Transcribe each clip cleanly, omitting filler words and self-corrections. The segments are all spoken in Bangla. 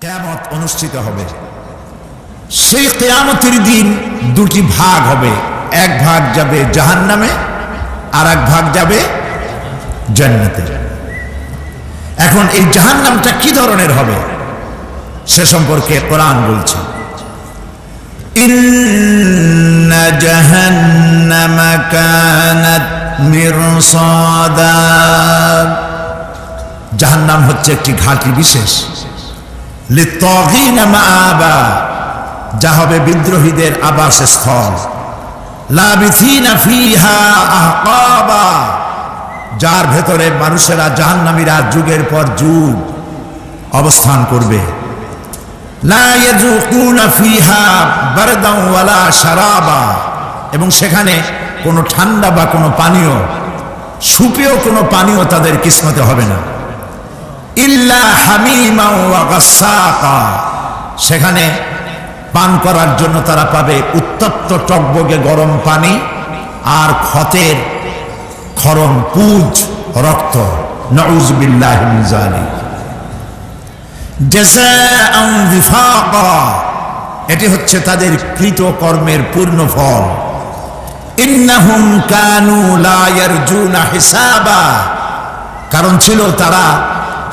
কিয়ামত অনুষ্ঠিত হবে। সেই কিয়ামতের দিন দুটি ভাগ হবে, এক ভাগ যাবে জাহান্নামে আর এক ভাগ যাবে জান্নাতে। এখন এই জাহান্নামটা কি ধরনের হবে সে সম্পর্কে কোরআন বলছে, ইন্না জাহান্নামা কানাত মিরসাদা। জাহান্নাম হচ্ছে একটি ঘাঁটি বিশেষ, লিত্তাগিনা মাআবা, যা হবে বিদ্রোহীদের আবাসস্থল, লাবিথিনা ফিহা আহকাবা, যার ভেতরে মানুষেরা জাহান্নামীরা যুগের পর যুগ অবস্থান করবে। লা ইয়াযুকুনা ফিহা বারদান ওয়ালা শারাবা, এবং সেখানে কোনো ঠান্ডা বা কোনো পানীয়, সুপেয় কোনো পানীয় তাদের কিসমতে হবে না। ইল্লা হামিমা ওয়া গাসসাকা, সেখানে পান করার জন্য তারা পাবে উত্তপ্ত টকবগে গরম পানি আর ক্ষতের খরম পুজ রক্ত। নাউযু বিল্লাহি মিন যালিক। জাযাআন বিফাকা, এটি হচ্ছে তাদের কৃত কর্মের পূর্ণ ফল। ইন্নাহুম কানু লা ইয়ারজুনা হিসাবা, কারণ ছিল তারা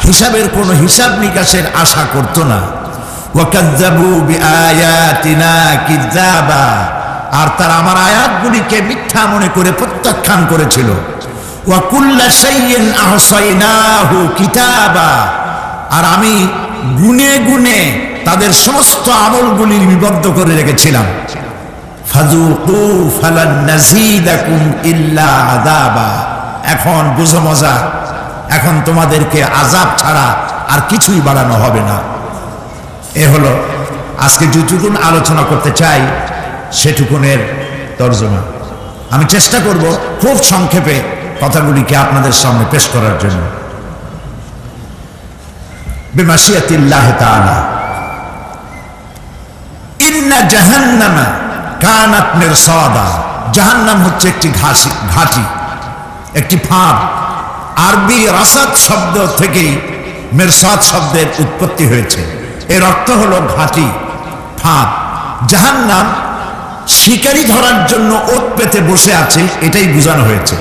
হিসাবের কোনো হিসাব নিকাশের আশা করত না। ওয়াকাযযাবু বিআয়াতিনা কিযাবা, আর তারা আমার আয়াতগুলিকে মিথ্যা মনে করে প্রত্যাখ্যান করেছিল। ওয়া কুল্লা শাইইন আহসাইনাহু কিতাবা, আর আমি গুনে গুনে তাদের সমস্ত আমলগুলি লিপিবদ্ধ করে রেখেছিলাম। ফাযুকু ফালান নাযীদাকুম ইল্লা আযাবা, এখন বুঝো মজা, এখন তোমাদেরকে আযাব ছাড়া আর কিছুই বাড়ানো হবে না। এ হলো আজকে যেটুকুন আলোচনা করতে চাই সেটুকুনের তর্জমা। আমি চেষ্টা করব খুব সংক্ষেপে কথাগুলিকে আপনাদের সামনে পেশ করার জন্য। বিমাশিয়াতিল্লাহি তাআলা। ইন্না জাহান্নামা কানাত মিরসাদা, জাহান্নাম হচ্ছে একটি ঘাঁটি, একটি ফাঁদ। আরবি রাসাদ শব্দ থেকেই মিরসাদ শব্দের উৎপত্তি হয়েছে। এর অর্থ হলো ঘাঁটি, ফাঁদ। জাহান্নাম শিকারি ধরার জন্য ওত পেতে বসে আছে, এটাই বোঝানো হয়েছে।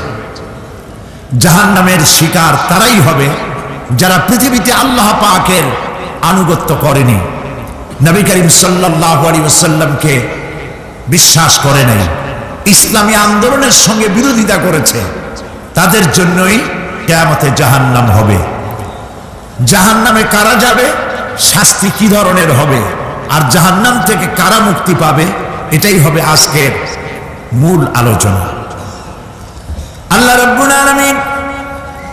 জাহান্নামের শিকার তারাই হবে যারা পৃথিবীতে আল্লাহ পাকের আনুগত্য করেনি, নবী করিম সাল্লাল্লাহু আলাইহি ওয়াসাল্লামকে বিশ্বাস করে নাই, ইসলামী আন্দোলনের সঙ্গে বিরোধিতা করেছে, তাদের জন্যই কিয়ামতে জাহান্নাম হবে। জাহান্নামে কারা যাবে, শাস্তি কি ধরনের হবে, আর জাহান্নাম থেকে কারা মুক্তি পাবে, এটাই হবে আজকের মূল আলোচনা। আল্লাহ রাব্বুল আলামিন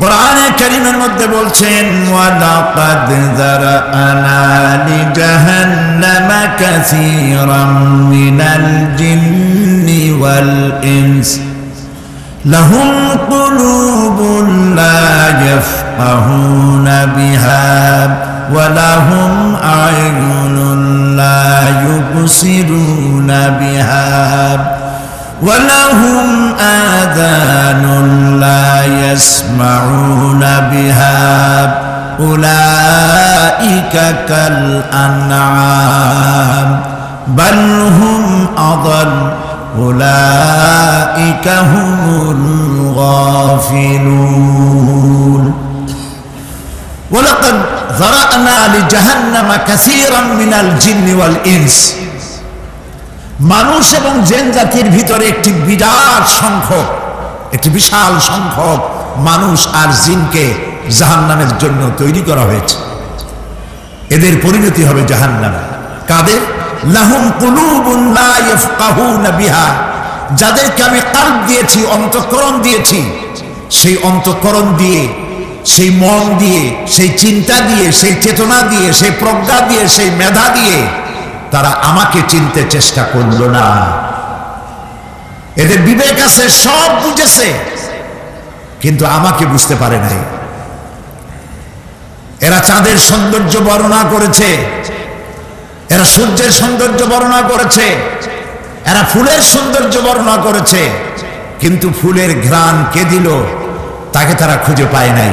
কোরআনে কারীমের মধ্যে বলছেন, ওয়ালাকাদ যারানা লিজাহান্নামা কাসীরাম মিনাল জিন্নি ওয়াল ইনস লাহুম কুলুবুন লা ইয়াফকাহুনা বিহা ওয়া লাহুম আ'য়ুনুন লা ইউবসিরুনা বিহা ওয়া লাহুম আযানুন লা ইয়াসমাউনা বিহা উলাইকা কাল আনআম বাল হুম আযাল উলাইকা হুমুল গাফিলুন। ওয়ালাকাদ যারানা লিজাহান্নামা কাসীরাম মিনাল জিন্নি ওয়াল ইনস, মানুষ এবং জিন জাতির ভিতরে একটি বিরাট সংখ্যক, একটি বিশাল সংখ্যক মানুষ আর জিনকে জাহান্নামের জন্য তৈরি করা হয়েছে। এদের পরিণতি হবে জাহান্নাম। কাদের? লাহুম কুলুবুন লা ইয়াফকাহুনা বিহা, যাদেরকে আমি কলব দিয়েছি, অন্তঃকরণ দিয়েছি, সেই অন্তঃকরণ দিয়ে, সেই মন দিয়ে, সেই চিন্তা দিয়ে, সেই চেতনা দিয়ে, সেই প্রজ্ঞা দিয়ে, সেই মেধা দিয়ে তারা আমাকে চিনতে চেষ্টা করলো না। এদের বিবেক আছে, সব বুঝেছে, কিন্তু আমাকে বুঝতে পারে নাই। এরা চাঁদের সৌন্দর্য বর্ণনা করেছে, এরা সূর্যের সৌন্দর্য বর্ণনা করেছে, এরা ফুলের সৌন্দর্য বর্ণনা করেছে, কিন্তু ফুলের ঘ্রাণ কে দিল তাকে তারা খুঁজে পায় নাই।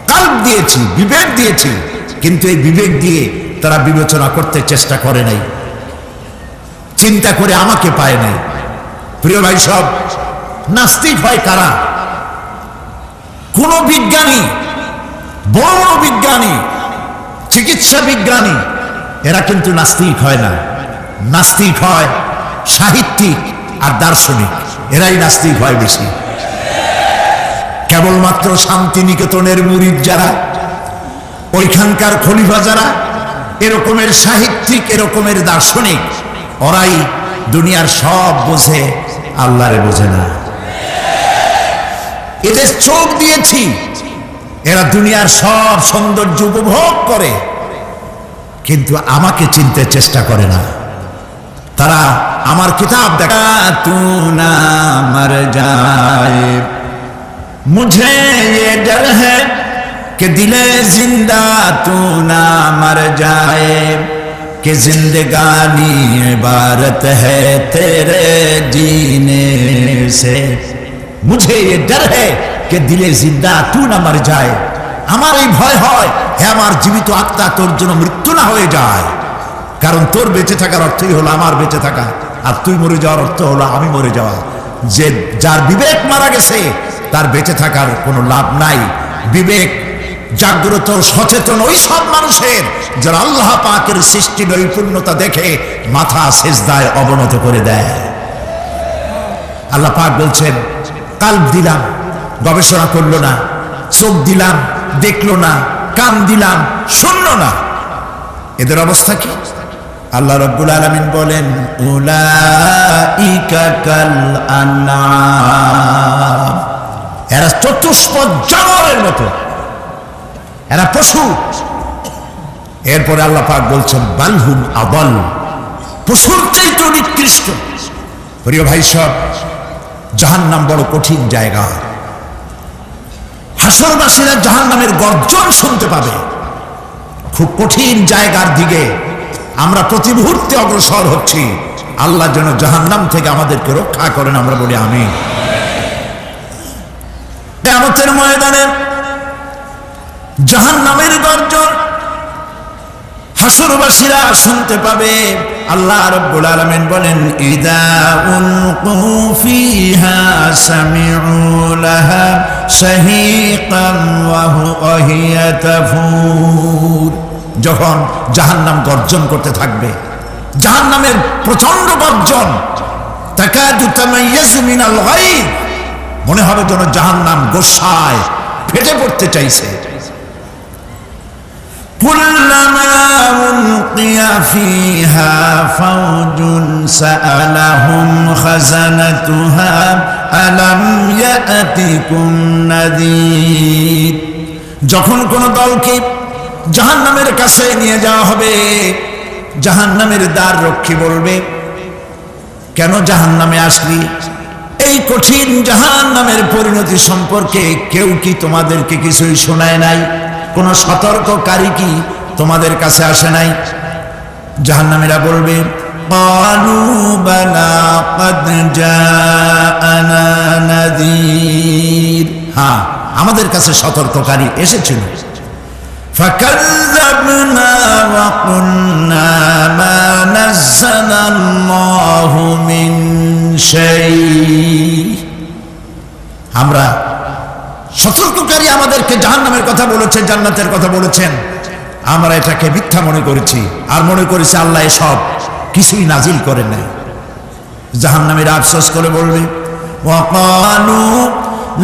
কলব দিয়েছি, বিবেক দিয়েছি, কিন্তু এই বিবেক দিয়ে তারা বিবেচনা করতে চেষ্টা করে নাই, চিন্তা করে আমাকে পায় নাই। প্রিয় ভাই সব, নাস্তিক হয় কারা? কোন বিজ্ঞানী, বড় বিজ্ঞানী, চিকিৎসা বিজ্ঞানী, এরা কিন্তু নাস্তিক হয় না। নাস্তিক হয় সাহিত্যিক আর দার্শনিক, এরাই নাস্তিক হয় বেশি। কেবলমাত্র শান্তিনিকেতনের মুরিদ যারা, ওইখানকার খলিফা যারা, এরকমের সাহিত্যিক, এরকমের দার্শনিক, ওরাই দুনিয়ার সব বোঝে, আল্লাহরে বোঝে না। এদের চোখ দিয়েছি, এরা দুনিয়ার সব সৌন্দর্য উপভোগ করে, কিন্তু আমাকে চিনতে চেষ্টা করে না। তারা আমার কিতাব দেখা তু না মর যায়, মুঝে ये डर है कि दिले जिंदा तू ना मर जाए, कि जिंदगानी इबारत है तेरे जीने से, मुझे ये डर है कि दिले जिंदा तू ना मर जाए। আমার এই ভয় হয়, হে আমার জীবিত আত্মা, তোর জন্য মৃত্যু না হয়ে যায়। কারণ তোর বেঁচে থাকার অর্থই হলো আমার বেঁচে থাকা, আর তুই মরে যাওয়ার অর্থ হলো আমি মরে যাওয়া। যে যার বিবেক মারা গেছে তার বেঁচে থাকার কোনো লাভ নাই। বিবেক জাগ্রত সচেতন ওই সব মানুষের যারা আল্লাহ পাকের সৃষ্টি নৈপুণ্যতা দেখে মাথা সেজদায় অবনত করে দেয়। আল্লাহ পাক বলছেন, কাল্ব দিলাম, গবেষণা করলো না, চোখ দিলাম, দেখলো না, কান দিলাম, শুনলো না, এদের অবস্থা কি? আল্লাহ রাব্বুল আলামিন বলেন, উলাইকা কাল আনআম, এরা চতুষ্পদ জানোয়ারের মতো, এরা পশু। এরপরে আল্লাহ পাক বলছেন, বালহুম আদাল, পশুর চাইতে নিকৃষ্ট। প্রিয় ভাই সব, জাহান্নাম বড় কঠিন জায়গা। হাসরবাসীরা জাহান্নামের গর্জন শুনতে পাবে। খুব কঠিন জায়গার দিকে আমরা প্রতি মুহূর্তে অগ্রসর হচ্ছি। আল্লাহ যেন জাহান্নাম থেকে আমাদেরকে রক্ষা করেন, আমরা বলি আমিন। কিয়ামতের ময়দানে জাহান্নামের গর্জন হাসরবাসীরা শুনতে পাবে। আল্লাহ রাব্বুল আলামিন বলেন, ইদা উলকু ফিহা সামিউ লাহা শাহীকান ওয়া হিয়া তাফুর, যখন জাহান্নাম গর্জন করতে থাকবে, জাহান্নামের প্রচন্ড গর্জন, তাকাদু তামাইয়াজু মিনাল গায়ব, মনে হবে যেন জাহান্নাম গোসায় ফেটে পড়তে চাইছে। কুল্লামা উলকিয়া ফিহা ফাওজুন সাআলাহুম খাজানাতুহা আলাম ইয়াতিকুম নাযীর, যখন কোন দলকে জাহান্নামের কাছে নিয়ে যাওয়া হবে, জাহান্নামের দ্বার রক্ষী বলবে, কেন জাহান্নামে আসলি? এই কঠিন জাহান্নামের পরিণতি সম্পর্কে কেউ কি তোমাদেরকে কিছুই শোনায় নাই? কোন সতর্ককারী কি তোমাদের কাছে আসে নাই? জাহান্নামীরা বলবে, ক্বালু বালা ক্বাদ জাআনা নাযীর, হ্যাঁ আমাদের কাছে সতর্ককারী এসেছিল। ফাকাযযাবনা ওয়া কুলনা মা নাযালাল্লাহু মিন শাই, আমরা সতর্ককারী আমাদেরকে জাহান্নামের কথা বলেছেন, জান্নাতের কথা বলেছেন, আমরা এটাকে মিথ্যা মনে করেছি আর মনে করেছি আল্লাহ এসব কিছুই নাজিল করেন নাই। জাহান্নামীরা আফসোস করে বলবে, ওয়াকালু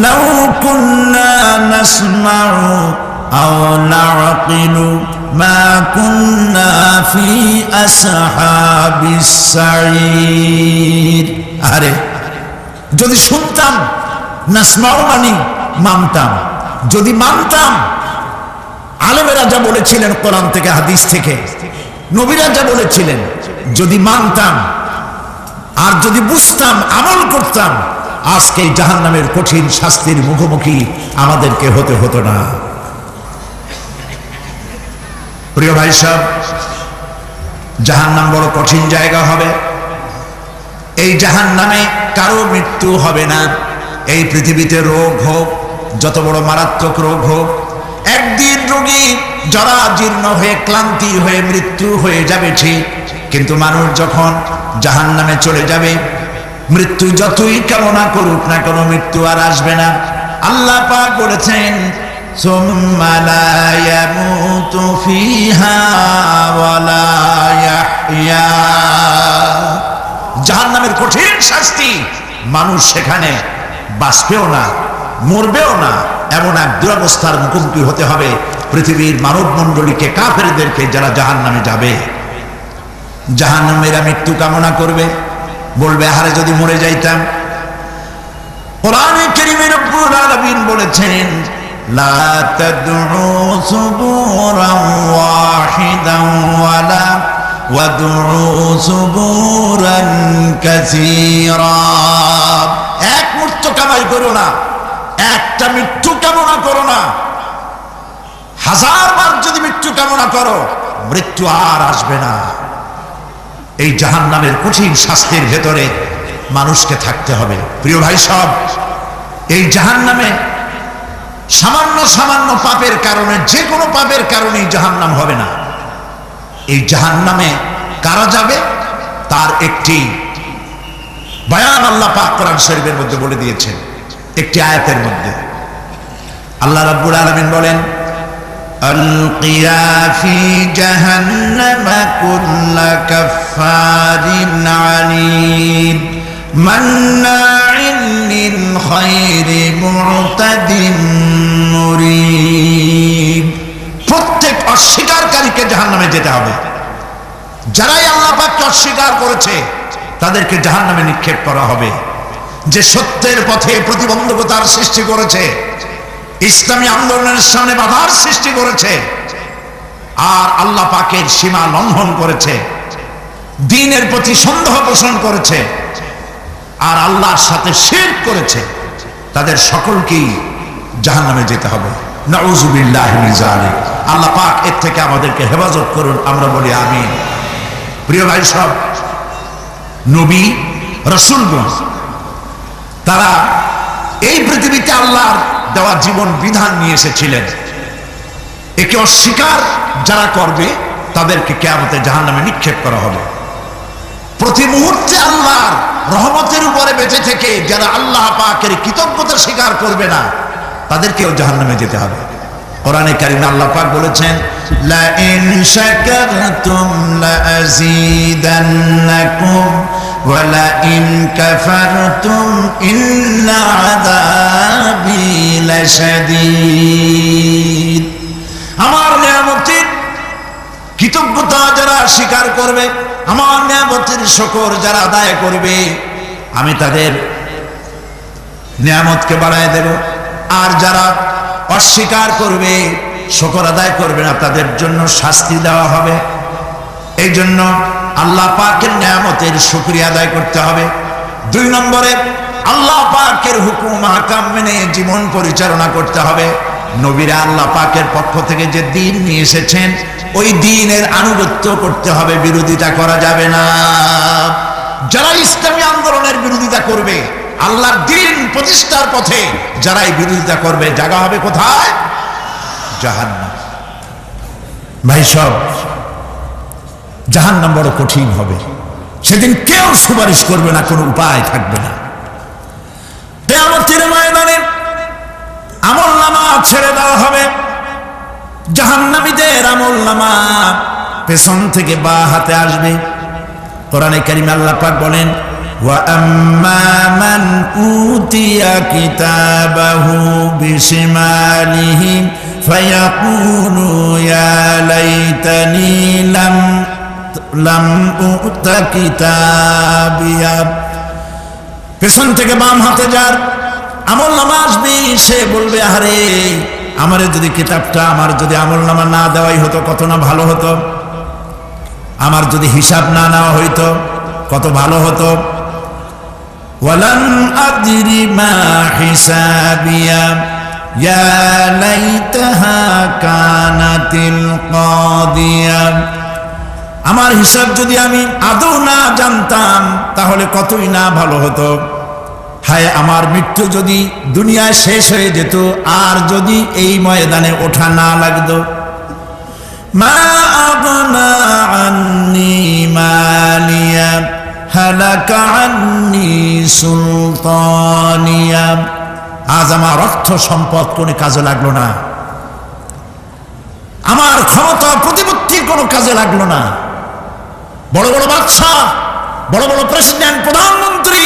লাউ কুন্না নাসমাউ আও নাআকিলু মা কুন্না ফি আসহাবিস সাঈর, আরে যদি শুনতাম, নাসমাউ মানি মানতাম, যদি মানতাম, আলেমেরা যা বলেছিলেন কোরআন থেকে হাদিস থেকে, নবীরা যা বলেছিলেন, যদি মানতাম আর যদি বুঝতাম, আমল করতাম, আজকে জাহান্নামের কঠিন শাস্তির মুখোমুখি আমাদেরকে হতে হতো না। প্রিয় ভাই সব, জাহান্নাম বড় কঠিন জায়গা হবে। এই জাহান্নামে কারো মৃত্যু হবে না। এই পৃথিবীতে রোগ হোক, যত বড় মারাত্মক রোগ হোক, একদিন রোগী জরাজীর্ণ হয়ে ক্লান্তি হয়ে মৃত্যু হয়ে যাবে ঠিক, কিন্তু মানুষ যখন জাহান্নামে চলে যাবে, মৃত্যু যতই কামনা করুক না কোনো মৃত্যু আর আসবে না। আল্লাহ পাক বলেছেন সুম্মা লা ইয়ামুতু ফিহা ওয়া লা ইয়াহইয়া। জাহান্নামের কঠিন শাস্তি, মানুষ সেখানে বাঁচবেও না মরবেও না, এমন এক দুরবস্থার মুখোমুখি হতে হবে পৃথিবীর মানব মণ্ডলীকে, কাফেরদেরকে, যারা জাহান্নামে যাবে। জাহান্নামীরা মৃত্যু কামনা করবে, বলবে আরে যদি মরে যাইতাম। কোরআনে কারীমে রব্বুল আলামিন বলেছেন লা তাদউ সুবুরান ওয়াহিদান ওয়ালা ওয়াদউ সুবুরান কাসীরা। এক মৃত্যু কামাই করো না, একটা মৃত্যু কামনা করো না। 1000 বার যদি মৃত্যু কামনা করো, মৃত্যু আর আসবে না। এই জাহান্নামের কঠিন শাস্তির ভেতরে মানুষকে থাকতে হবে। প্রিয় ভাই সব, এই জাহান্নামে সামান্য সামান্য পাপের কারণে, যে কোনো পাপের কারণেই জাহান্নাম হবে না। এই জাহান্নামে কারা যাবে তার একটি বয়ান আল্লাহ পাক কোরআন শরীফের মধ্যে বলে দিয়েছেন। একটি আয়াতের মধ্যে আল্লাহ রাব্বুল আলামিন বলেন আলকিয়া ফি জাহান্নামা কুল্লা কাফফারিন আনিদ মান্নাইন লিল খায়রি মু'তাদিন মুরিব। প্রত্যেক অস্বীকারীকে জাহান্নামে যেতে হবে। যারাই আল্লাহ পাককে অস্বীকার করেছে তাদেরকে জাহান্নামে নিক্ষেপ করা হবে। যে সত্যের পথে প্রতিবন্ধকতার সৃষ্টি করেছে, ইসলামী আন্দোলনের সামনে বাধার সৃষ্টি করেছে, আর আল্লাহ পাকের সীমা লঙ্ঘন করেছে, দ্বীনের প্রতি সন্দেহ পোষণ করেছে, আর আল্লাহর সাথে শিরক করেছে, তাদের সকলকেই জাহান্নামে যেতে হবে। নাউযুবিল্লাহি মিন যালিক। আল্লাহ পাক এর থেকে আমাদেরকে হেফাজত করুন, আমরা বলি আমিন। প্রিয় ভাই সব, নবী রাসূলগণ তারা এই পৃথিবীতে আল্লাহর দেওয়া জীবন বিধান নিয়ে এসেছিলেন। একে অস্বীকার যারা করবে তাদেরকে কিয়ামতে জাহান্নামে নিক্ষেপ করা হবে। প্রতি মুহূর্তে আল্লাহর রহমতের উপরে বেঁচে থেকে যারা আল্লাহ পাকের কৃতজ্ঞতা স্বীকার করবে না তাদেরকেও জাহান্নামে যেতে হবে। কোরআনে কারিমে আল্লাহ পাক বলেছেন লা ইন শাকারতুম লা আযীদান্নাকুম ওয়া লা ইন কাফারতুম ইন্না আযাবি লাশাদীদ। আমার নিয়ামতের কৃতজ্ঞতা যারা স্বীকার করবে, আমার নিয়ামতের শুকর যারা আদায় করবে, আমি তাদের নিয়ামতকে বাড়ায় দেব। আর যারা অস্বীকার করবে, শুকর আদায় করবে না, তাদের জন্য শাস্তি দেওয়া হবে। এই জন্য আল্লাহ পাকের নিয়ামতের শুকরিয়া আদায় করতে হবে। 2 নম্বরে আল্লাহ পাকের হুকুম আহকাম মেনে জীবন পরিচালনা করতে হবে। নবীরা আল্লাহ পাকের পক্ষ থেকে যে দ্বীন নিয়ে এসেছেন ওই দ্বীনের আনুগত্য করতে হবে, বিরোধিতা করা যাবে না। যারা ইসলামী আন্দোলনের বিরোধিতা করবে, আল্লাহর দ্বীন প্রতিষ্ঠার পথে যারাই বিরোধিতা করবে, জায়গা হবে কোথায়? জাহান্নাম। ভাই সব, জাহান্নাম বড় কঠিন হবে। সেদিন কেউ সুপারিশ করবে না, কোনো উপায় থাকবে না। কিয়ামতের ময়দানে আমলনামা ছেড়ে দেওয়া হবে। জাহান্নামীদের আমলনামা পেছন থেকে বা হাতে আসবে। কোরআনে কারিমে আল্লাহ পাক বলেন ওয়া আম্মা মান উতিয়া কিতাবাহু বিশিমালিহি ফায়াকুলু ইয়া লাইতানি লাম উতা কিতাবিয়া। পেছন থেকে বাম হাতে যার আমলনামা আসবে, সে বলবে আরে আমারে যদি কিতাবটা, আমার যদি আমলনামা না দেওয়াই হতো কত না ভালো হতো, আমার যদি হিসাব না নেওয়া হইতো কত ভালো হতো। ওয়ালাম আদরি মা হিসাবিয়া ইয়া লাইতাহা কানাতিল কাদিয়া। আমার হিসাব যদি আমি আদৌ না জানতাম তাহলে কতই না ভালো হতো। হায় আমার মৃত্যু যদি দুনিয়ায় শেষ হয়ে যেত, আর যদি এই ময়দানে ওঠা না লাগতো। মা আগনা আন্নি মালিয়া হালাকা আন্নি সুলতানিয়া। আজ আমার অর্থ সম্পদ কোনো কাজে লাগলো না, আমার ক্ষমতা প্রতিপত্তির কোনো কাজে লাগলো না। বড় বড় বাদশা, বড় বড় প্রেসিডেন্ট, প্রধানমন্ত্রী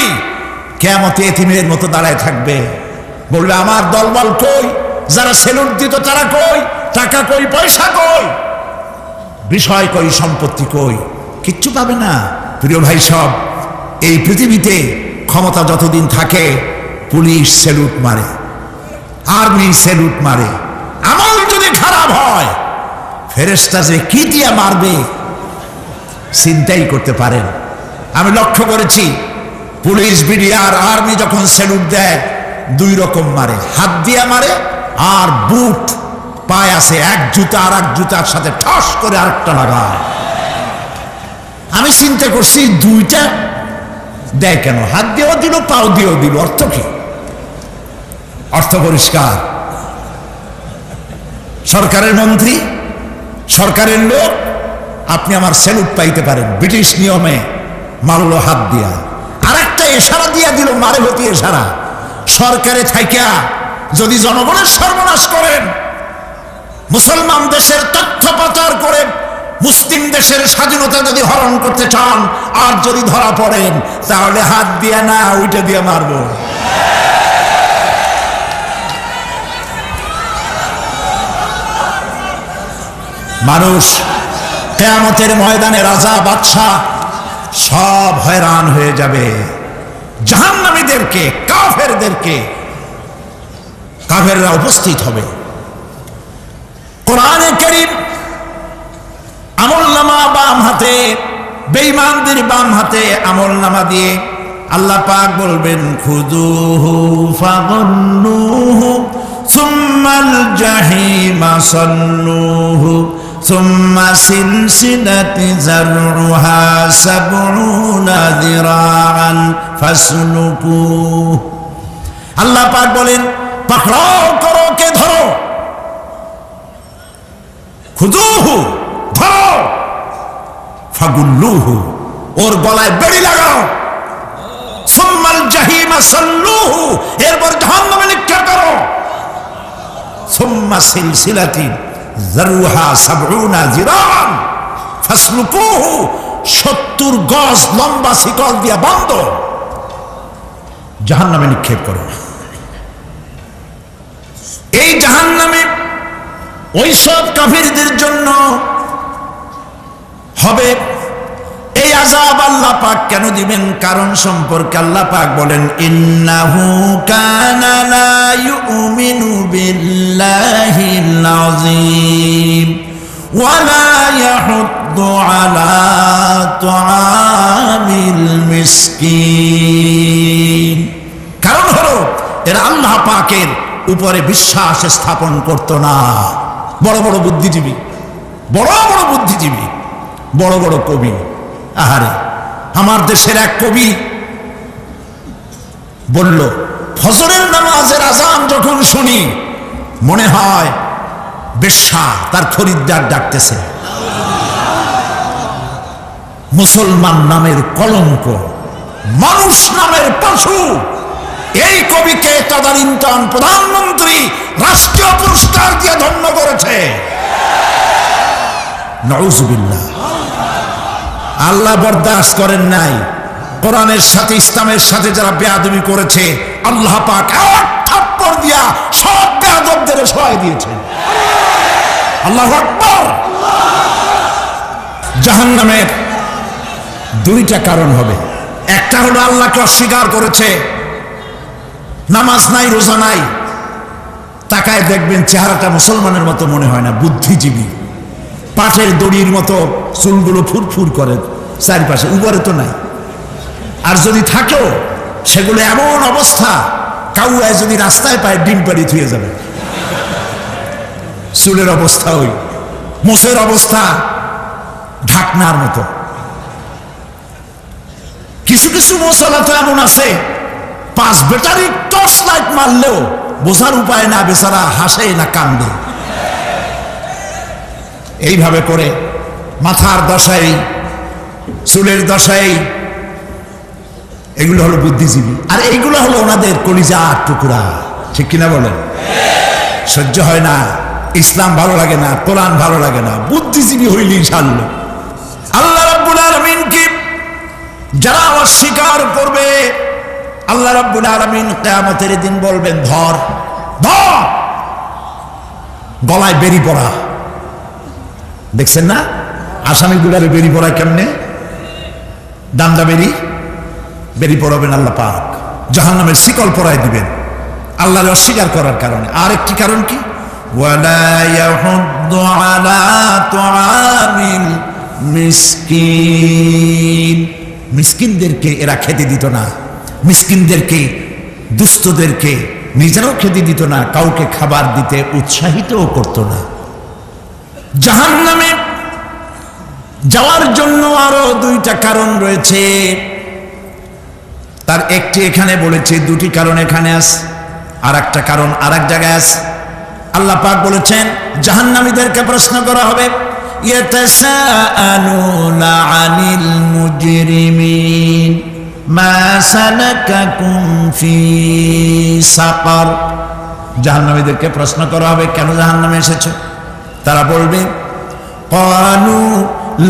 কিয়ামতে এতিমের মতো দাঁড়ায় থাকবে, বলবে আমার দলবল কই, যারা সেলুট দিত তারা কই, টাকা কই, পয়সা কই, বিষয় কই, সম্পত্তি কই, কিচ্ছু পাবে না। প্রিয় ভাই সব, এই পৃথিবীতে ক্ষমতা যতদিন থাকে পুলিশ সেলুট মারে, আর্মি সেলুট মারে। আমল যদি খারাপ হয় ফেরেশতা যে কি দিয়ে মারবে চিন্তাই করতে পারেন। আমি লক্ষ্য করেছি পুলিশ, বিডিআর, আর্মি যখন সেলুট দেয় দুই রকম মারে, হাত দিয়ে মারে আর বুট পায় আছে এক জুতা আর এক জুতার সাথে ঠাস করে আরেকটা লাগায়। আমি চিন্তা করছি দুইটা দেয় কেন, হাত দিয়েও দিল পাও দিয়েও দিল, অর্থ কি? অর্থ পরিষ্কার। সরকারের মন্ত্রী, সরকারের লোক, আপনি আমার সেলুট পাইতে পারেন, ব্রিটিশ নিয়মে মারলো হাত দিয়া, আর একটা ইশারা দিয়া দিল, মারে হতি ইশারা। সরকারে থাইকা যদি জনগণের সর্বনাশ করেন, মুসলমান দেশের তথ্য পাচার করে মুসলিম দেশের স্বাধীনতা যদি হরণ করতে চান, আর যদি ধরা পড়েন তাহলে হাত দিয়া না ওইটা দিয়ে মারবো। মানুষ কিয়ামতের ময়দানে রাজা বাদশা সব হয়রান হয়ে যাবে। জাহান্নামীদেরকে, কাফেরদেরকে, কাফেররা উপস্থিত হবে। কোরআনে কারীম আমলনামা বাম হাতে, বেঈমানদের বাম হাতে আমলনামা দিয়ে আল্লাহ পাক বলবেন খুযুহু ফাগুল্লুহু সুম্মাল জাহিমা সাল্লুহু সুম্মা সিলসিলাতি যারউহা সাবউনা যিরাআন ফাসলুকুহু। আল্লাহ পাক বলেন পাকড়াও করো, কে ধরো, খুযুহু ধরো, ফাগুল্লুহু ওর গলায় বেড়ি লাগাও, সুম্মাল জাহিমা সাল্লুহু এরপর জাহান্নামে নিক্ষেপ করো, সুম্মা সিলসিলাতি যারউহা সাবউনা যিরাআন ফাসলুকুহু 70 গজ লম্বা শিকল দিয়া বন্ধ জাহান্নামে নিক্ষেপ করো। এই জাহান্নামে ওই সব কাফিরদের জন্য হবে এই আযাব। আল্লাহ পাক কেন দিবেন কারণ সম্পর্কে আল্লাহ পাক বলেন ইন্নাহু কানা লা ইউমিনু বিল্লাহিল আযীম ওয়া লা ইয়াহুদ্দু আলা তুআমিল মিসকিন। কারণ হলো এরা আল্লাহ পাকের উপরে বিশ্বাস স্থাপন করত না। বড় বড় বুদ্ধিজীবী, বড় বড় বুদ্ধিজীবী, বড় বড় কবি, আহারে আমার দেশের এক কবি বলল ফজরের নামাজের আযান যখন শুনি মনে হয় বেশ্যা তার খরিদ্দার ডাকতেছে। মুসলমান নামের কলঙ্ক, মানুষ নামের পশু। এই কবিকে তদানীন্তন প্রধানমন্ত্রী রাষ্ট্রীয় পুরস্কার দিয়ে ধন্য করেছে। নাউযুবিল্লাহ। আল্লাহ বরদাস্ত করেন নাই। কোরআনের সাথে ইসলামের সাথে যারা বেয়াদবি করেছে আল্লাহ পাক এক থাপ্পড় দিয়া সব বেয়াদবদের সহায় দিয়েছেন। আল্লাহু আকবার। জাহান্নামের দুইটা কারণ হবে। একটা হলো আল্লাহকে অস্বীকার করেছে, নামাজ নাই, রোজা নাই, তাকায় দেখবেন চেহারাটা মুসলমানের মতো মনে হয় না, বুদ্ধিজীবী, পাটের দড়ির মতো চুলগুলো ফুরফুর করে চারপাশে, উপরে তো নাই। আর যদি থাকেও সেগুলো এমন অবস্থা কাউয়ায় যদি রাস্তায় পায় ডিম পাড়ি থুয়ে যাবে। চুলের অবস্থা ওই, মোষের অবস্থা ঢাকনার মতো। কিছু কিছু মশলা তো এমন আছে 5 ব্যাটারি টর্চ লাইট মারলেও বোঝার উপায় না, বেচারা হাসে না কান্দে। এইভাবে করে মাথার দশাই, চুলের দশাই, এগুলো হলো বুদ্ধিজীবী। আর এইগুলো হলো ওনাদের কলিজার টুকরা, ঠিক কিনা বলেন? সহ্য হয় না, ইসলাম ভালো লাগে না, কোরআন ভালো লাগে না, বুদ্ধিজীবী হইলে ইনশাআল্লাহ। আল্লাহ রাব্বুল আলামিনকে যারা অস্বীকার করবে, আল্লাহ রাব্বুল আলামিন কিয়ামতের দিন বলবেন, ধর ধর, গলায় বেরি পড়া। দেখছেন না আসামিগুলারে বেরি পড়া কেমনে? দামদা বেরি পড়াবেন আল্লাহ পাক, জাহান্নামের শিকল পরায় দিবেন আল্লাহর অস্বীকার করার কারণে। আর একটি কারণ কি? ওয়ালা ইয়াহুদ্দু আলা তুআমিল মিসকিন, মিসকিনদেরকে এরা খেতে দিত না, মিসকিনদেরকে, দুস্থদেরকে নিজেরাও খেতে দিত না, কাউকে খাবার দিতে উৎসাহিতও করত না। জাহান্নামে যাওয়ার জন্য আরো দুইটা কারণ রয়েছে, তার একটি এখানে বলেছে, দুটি কারণ এখানে আছে, আর একটা কারণ আর এক জায়গায় আছে। আল্লাহ পাক বলেছেন জাহান্নামীদেরকে প্রশ্ন করা হবে, ইয়াতাসাআলুনা আনিল মুজরিমিন মা সালাকাকুম ফি সাকার। জাহান্নামীদেরকে প্রশ্ন করা হবে, কেন জাহান্নামে এসেছো? তারা বলবে, ক্বালু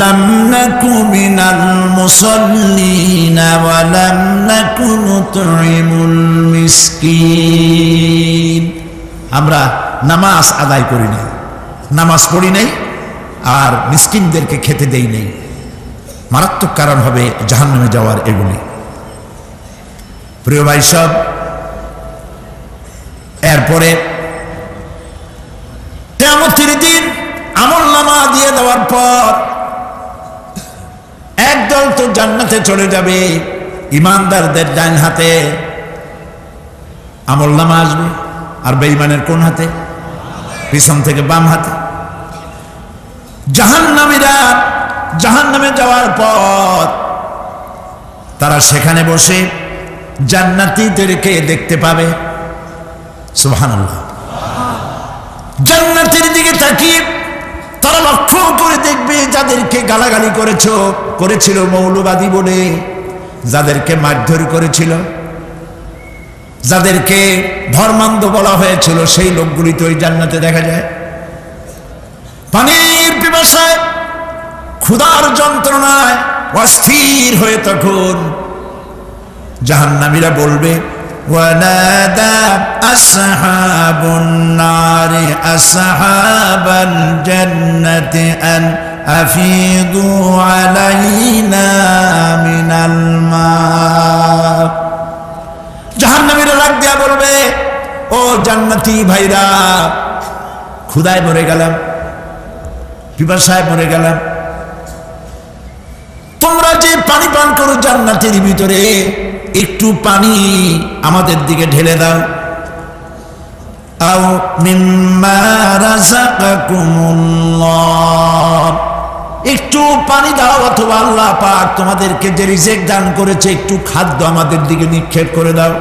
লাম নাকু মিনাল মুসাল্লিনা ওয়া লাম নাকু নুতঈমুল মিসকিন। আমরা নামাজ আদায় করি নাই, নামাজ পড়ি নাই, আর মিসকিনদেরকে খেতে দেই নাই। মারাত্মক কারণ হবে জাহান্নামে যাওয়ার এগুলি। প্রিয় ভাই সব, এরপরে কিয়ামতের দিন আমলনামা দিয়ে দেওয়ার পর একদল তো জান্নাতে চলে যাবে, ইমানদারদের ডান হাতে আমলনামা আসবে, আর বেঈমানের কোন হাতে? পিছন থেকে বাম হাতে। জাহান্নামীরা জাহান্নামে যাওয়ার পর তারা সেখানে বসে জান্নাতীদেরকে দেখতে পাবে। সুবহানাল্লাহ। জান্নাতের দিকে তাকিয়ে তারা লক্ষ্য করে দেখবে যাদেরকে গালাগালি করেছিল মৌলবাদী বলে, যাদেরকে মারধর করেছিল, যাদেরকে ধর্মান্ধ বলা হয়েছিল, সেই লোকগুলি তো ওই জান্নাতে দেখা যায়। পানির পিপাসায়, ক্ষুধার যন্ত্রণায় অস্থির হয়ে তখন জাহান্নামীরা বলবে, ওয়ানাদা আসহাবুন নারি আসহাবাল জান্নাতি আন আফিদু আলাইনা মিনাল মা। জাহান্নামীরা ডাক দিয়া বলবে, ও জান্নাতি ভাইরা, ক্ষুধায় মরে গেলাম, পিপাসায় মরে গেলাম, তোমরা যে পানি পান করো জান্নাতের ভিতরে, একটু পানি আমাদের দিকে ঢেলে দাও। আও মিম্মা রাযাকাকুমুল্লাহ, একটু পানি দাও, অথবা আল্লাহ পাক তোমাদেরকে যে রিজিক দান করেছে একটু খাদ্য আমাদের দিকে নিক্ষেপ করে দাও,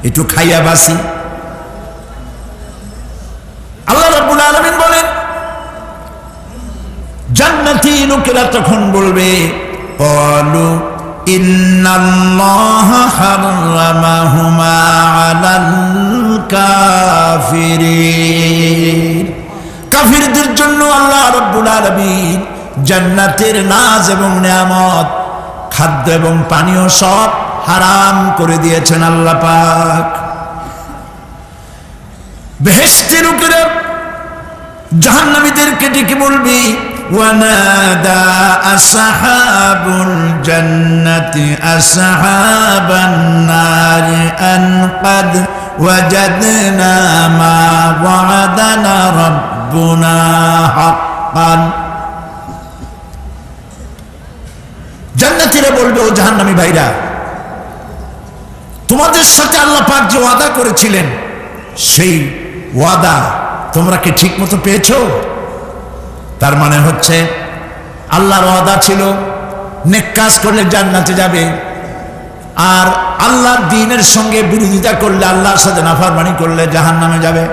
একটু খাইয়া বাসি। আল্লাহ রাব্বুল আলামিন বলেন, জান্নাতি লোকেরা তখন বলবে, ক্বালু ইন্নাল্লাহা হারামাহুমা আলাল কাফিরিন। কাফিরদের জন্য আল্লাহ রাব্বুল আলামিন জান্নাতের নাজ এবং নিয়ামত, খাদ্য এবং পানীয় সব হারাম করে দিয়েছেন আল্লাহ পাক। বেহেশতের লোকেরা জাহান্নামীদেরকে ডেকে বলবে, ওয়ানাদা আসহাবুল জান্নাতি আসহাবান নারি আন ক্বাদ ওয়াজাদনা মা ওয়া'দানা রাব্বুনা হাক্কান। জান্নাতীরা বলবে, ও জাহান্নামী ভাইরা, তোমাদের সাথে আল্লাহ পাক যে ওয়াদা করেছিলেন, সেই ওয়াদা তোমরা কি ঠিক মতো পেয়েছো? তার মানে হচ্ছে আল্লাহর ওয়াদা ছিল নেক কাজ করলে জান্নাতে যাবে, আর আল্লাহর দ্বীনের সঙ্গে বিরোধিতা করলে, আল্লাহর সাথে নাফরমানি করলে জাহান্নামে যাবে।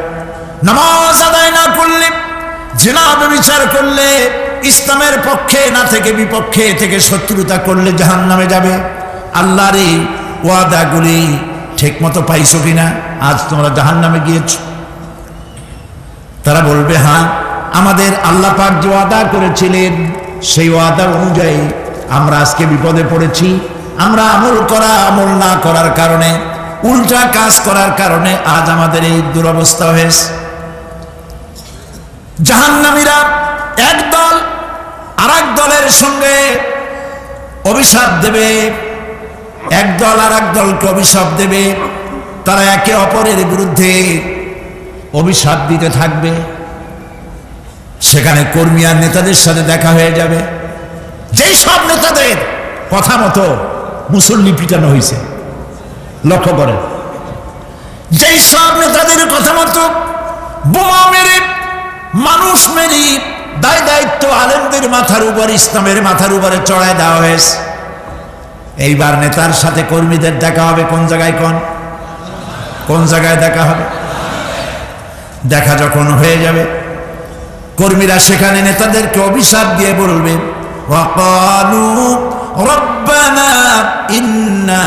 নামাজ আদায় না করলে, জিনা ব্যভিচার করলে, ইসলামের পক্ষে না থেকে বিপক্ষে থেকে শত্রুতা করলে জাহান্নামে যাবে। আল্লাহর এই ওয়াদাগুলি ঠিক মতো পাইছো কিনা? আজ তোমরা জাহান্নামে গিয়েছ। তারা বলবে, হ্যাঁ, আমাদের আল্লাহ পাক যে ওয়াদা করেছিলেন সেই ওয়াদা অনুযায়ী আমরা আজকে বিপদে পড়েছি। আমরা আমল না করার কারণে, উল্টা কাজ করার কারণে আজ আমাদের এই দুরবস্থা হয়েছে। জাহান্নামীরা একদল আরেক দলের সঙ্গে অভিশাপ দেবে, একদল আরেক দলকে অভিশাপ দেবে। তারা একে অপরের বিরুদ্ধে অভিশাপ দিতে থাকবে। সেখানে কর্মী আর নেতাদের সাথে দেখা হয়ে যাবে। যেই সব নেতাদের কথা মতো মুসল্লি পিটানো হয়েছে, লক্ষ্য করেন, যেই সব নেতাদের কথা মতো বোমা মেরে, মানুষ মেরে দায় দায়িত্ব আলেমদের মাথার উপর, ইসলামের মাথার উপরে চড়ায় দেওয়া হয়েছে। এইবার নেতার সাথে কর্মীদের দেখা হবে কোন জায়গায়? কোন জায়গায় দেখা হবে? দেখা যখন হয়ে যাবে, কর্মীরা সেখানে নেতাদেরকে অভিশাপ দিয়ে বলবে, ওয়াকালু রব্বানা ইন্না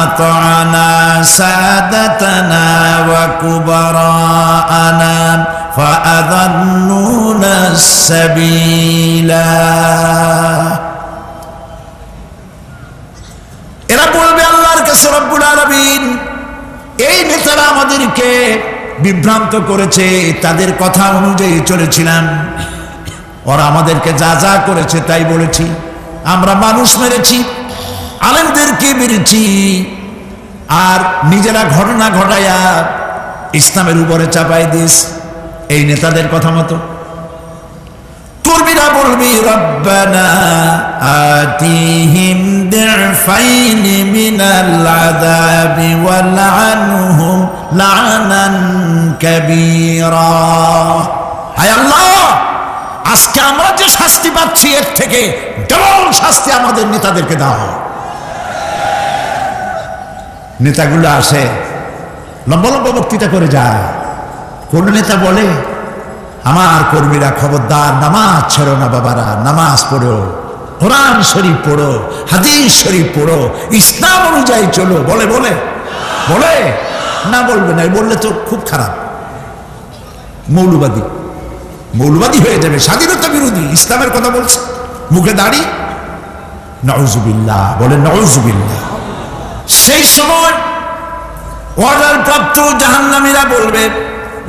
আতা'না সাদাতানা ওয়া কুবারা'ানা ফাআযান্নুনা সাবিলা। এরা বলবে আল্লাহর কাছে, রব্বুল আলামিন, এই নেতারা আমাদেরকে বিভ্রান্ত করেছে, তাদের কথা অনুযায়ী চলেছিলাম, ওরা আমাদেরকে যা যা করেছে তাই বলেছি। আমরা মানুষ মেরেছি, আলেমদেরকে মেরেছি, আর নিজেরা ঘটনা ঘটাইয়া ইসলামের উপরে চাপাই দিস এই নেতাদের কথা মতো। কর্মীরা বলবি, রব্বানা আতিহিম দি'ফাইনি মিনাল আযাবি ওয়ালআনহুম লা'নান কাবীরা। হায় আল্লাহ, আজকে আমরা যে শাস্তি পাচ্ছি এর থেকে ডবল শাস্তি আমাদের নেতাদেরকে দাও। নেতাগুলো আসে, লম্বা লম্বা বক্তৃতা করে যায়। কোন নেতা বলে, আমার কর্মীরা খবরদার, নামাজ ছেড়ো না বাবারা, নামাজ পড়ো, কোরআন শরীফ পড়ো, হাদিস শরীফ পড়ো, ইসলাম অনুযায়ী চলো। বলে বলে বলে না, বলবে না, বললে তো খুব খারাপ, মৌলবাদী হয়ে যাবে, স্বাধীনতা বিরোধী, ইসলামের কথা বলছে, মুখে দাড়ি, নাউজুবিল্লাহ, বলে নাউজুবিল্লাহ। সেই সময় অর্ডার প্রাপ্ত জাহান্নামীরা বলবে,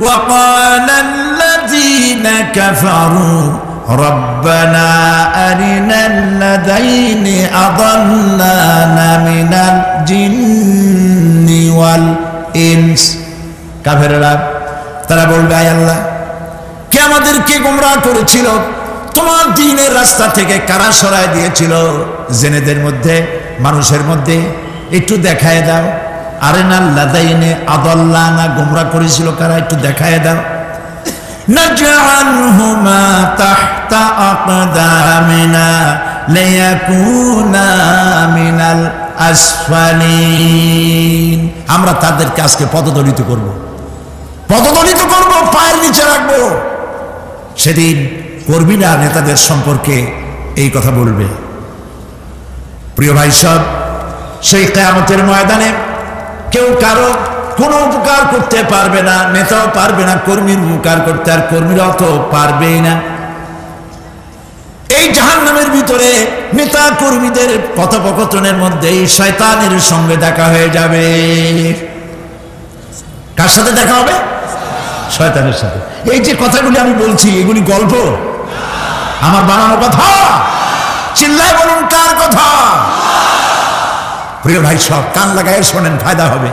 وقال الذين كفروا ربنا أرنا الذين أضلانا من الجن والإنس। কাফেররা তারা বলবে, আয় আল্লাহ, কে আমাদেরকে গোমরাহ করেছিল, তোমার দ্বীনের রাস্তা থেকে কারা সরায় দিয়েছিল, জেনেদের মধ্যে, মানুষের মধ্যে একটু দেখায় দাও। আরেনা লাদাইনে আদাল্লানা, গোমরাহ করেছিল কারা, একটু দেখায় দাও। নাজআলহুমা তাহতা আকদামিনা লিয়াকুনা মিনাল আসফালিন। আমরা তাদেরকে আজকে পদদলিত করব, পায়ের নিচে রাখবো। সেদিন কর্মীরা নেতাদের সম্পর্কে এই কথা বলবে। প্রিয় ভাই সব, সেই কিয়ামতের ময়দানে কেউ কারো কোনো উপকার করতে পারবে না, নেতাও পারবে না কর্মীর উপকার করতে, আর কর্মীরাও তো পারবেই না। এই জাহান্নামের ভিতরে নেতা কর্মীদের কথোপকথনের মধ্যে শয়তানের সঙ্গে দেখা হয়ে যাবে। কার সাথে দেখা হবে? শয়তানের সাথে। এই যে কথাগুলি আমি বলছি, এগুলি গল্প, আমার বানানো কথা। চিল্লায় বলুন, কার কথা? প্রিয় ভাই সব, কান লাগায় শোনেন, ফায়দা হবে।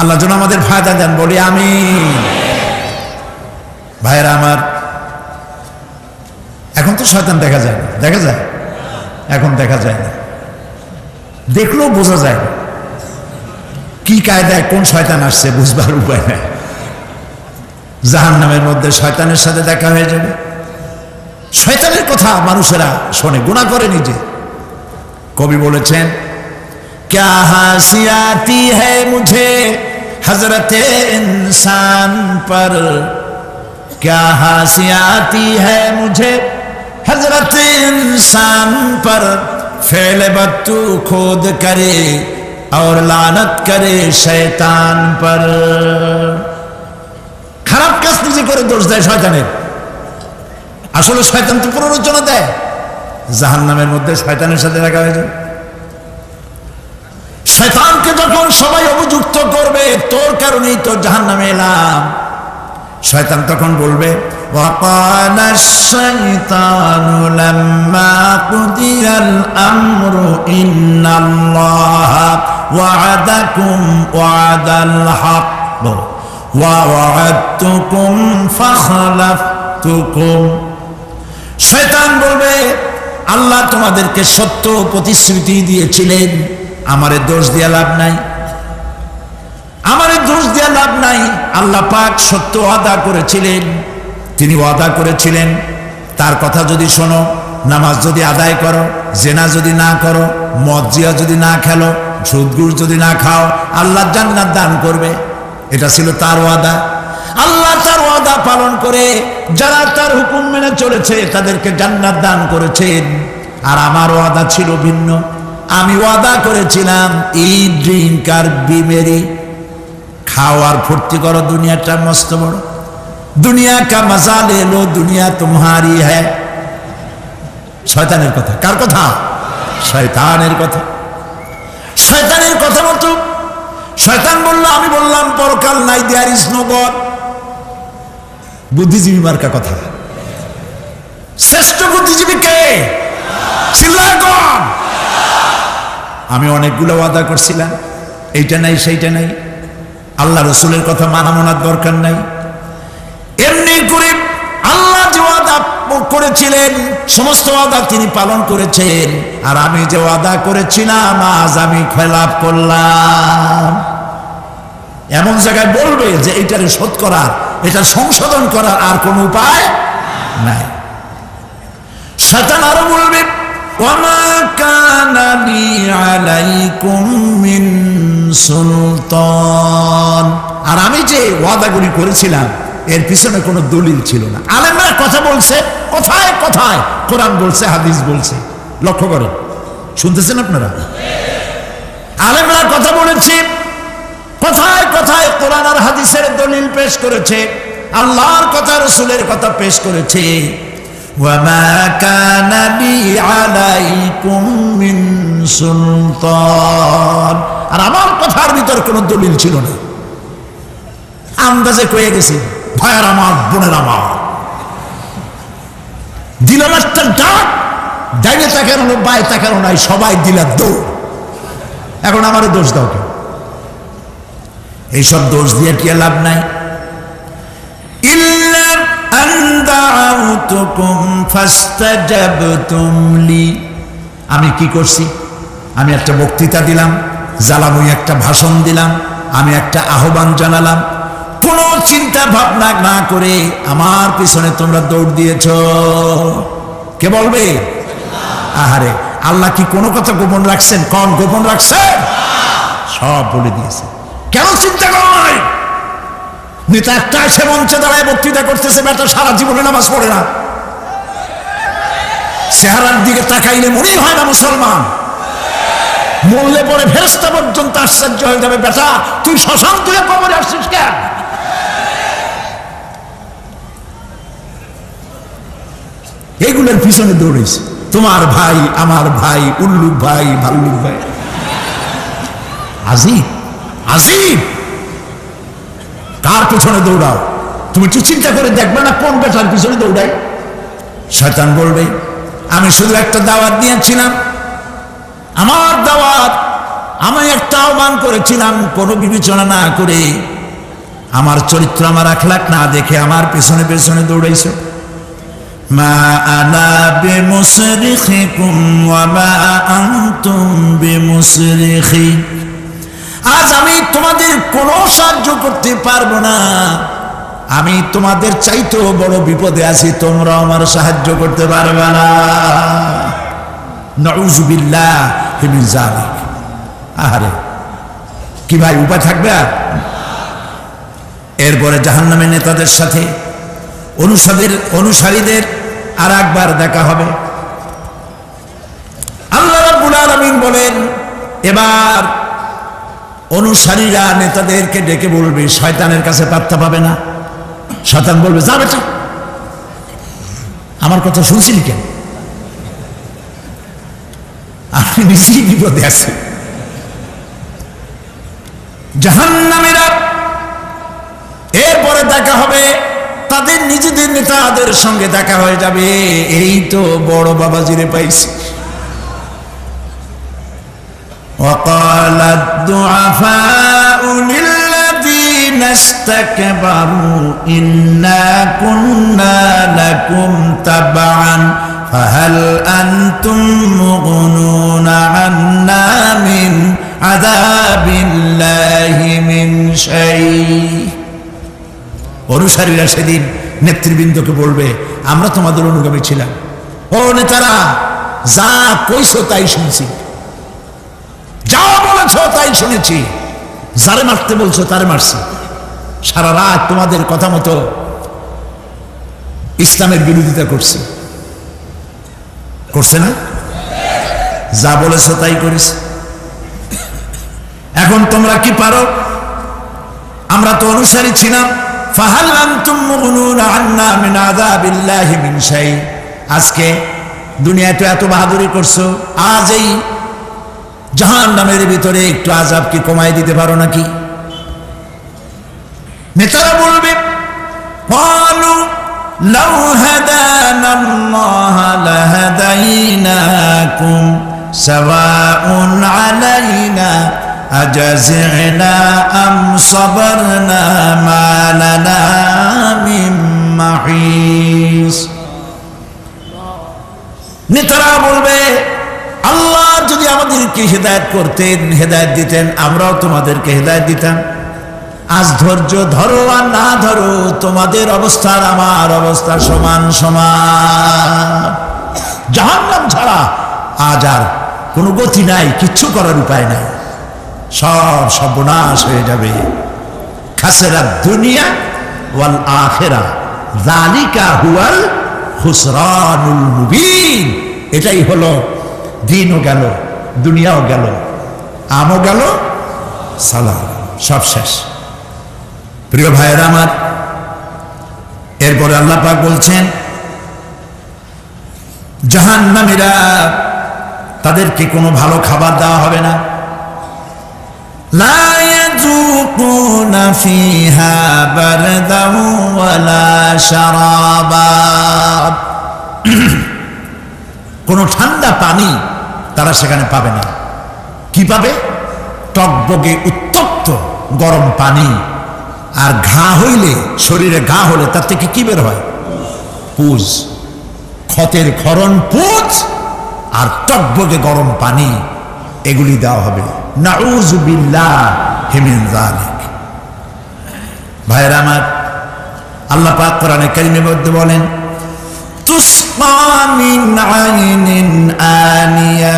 আল্লাহ যেন আমাদের ফায়দা দেন, বলি আমিন। ভাইয়েরা আমার, এখন তো শয়তান দেখা যায় না, দেখা যায়? এখন দেখা যায় না, দেখলেও বোঝা যায় না কি কায়দায় কোন শয়তান আসছে, বুঝবার উপায় নাই। জাহান্নামের মধ্যে শয়তানের সাথে দেখা হয়ে যাবে। শয়তানের কথা মানুষেরা শোনে, গুনাহ করে নিজে। কবি বলেছেন, क्या हंसी आती है मुझे हजरत इंसान पर, क्या हासियाती है मुझे हजरत इंसान पर, फेल बत्तू खोद करे और लानत करे शैतान पर। খারাপ কাজ নিজে করে দোষ দেয় শয়তানের। আসলে শয়তান তো প্ররোচনা দেয়, জাহান্নামের মধ্যে শয়তানের সাথে রাখা হয়েছে। শয়তানকে যখন সবাই অভিযুক্ত করবে তোর কারণেই তো জাহান্নামে এলাম, শয়তান তখন বলবে وقال الشيطان لما قضي الأمر إن الله وعدكم وعد الحق ووعدتكم فخلفتكم। শয়তান বলবে আল্লাহ তোমাদেরকে সত্য প্রতিশ্রুতি দিয়েছিলেন, আমারে দোষ দিয়ে লাভ নাই, আমারে দোষ দিয়ে লাভ নাই। আল্লাহ পাক সত্য ওয়াদা করেছিলেন, তিনি ওয়াদা করেছিলেন তার কথা যদি শোনো, নামাজ যদি আদায় করো, জেনা যদি না করো, মদ জিয়া যদি না খেলো, সুদ ঘুষ যদি না খাও, আল্লাহ জান্নাত দান করবে। এটা ছিল তার ওয়াদা। আল্লাহ তার ওয়াদা পালন করে যারা তার হুকুম মেনে চলেছে তাদেরকে জান্নাত দান করেছেন। আর আমার ওয়াদা ছিল ভিন্ন। আমি ওয়াদা করেছিলাম এই ড্রিঙ্ক আর বিমেরি খাও আর ফুর্তি করো, দুনিয়াটা মস্ত বড়, দুনিয়া কা মজা লে লো, দুনিয়া তোমারি হ্যায়। শয়তানের কথা। কার কথা? শয়তানের কথা। শয়তানের কথা মতো শয়তান বলল, আমি বললাম পরকাল নাই, দেয়ার ইজ নো গড। বুদ্ধিজীবী মার্কা কথা। শ্রেষ্ঠ বুদ্ধিজীবী কে? চিল্লায় কোন? আমি অনেকগুলো ওয়াদা করছিলাম, এইটা নাই সেইটা নাই, আল্লাহ রসুলের কথা মানা মানার দরকার নাই। এমনি করে আল্লাহ যে ওয়াদা করেছিলেন সমস্ত ওয়াদা তিনি পালন করেছেন, আর আমি যে ওয়াদা করেছিলাম আজ আমি খেলাপ করলাম। এমন জায়গায় বলবে যে এটার শোধ করার, এটা সংশোধন করার আর কোন উপায় নাই। শয়তান আরো বলবে ওয়ামা কানা লি আলাইকুম মিন সুলতান, আর আমি যে ওয়াদাগুলি করেছিলাম এর পিছনে কোনো দলিল ছিল না। আলেমরা কথা বলছে, কথায় কথায় কোরআন বলছে, হাদিস বলছে। লক্ষ্য করেন, শুনতেছেন আপনারা? আলেমরা কথা বলেছে, কথায় কথায় কোরআন আর হাদিসের দলিল পেশ করেছে, আল্লাহর কথা রাসূলের কথা পেশ করেছে। ওয়ামা কানা লি আলাইকুম মিন সুলতান, আর আমার কথার ভিতর কোনো দলিল ছিল না, আন্দাজে কয়ে গেছি। ভাইয়ার আমার, বোনের আমার, দিলাম একটা ডাক, ডাইনে তাকানো বাই তাকানো নাই, সবাই দিলার দৌড়। এখন আমারও দোষ দাও কেউ? এইসব দোষ দিয়ে কি লাভ নাই। ইল্লা আন দাআউতুকুম ফাস্তাজাবতুম লি, আমি কি করছি? আমি একটা বক্তৃতা দিলাম, জ্বালাময়ী একটা ভাষণ দিলাম, আমি একটা আহ্বান জানালাম, কোন চিন্তা ভাবনা না করে আমার পিছনে তোমরা দৌড় দিয়েছ। কে বলবে? আহারে, আল্লাহ কি কোনো কথা গোপন রাখছেন? কোন গোপন রাখছেন? সব বলে দিয়েছে। কেন চিন্তা করো নাই? নেতা একটা এসে মঞ্চে দাঁড়ায় বক্তৃতা করতেছে, বেটা সারা জীবনে নামাজ পড়ে না, চেহারার দিকে তাকাইলে মনেই হয় না মুসলমান, মরলে পরে ফেরেশতা পর্যন্ত আশ্চর্য হয়ে যাবে, বেটা তুই শ্মশান তুই কবরে আসছিস কেন? এগুলোর পিছনে দৌড়েছে তোমার ভাই, আমার ভাই, উল্লুক ভাই, ভাল্লুক ভাই। আজিব আজিব, কার পিছনে দৌড়াও? তুমি একটু চিন্তা করে দেখবে না কোন বেটার পিছনে দৌড়াই? শয়তান বলবে আমি শুধু একটা দাওয়াত দিয়েছিলাম, আমার দাওয়াত, আমি একটা আহ্বান করেছিলাম, কোনো বিবেচনা না করে, আমার চরিত্র, আমার আখলাক না দেখে আমার পেছনে পেছনে দৌড়াইছো। মা আনা বিমুসরিখিকুম ওয়া মা আনতুম বিমুসরিখি, আজ আমি তোমাদের কোনো সাহায্য করতে পারবো না, আমি তোমাদের চাইতেও বড় বিপদে আছি, তোমরা আমার সাহায্য করতে পারবে না। নাউযুবিল্লাহি মিন যালিক। আরে কি ভাই, উপায় থাকবে আর? এরপরে জাহান্নামের নেতাদের সাথে অনুসারীদের আর একবার দেখা হবে। আল্লাহ রাব্বুল আলামিন বলেন, এবার অনুসারীরা নেতাদেরকে ডেকে বলবে, শয়তানের কাছে পাত্তা পাবে না। শয়তান বলবে, যা বেটা, আমার কথা শুনছিলি কেন? আপনি নিজেই বিপদে আছেন। জাহান্নামীরা এরপরে দেখা হবে, তাদের নিজেদের নেতাদের সঙ্গে দেখা হয়ে যাবে। এই তো বড় বাবাজিরে পাইছি। وقال الضعفاء للذين استكبروا إنا كنا لكم تبعا فهل أنتم مغنون عنا من عذاب الله من شيء। অনুসারীরা সেদিন নেতৃবৃন্দকে বলবে, আমরা তোমাদের অনুগামী ছিলাম। ও নেতারা, যা কইছো তাই শুনছি, যা বলেছো তাই শুনেছি, যারে মারতে বলছো তারে মারছি, সারা রাত তোমাদের কথা মতো ইসলামের বিরোধিতা করছে না? যা বলেছো তাই করেছে। এখন তোমরা কি পারো? আমরা তো অনুসারী ছিলাম। ফাহাল আনতুম মুগনুনা আন্না মিন আযাবিল্লাহি মিন শাই। আজকে দুনিয়াতে এত বাহাদুরি করছো, আজ এই জাহান্নামের ভিতরে একটু আযাব কি কমাই দিতে পারো নাকি? নেতারা বলবে, ক্বালু লাউ হাদানাল্লাহু লাহাদাইনাকুম সাওয়াউন আলাইনা আজাযিনা আম সাবারনা মা লানা মিন মাহিস। নেতারা বলবে, আল্লাহ যদি আমাদেরকে হেদায়েত করতেন, হেদায়েত দিতেন, আমরাও তোমাদেরকে হেদায়েত দিতাম। আজ ধৈর্য ধরো আর না ধরো, তোমাদের অবস্থা আর আমার অবস্থা সমান সমান। জাহান্নাম ছাড়া আজ আর কোনো গতি নাই, কিচ্ছু করার উপায় নাই, সব সর্বনাশ হয়ে যাবে। খাসেরা দুনিয়া ওয়াল আখিরা যালিকা হুয়াল খুসরানুল মুবিন। এটাই হলো, দিনও গেল, দুনিয়াও গেল, আমও গেল, সালাম, সব শেষ। প্রিয় ভাইয়েরা আমার, এরপরে আল্লাহ পাক বলছেন, জাহান্নামীরা, তাদেরকে কোনো ভালো খাবার দেওয়া হবে না। লা ইয়াযুকুনা ফিহা বারদান ওয়ালা শারাবা। কোনো ঠান্ডা পানি তারা সেখানে পাবে না। কি পাবে? টকবগে উত্তপ্ত গরম পানি। আর ঘা হইলে, শরীরে ঘা হলে তার থেকে কি বের হয়? পুজ, ক্ষতের ক্ষরণ পুজ আর টকবগে গরম পানি, এগুলি দেওয়া হবে। নাউযু বিল্লাহি মিন যালিক। ভাইরা আমার, আল্লাহ পাক কোরআনে কারীমের মধ্যে বলেন, তুসকা মিন আইনিন আনিয়া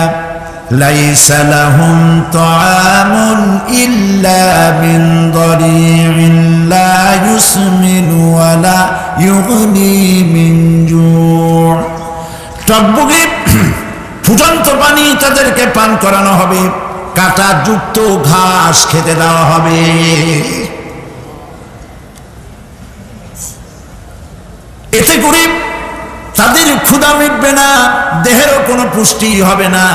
লাইসা লাহুম তাআমুন ইল্লা মিন দরি'in লা ইউসমিনু ওয়া লা ইউগনি মিন জু'। টকবগে ফুটন্ত পানি তাদেরকে পান করানো হবে, কাঁটা যুক্ত ঘাস খেতে দেওয়া হবে। এতে করে তাদের ক্ষুধা মিটবে না, দেহেরও কোনো পুষ্টি হবে না,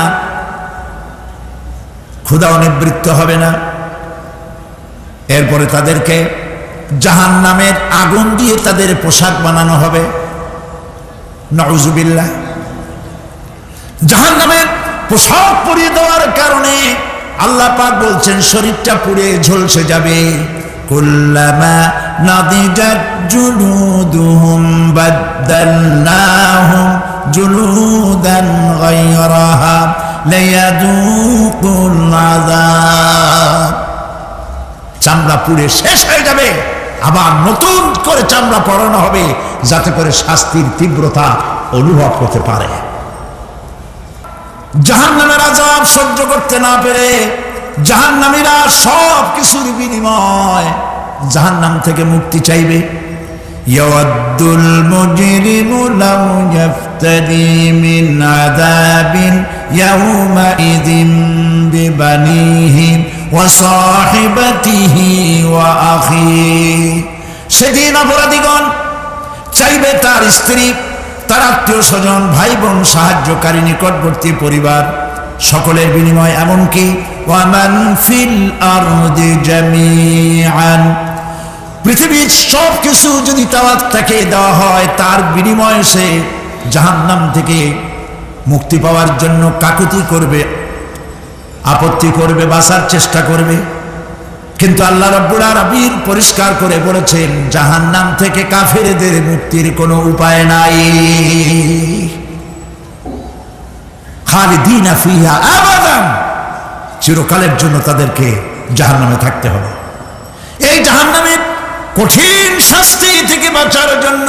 ক্ষুধাও নিবৃত্ত হবে না। এরপরে তাদেরকে জাহান্নামের আগুন দিয়ে তাদের পোশাক বানানো হবে। নাউযুবিল্লাহ। জাহান্নামের পোশাক পরিয়ে দেওয়ার কারণে আল্লাহ পাক বলছেন, শরীরটা পুড়ে ঝলসে যাবে। কুল্লামা নাদিজাত জুলুদুহুম বাদদালনাহুম জুলুদান গায়রাহা লিয়াযুকুল আযাব। চামড়া পুড়ে শেষ হয়ে যাবে, আবার নতুন করে চামড়া পরানো হবে, যাতে করে শাস্তির তীব্রতা অনুভব করতে পারে। জাহান্নামের আযাব সহ্য করতে না পেরে জাহান্নামীরা সব কিছুর বিনিময় জাহান্নাম থেকে মুক্তি চাইবে। ইয়াওয়াদ্দুল মুজরিমু লাউ ইয়াফতাদি মিন আযাবিন ইয়াওমাইযিন বিবানিহি ওয়া সাহিবাতিহি ওয়া আখিহি। সেদিন অপরাধীগণ চাইবে তার স্ত্রী, তার আত্মীয় স্বজন, ভাই বোন, সাহায্যকারী, নিকটবর্তী পরিবার সকলের বিনিময়, এমনকি ওয়ামান ফিল আরদি জামিআন, পৃথিবীর সব কিছু যদি তাকে দেওয়া হয়, তার বিনিময়ে সে জাহান্নাম থেকে মুক্তি পাওয়ার জন্য কাকুতি করবে, আপত্তি করবে, বাঁচার চেষ্টা করবে। কিন্তু আল্লাহ রাব্বুল আলামিন পরিষ্কার করে বলেছেন, জাহান্নাম থেকে কাফেরদের মুক্তির কোনো উপায় নাই। খালিদিনা ফিহা আবাদান, চিরকালের জন্য তাদেরকে জাহান্নামে থাকতে হবে। এই জাহান্নামের কঠিন শাস্তি থেকে বাঁচার জন্য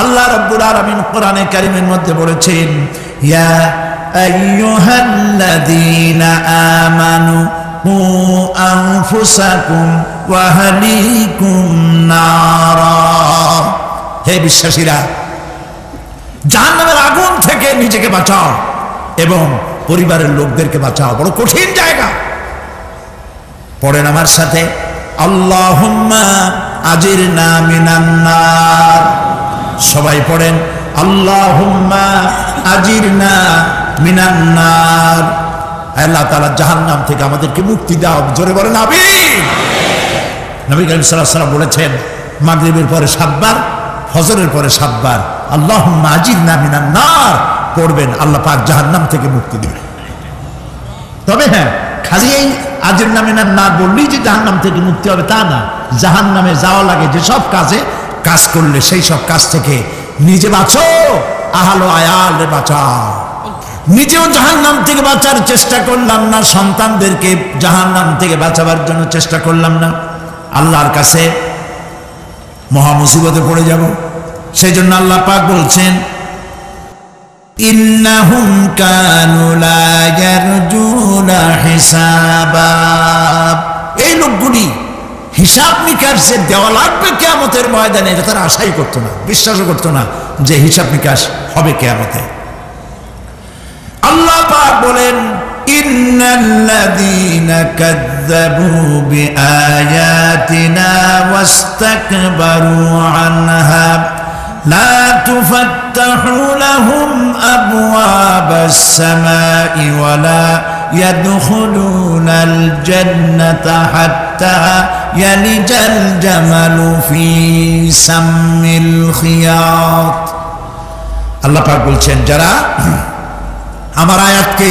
আল্লাহ রাব্বুল আলামিন কোরআনে কারীমের মধ্যে বলেছেন, ইয়া আইয়ুহাল্লাযীনা আমানু কু আনফুসাকুম ওয়া আহলিকুম নারা, হে বিশ্বাসীরা, জাহান্নামের আগুন থেকে নিজেকে বাঁচাও এবং পরিবারের লোকদেরকে বাঁচাও। বড় কঠিন জায়গা। পড়েন আমার সাথে, আল্লাহুম্মা আজিরনা মিনান নার। সবাই পড়েন, আল্লাহুম্মা আজিরনা মিনান নার। আল্লাহ তাআলা জাহান্নাম থেকে আমাদেরকে মুক্তি দাও। জোরে বলেন আমিন। নবী করিম সাল্লাল্লাহু আলাইহি ওয়াসাল্লাম বলেছেন, মাগরিবের পরে 7 বার, ফজরের পরে 7 বার আল্লাহুম্মা আজিরনা মিনান নার পড়বেন, আল্লাহ পাক জাহান্নাম থেকে মুক্তি দিবেন। তবে হ্যাঁ, খালি এই আজিরনা মিনান নার বললেই যে জাহান্নাম থেকে মুক্তি হবে তা না। জাহান্নামে যাওয়া লাগে যেসব কাজ করলে সেই সব কাজ থেকে নিজে বাঁচো, আহলো আয়ালে বাঁচাও। নিজেও জাহান্নাম থেকে বাঁচার চেষ্টা করলাম না, সন্তানদেরকে জাহান্নাম থেকে বাঁচাবার জন্য চেষ্টা করলাম না, আল্লাহর কাছে মহা মুসিবতে পড়ে যাব। সেই জন্য আল্লাহ পাক বলছেন, ইন্নাহুম কানু লা ইয়ারজুনা হিসাবা, এই লোকগুলি হিসাব নিকাশ যে দেওয়া লাগবে কিয়ামতের ময়দানে, এটা তারা আশাই করতো না, বিশ্বাসও করতো না যে হিসাব নিকাশ হবে কিয়ামতে। আল্লাহ পাক বলেন, ইন্নাল্লাযীনা কাযযাবু বিআয়াতিনা ওয়াস্তাকবারু আনহা লা তুফাত্তাহু লাহুম আবওয়াবাস সামাই ওয়া লা ইয়াদখুলুনাল জান্নাতা হাত্তা ইয়ালিজাল জামালু ফি সাম্মিল খিয়াত। আল্লাহ পাক বলছেন, যারা আমার আয়াতকে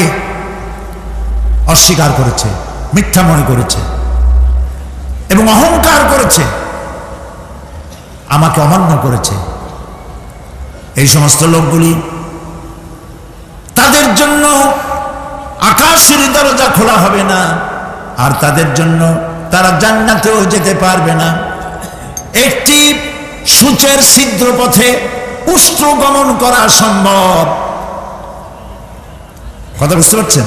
অস্বীকার করেছে, মিথ্যা মনে করেছে এবং অহংকার করেছে, আমাকে অমান্য করেছে, এই সমস্ত লোকগুলি, তাদের জন্য আকাশের দরজা খোলা হবে না, আর তাদের জন্য তারা জান্নাতেও যেতে পারবে না। একটি সূচের ছিদ্র পথে উষ্ট্র গমন করা সম্ভব, কথা বুঝতে পারছেন?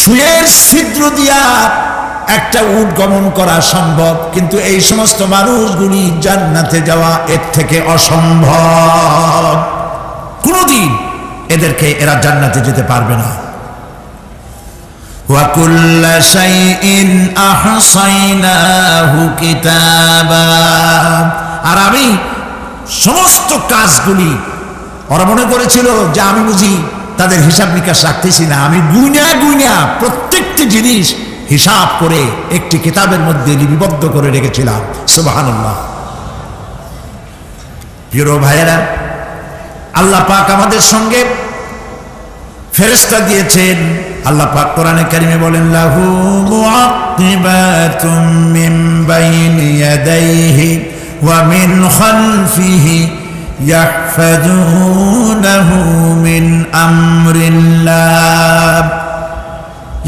সুয়ের ছিদ্র দিয়া একটা উট গমন করা সম্ভব, কিন্তু এই সমস্ত মানুষগুলি জান্নাতে যাওয়া এর থেকে অসম্ভব। কোনদিন এরা জান্নাতে যেতে পারবে না। ওয়া কুল্লা শাইইন আহসাইনাহু কিতাবা, আর আমি সমস্ত কাজগুলি, ওরা মনে করেছিল যে আমি বুঝি তাদের হিসাব নিকাশ রাখতেছি না, আমি গুইনা প্রত্যেকটি জিনিস হিসাব করে একটি কিতাবের মধ্যে লিপিবদ্ধ করে রেখেছিলাম। সুবহানাল্লাহ। প্রিয় ভাইয়েরা, আল্লাহ পাক আমাদের সঙ্গে ফেরেশতা দিয়েছেন। আল্লাহ পাক কোরআনে কারিমে বলেন, লাহু মুআক্কিবাতুম মিন বাইনি ইয়াদাইহি ওয়া মিন খালফিহি ইয়াহফাজুনাহু মিন আমরিল্লাহ,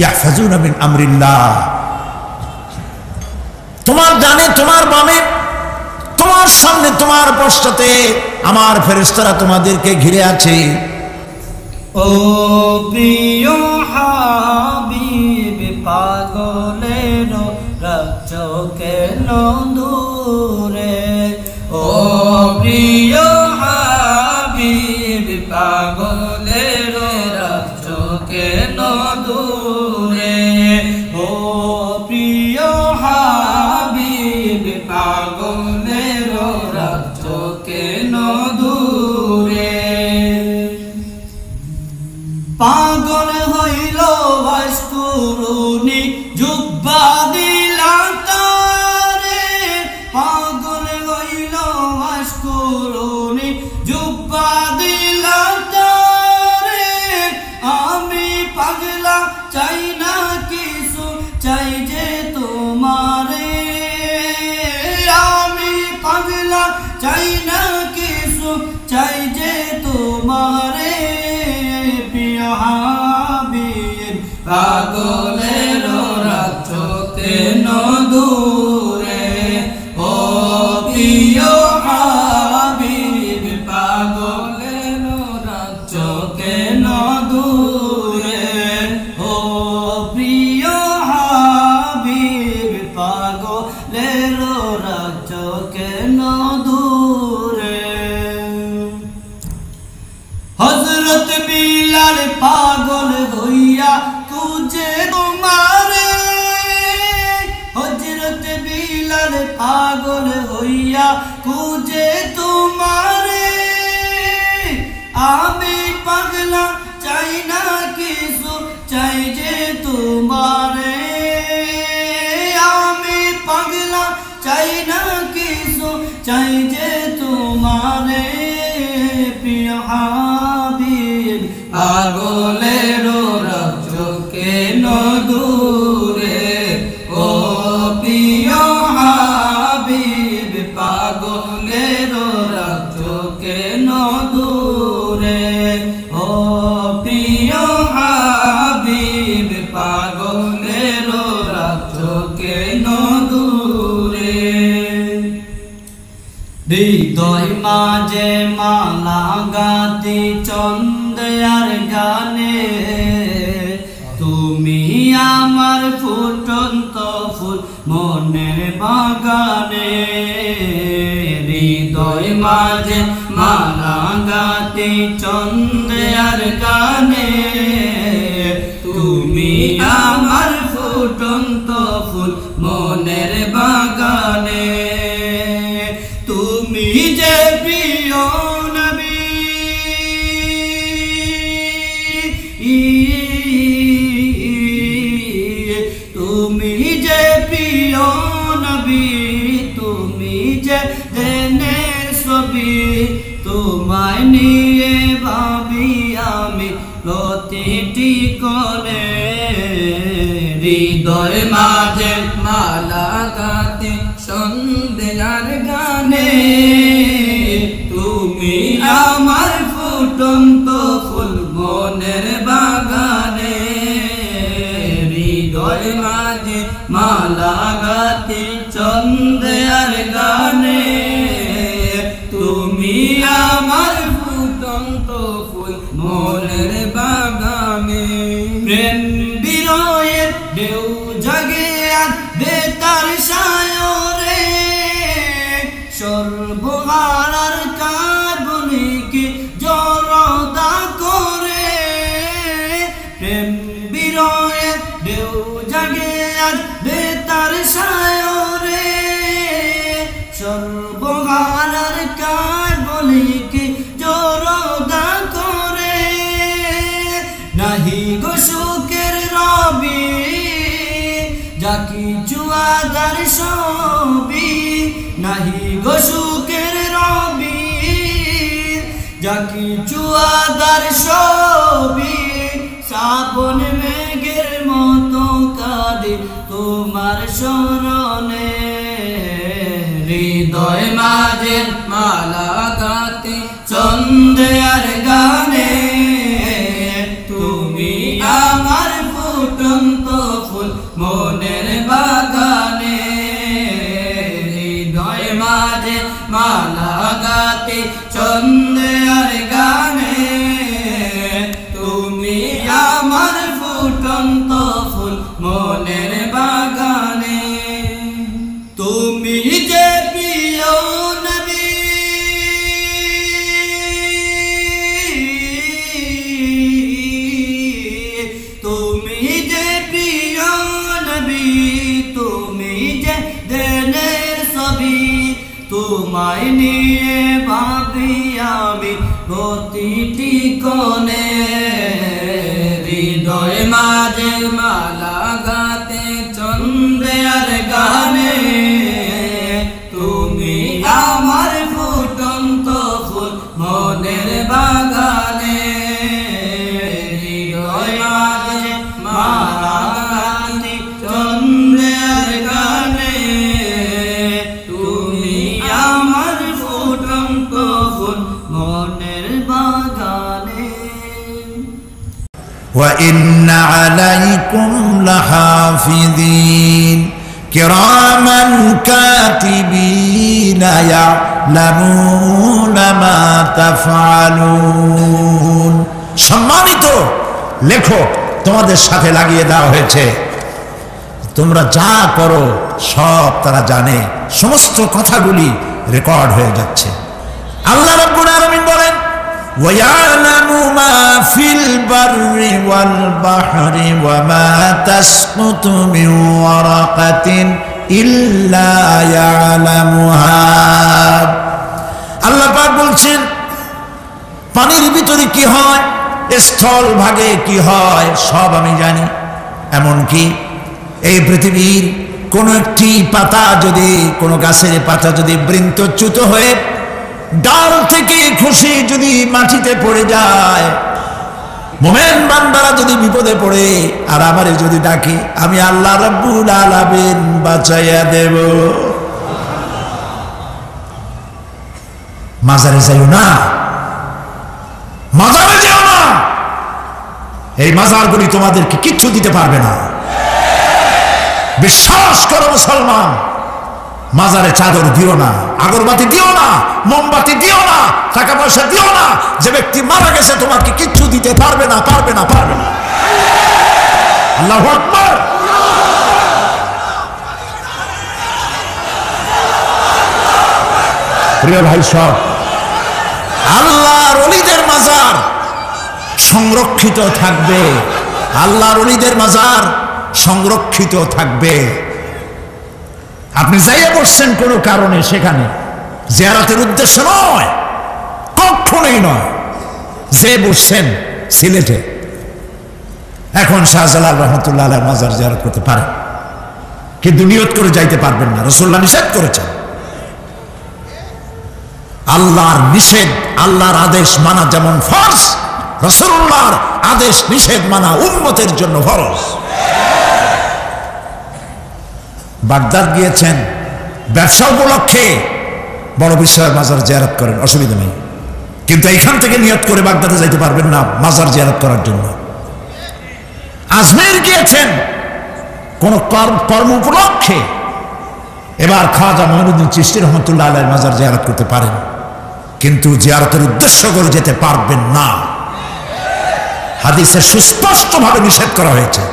ইয়াহফাজুনা মিন আমরিল্লাহ। তোমার ডানে, তোমার বামে, তোমার সামনে, তোমার পশ্চাতে আমার ফেরেশতারা তোমাদেরকে ঘিরে আছে। ও প্রিয় হাবিব, পাগলের রাজ্য কেন দূরে, ও পাগল হইল ভাস্করুনি জুব্বা দিলা তারে পাগল হইল ভাস্করুনি জুব্বা দিলা তারে আমি পাগলা চাই না কিছু চাই যে তোমারে আমি পাগলা চাই না কিছু চাই যে তোমারে পাগলের রাত কেন দূরে ও প্রিয় হাবিব পাগলের রাত কেন দূরে ও প্রিয় হাবিব পাগলের রাত কেন দূরে হযরত বিলাল পাগল হইয়া খুঁজে তোমারে হযরত বিলাল পাগল হইয়া খুঁজে তোমারে আমি পাগলা চাই না কিছু চাই যে তোমারে আমি পাগলা চাই না কিছু চাই যে তোমারে প্রিয় হাবিব পাগলের রাত কেন দূরে ও প্রিয় হাবিব পাগলের রাত কেন দূরে ও প্রিয় হাবিব পাগলের রাত কেন দূরে হৃদয় মাঝে মালা গাতি চন্দ্রার গানে তুমি আমার ফুটন্ত ফুল মনের বাগানে হৃদয় মাঝে মালা গাতি চন্দ্রার গানে তুমি আমার ফুটন্ত ফুল মনের বাগানে তুমি যে প্রিয় নবী তুমি যে প্রিয় নবী তুমি যে দেনের ছবি তোমায় নিয়ে ভাবি আমি প্রতিটি কোণে হৃদয় মাঝে মালা গাতে সন্ধ্যার গানে তুমি আমার ফুটন্ত ফুল মনের বাগানে হৃদয় মাঝে মালা গাতে সন্ধ্যার গানে তুমি আমার ফুটন্ত ফুল মনের বাগানে প্রেম বিরহের ঢেউ জাগে আর বেতার সায়রে সর্বহারার কাবনিকে জড়তা করে প্রেম বিরহের ঢেউ জাগে আর বেতার সায়রে সর্বহারার কাবনিকে জড়তা করে নাহি গো সুখের রবি যা কিছু আদার সবই নাহি গো সুখের রবি যা কিছু আদার সবই শ্রাবণ মেঘের মতো কাঁদে তোমার স্মরণে হৃদয় মাঝে মালা গাতে সন্ধ্যার গানে তুমি আমার ফুটন্ত ফুল মনের বাগানে হৃদয় মাঝে মালা গাতে সন্ধ্যার গানে তুমি আমার ফুটন্ত ফুল মনের বাগানে তুমি যে প্রিয় নবী তুমি যে প্রিয় নবী তুমি যে দেনের ছবি তোমায় নিয়ে ভাবি আমি প্রতিটি কোণে আঘাতে চন্দ্রের গানে তুমি আমার ফুটন্ত ফুল মনের বাগানে হৃদয় মাঝে মারা গানে চন্দ্রের গানে তুমি আমার ফুটন্ত ফুল মনের বাগানে وإن عليكم لحافظين كراما كاتبين يعلمون ما تفعلون সম্মানিত লেখক তোমাদের সাথে লাগিয়ে দেওয়া হয়েছে, তোমরা যা করো সব তারা জানে, সমস্ত কথাগুলি রেকর্ড হয়ে যাচ্ছে। আল্লাহ রাব্বুল আলামিন বলেন وَيَعْلَمُ مَا فِي الْبَرِّ وَالْبَحْرِ وَمَا تَسْقُطُ مِنْ وَرَقَةٍ إِلَّا يَعْلَمُهَا। আল্লাহ পাক বলছেন পানির ভিতরে কি হয়, স্থল ভাগে কি হয় সব আমি জানি। এমনকি এই পৃথিবীর কোন একটি পাতা যদি, কোন গাছের পাতা যদি বৃন্তচ্যুত হয়ে ডাল থেকে খসে যদি মাটিতে পড়ে যায়, মুমিন বান্দারা যদি বিপদে পড়ে আর আমারে যদি ডাকে, আমি আল্লাহ রাব্বুল আলামিন বাঁচাইয়া দেব। মাজারে যাইও না, মাজারে যেও না, এই মাজারগুলি তোমাদেরকে কিচ্ছু দিতে পারবে না। বিশ্বাস করো মুসলমান, মাজারে চাদর দিও না, আগরবাতি দিও না, মোমবাতি দিও না, টাকা পয়সা দিও না। যে ব্যক্তি মারা গেছে তোমাকে কিচ্ছু দিতে পারবে না, পারবে না, পারবে না। আল্লাহু আকবার। প্রিয় ভাই সব, আল্লাহর ওলিদের মাজার সংরক্ষিত থাকবে, আল্লাহর ওলিদের মাজার সংরক্ষিত থাকবে। আপনি যাইয়া বসছেন কোনো কারণে, সেখানে জিয়ারতের উদ্দেশ্য নয়, কখনোই নয়। যে বসছেন সিলেটে, এখন শাহজালাল রহমতুল্লাহ আলাইহির মাজার জিয়ারত করতে পারেন, কিন্তু নিয়ত করে যাইতে পারবেন না, রাসূলুল্লাহ নিষেধ করেছেন। আল্লাহর নিষেধ, আল্লাহর আদেশ মানা যেমন ফরজ, রাসূলুল্লাহর আদেশ নিষেধ মানা উম্মতের জন্য ফরজ। বাগদাদ গিয়েছেন ব্যবসা উপলক্ষে, বড় বিশ্বের মাজার জিয়ারত করেন, অসুবিধা নেই, কিন্তু এইখান থেকে নিয়ত করে বাগদাদে যাইতে পারবেন না মাজার জিয়ারত করার জন্য। আজমের গিয়েছেন কোন কর্ম উপলক্ষে, এবার খাজা মঈনুদ্দিন চিশতি রহমতুল্লাহ আলাইহির মাজার জিয়ারত করতে পারেন, কিন্তু জিয়ারতের উদ্দেশ্য করে যেতে পারবেন না। হাদিসে সুস্পষ্টভাবে নিষেধ করা হয়েছে।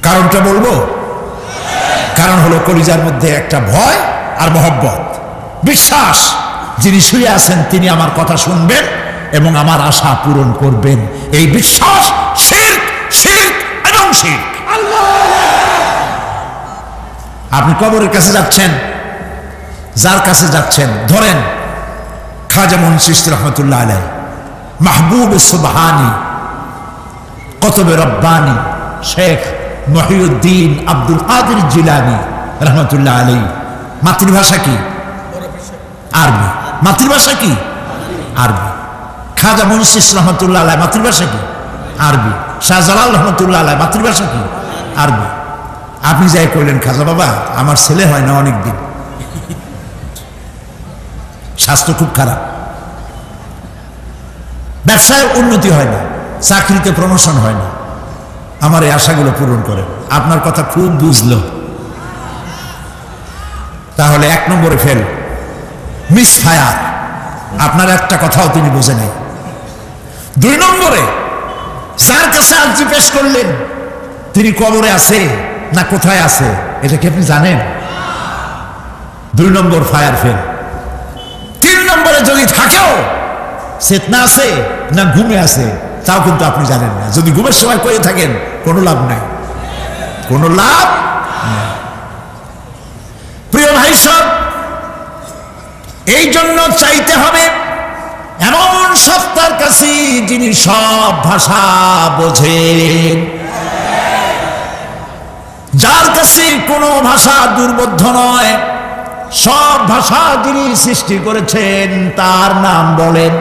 কারণটা বলবো, কারণ হলো কলিজার মধ্যে একটা ভয় আর মহব্বত, বিশ্বাস যিনি শুয়ে আছেন তিনি আমার কথা শুনবেন এবং আমার আশা পূরণ করবেন, এই বিশ্বাস শিরক, শিরক এবং শিরক। আপনি কবরের কাছে যাচ্ছেন, যার কাছে যাচ্ছেন, ধরেন খাজা মঈন চিশতি রহমতুল্লাহ আলাইহি, মাহবুব সুবহানি, কুতুবে রব্বানি শেখ মহিউদ্দিন আব্দুল কাদের জিলানী রহমতুল্লাহ আলাইহি। মাতৃভাষা কি? আরবি। মাতৃভাষা কি? আরবি। খাজা মঈন চিশতি রহমতুল্লাহ আলাইহি মাতৃভাষা কি? আরবি। শাহজালাল রহমতুল্লাহ আলাইহি মাতৃভাষা কি? আরবি। আপনি যাই কইলেন, খাজা বাবা আমার ছেলে হয় না অনেকদিন, স্বাস্থ্য খুব খারাপ, ব্যবসায় উন্নতি হয় না, চাকরিতে প্রমোশন হয় না, আমার এই আশাগুলো পূরণ করেন। আপনার কথা খুব বুঝলো, তাহলে 1 নম্বরে ফেল, মিস ফায়ার, আপনার একটা কথাও তিনি বোঝে নাই। 2 নম্বরে যার কাছে আর্জি পেশ করলেন তিনি কবরে আছে না কোথায় আছে এটা কি আপনি জানেন? 2 নম্বর ফায়ার ফেল। 3 নম্বরে যদি থাকেও চেতনা আছে না ঘুমে আছে তাও কিন্তু আপনি জানেন না। যদি ঘুমের সময় করে থাকেন কোনো লাভ নাই, কোনো লাভ নাই। প্রিয় ভাই সব, এই জন্য চাইতে হবে এমন সত্তার কাছে কাছে যিনি সব ভাষা বোঝেন, যার কাছে কোনো ভাষা দুর্বোধ্য নয়, সব ভাষা যিনি সৃষ্টি করেছেন তার নাম বলেন।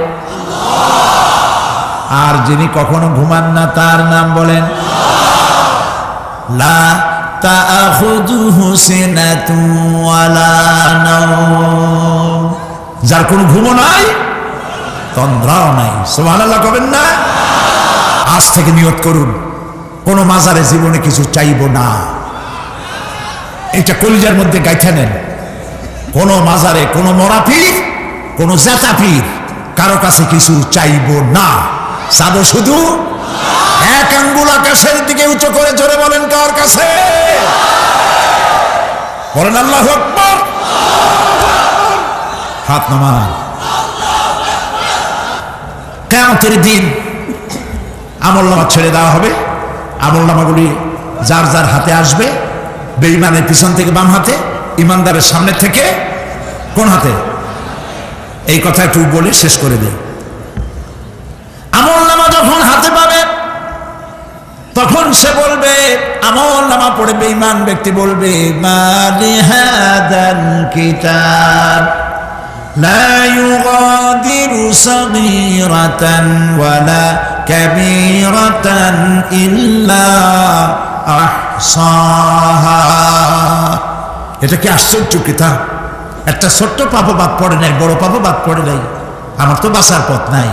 আর যিনি কখনো ঘুমান না তার নাম বলেন লা তাখুযুহু সিনাতুন ওয়ালা নাওম, যার কোনো ঘুমও নাই তন্দ্রাও নাই। সুবহানাল্লাহ কবেন না? আজ থেকে নিয়ত করুন, কোন মাজারে জীবনে কিছু চাইব না। এটা কলিজার মধ্যে গাইথা নেন। কোন মাজারে কোন মরাপীর কোন জাতাপীর কারো কাছে কিছু চাইব না, চাবো শুধু এক আঙ্গুল আকাশের দিকে উঁচু করে জোরে বলেন কার কাছে? বলেন আল্লাহু আকবার। হাত নামান। কিয়ামতের দিন আমলনামা ছেড়ে দেওয়া হবে। আমলনামাগুলি যার যার হাতে আসবে, বেঈমানের পিছন থেকে বাম হাতে, ইমানদারের সামনে থেকে কোন হাতে? এই কথা একটু বলে শেষ করে দিই। আমলনামা যখন হাতে পাবে তখন সে বলবে, আমলনামা পড়ে বেঈমান ব্যক্তি বলবে, মা লিহাদাল কিতাব লা ইউগাদিরু সাগীরাতান ওয়ালা কাবীরাতান ইল্লা আহসাহা। এটা কি আশ্চর্য কিতাব! একটা ছোট্ট পাপও বাদ পড়ে নাই, বড় পাপও বাদ পড়ে নাই। আমার তো বাঁচার পথ নাই।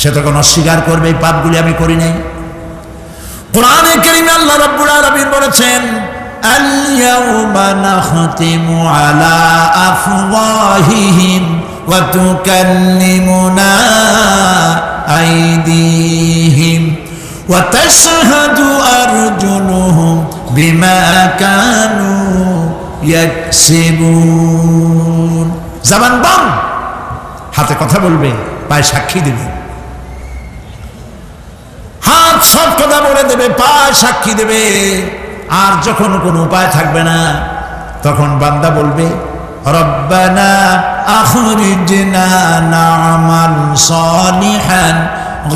সে তখন অস্বীকার করবে, এই পাপগুলি আমি করি নাই। কোরআনে কারীমে আল্লাহ রাব্বুল আলামিন বলেছেন, আল ইয়াউমা নাখতিমু আলা আফওয়াহিহিম ওয়া তুকাল্লিমুনা আইদিহিম ওয়া তাশহাদু আরজুলুহুম বিমা কানু ইয়াকসিবুন। জবান বন্ধ, হাতে কথা বলবে, পায়ে সাক্ষী দেবে। হাত সব কথা বলে দেবে, পায়ে সাক্ষী দেবে। আর যখন কোনো উপায় থাকবে না তখন বান্দা বলবে, রব্বানা আখরিজনা না'মাল সালিহান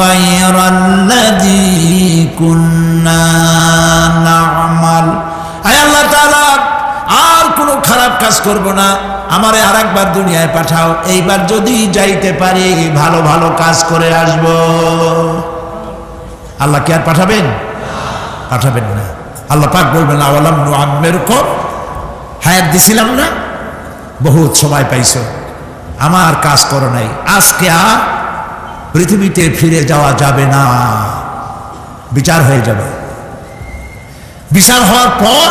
গায়রাল্লাযী কুন্না না'মাল। আয় আল্লাহ তাআলা, আর কোনো খারাপ কাজ করব না, আমারে আরেকবার দুনিয়ায় পাঠাও। এইবার যদি যাইতে পারি ভালো ভালো কাজ করে আসব। আল্লাহ কি আর পাঠাবেন? পাঠাবেন না। আল্লাহ পাক বলবেন, আওয়ালাম নুআম্মিরকুম, হায়াত দিছিলাম না, বহুত সময় পাইছো, আমার কাজ করো নাই, আজকে আর পৃথিবীতে ফিরে যাওয়া যাবে না। বিচার হয়ে যাবে। বিচার হওয়ার পর